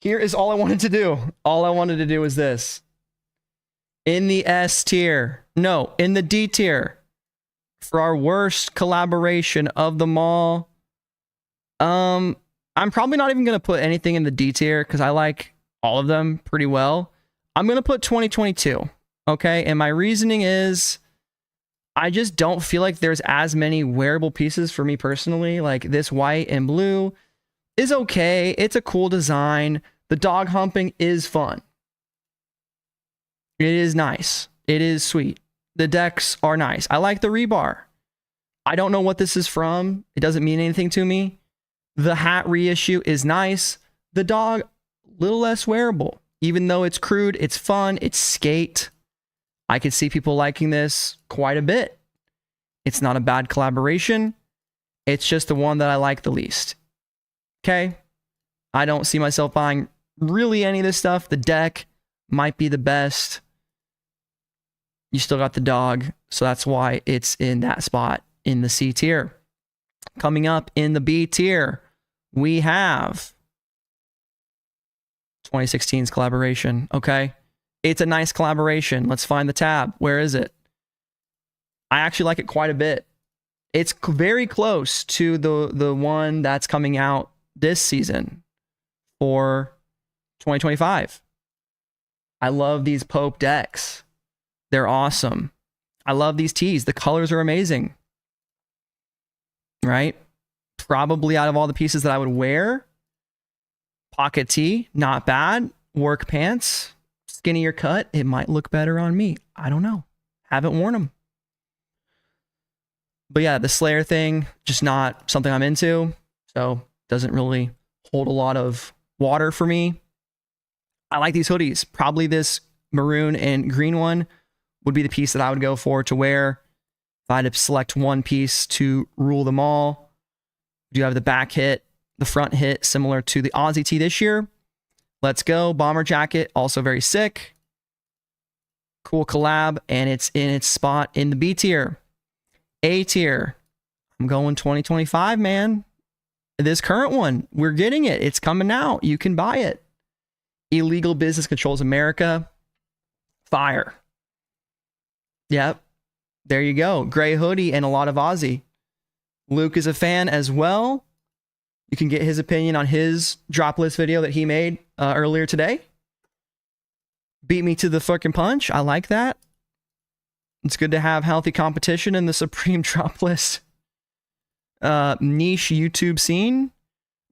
Here is all I wanted to do. All I wanted to do was this. In the S tier. No, in the D tier. For our worst collaboration of them all. I'm probably not even going to put anything in the D tier because I like all of them pretty well. I'm going to put 2022. Okay. And my reasoning is I just don't feel like there's as many wearable pieces for me personally. Like this white and blue is okay. It's a cool design. The dog humping is fun. It is nice. It is sweet. The decks are nice. I like the rebar. I don't know what this is from. It doesn't mean anything to me. The hat reissue is nice. The dog, a little less wearable. Even though it's crude, it's fun, it's skate. I could see people liking this quite a bit. It's not a bad collaboration. It's just the one that I like the least. Okay? I don't see myself buying really any of this stuff. The deck might be the best. You still got the dog, so that's why it's in that spot in the C tier. Coming up in the B tier, we have 2016's collaboration. Okay. It's a nice collaboration. Let's find the tab. Where is it? I actually like it quite a bit. It's very close to the one that's coming out this season for 2025. I love these Pope decks. They're awesome. I love these tees. The colors are amazing. Right? Probably out of all the pieces that I would wear, pocket tee, not bad. Work pants, skinnier cut, it might look better on me. I don't know. Haven't worn them. But yeah, the Slayer thing, just not something I'm into. So doesn't really hold a lot of water for me. I like these hoodies. Probably this maroon and green one would be the piece that I would go for to wear. If I had to select one piece to rule them all. Do you have the back hit, the front hit, similar to the Aussie tee this year? Let's go. Bomber jacket, also very sick. Cool collab, and it's in its spot in the B tier. A tier. I'm going 2025, man. This current one, we're getting it. It's coming out. You can buy it. Illegal Business Controls America. Fire. Yep. There you go. Gray hoodie and a lot of Aussie. Luke is a fan as well. You can get his opinion on his Droplist video that he made earlier today. Beat me to the fucking punch. I like that. It's good to have healthy competition in the Supreme Droplist niche YouTube scene.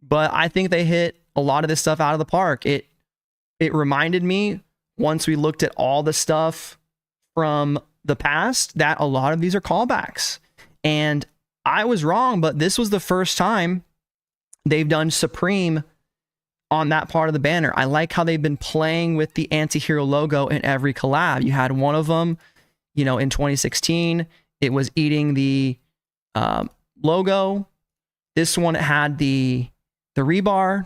But I think they hit a lot of this stuff out of the park. It reminded me, once we looked at all the stuff from the past, that a lot of these are callbacks. And I was wrong, but this was the first time they've done Supreme on that part of the banner. I like how they've been playing with the Antihero logo in every collab. You had one of them, you know, in 2016, it was eating the logo. This one had the rebar.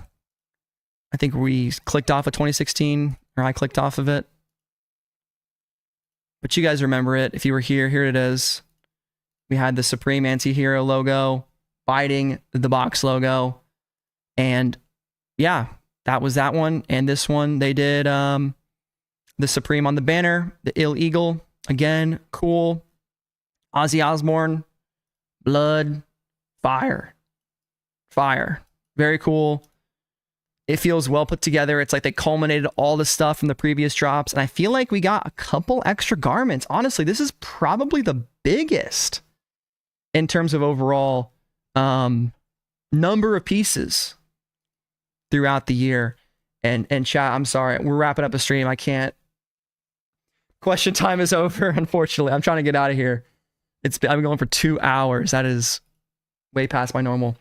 I think we clicked off of 2016, or I clicked off of it. But you guys remember it. If you were here, here it is. We had the Supreme Antihero logo biting the box logo. And yeah, that was that one. And this one, they did the Supreme on the banner, the Ill Eagle. Again, cool. Ozzy Osbourne, blood, fire. Fire. Very cool. It feels well put together. It's like they culminated all the stuff from the previous drops. And I feel like we got a couple extra garments. Honestly, this is probably the biggest in terms of overall number of pieces throughout the year. And chat, I'm sorry, we're wrapping up a stream. I can't. Question time is over, unfortunately. I'm trying to get out of here. I've been going for 2 hours. That is way past my normal.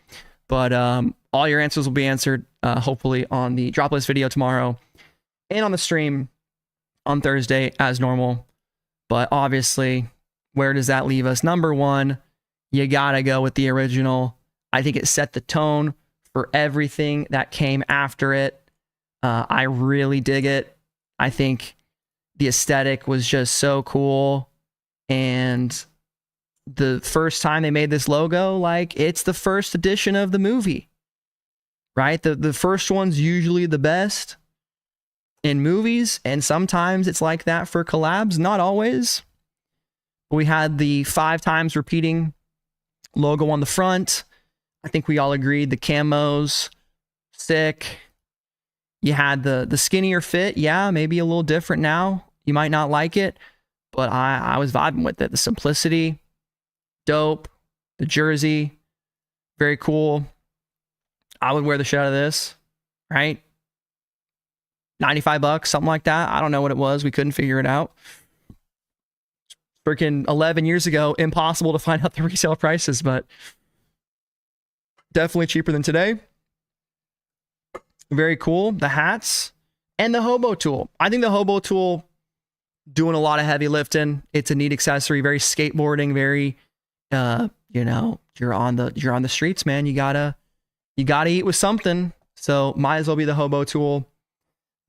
But all your answers will be answered hopefully on the Droplist video tomorrow and on the stream on Thursday as normal. But obviously, where does that leave us? Number one, you gotta go with the original. I think it set the tone for everything that came after it. I really dig it. I think the aesthetic was just so cool. And the first time they made this logo, like, it's the first edition of the movie, right? The first one's usually the best in movies, and sometimes it's like that for collabs, not always. We had the 5 times repeating logo on the front. I think we all agreed the camos, sick. You had the skinnier fit. Yeah, maybe a little different now. You might not like it, but I was vibing with it. The simplicity, dope. The jersey, very cool. I would wear the shit out of this, right? $95, something like that. I don't know what it was. We couldn't figure it out. Freaking 11 years ago, impossible to find out the resale prices, but definitely cheaper than today. Very cool. The hats and the hobo tool. I think the hobo tool doing a lot of heavy lifting. It's a neat accessory, very skateboarding, very you know, you're on the streets, man. You gotta eat with something. So might as well be the hobo tool.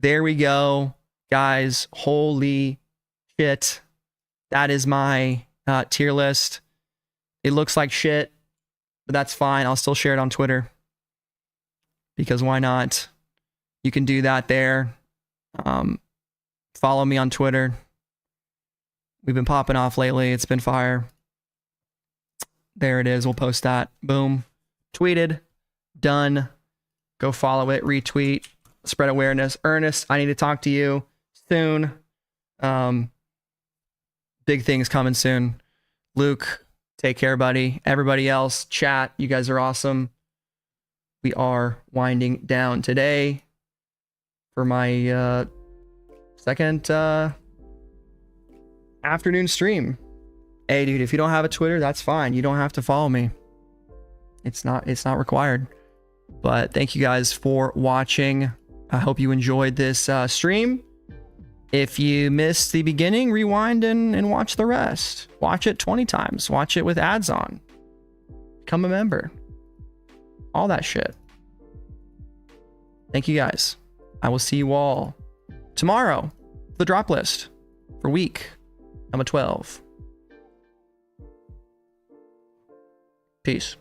There we go, guys. Holy shit. That is my tier list. It looks like shit, but that's fine. I'll still share it on Twitter because why not? You can do that there. Follow me on Twitter. We've been popping off lately. It's been fire. There it is. We'll post that. Boom. Tweeted. Done. Go follow it. Retweet. Spread awareness. Ernest, I need to talk to you soon. Big things coming soon. Luke, take care, buddy. Everybody else, chat. You guys are awesome. We are winding down today for my second afternoon stream. Hey dude, if you don't have a Twitter, that's fine. You don't have to follow me. It's not required. But thank you guys for watching. I hope you enjoyed this stream. If you missed the beginning, rewind and watch the rest. Watch it 20 times. Watch it with ads on. Become a member. All that shit. Thank you guys. I will see you all tomorrow. The drop list for week number 12. Peace.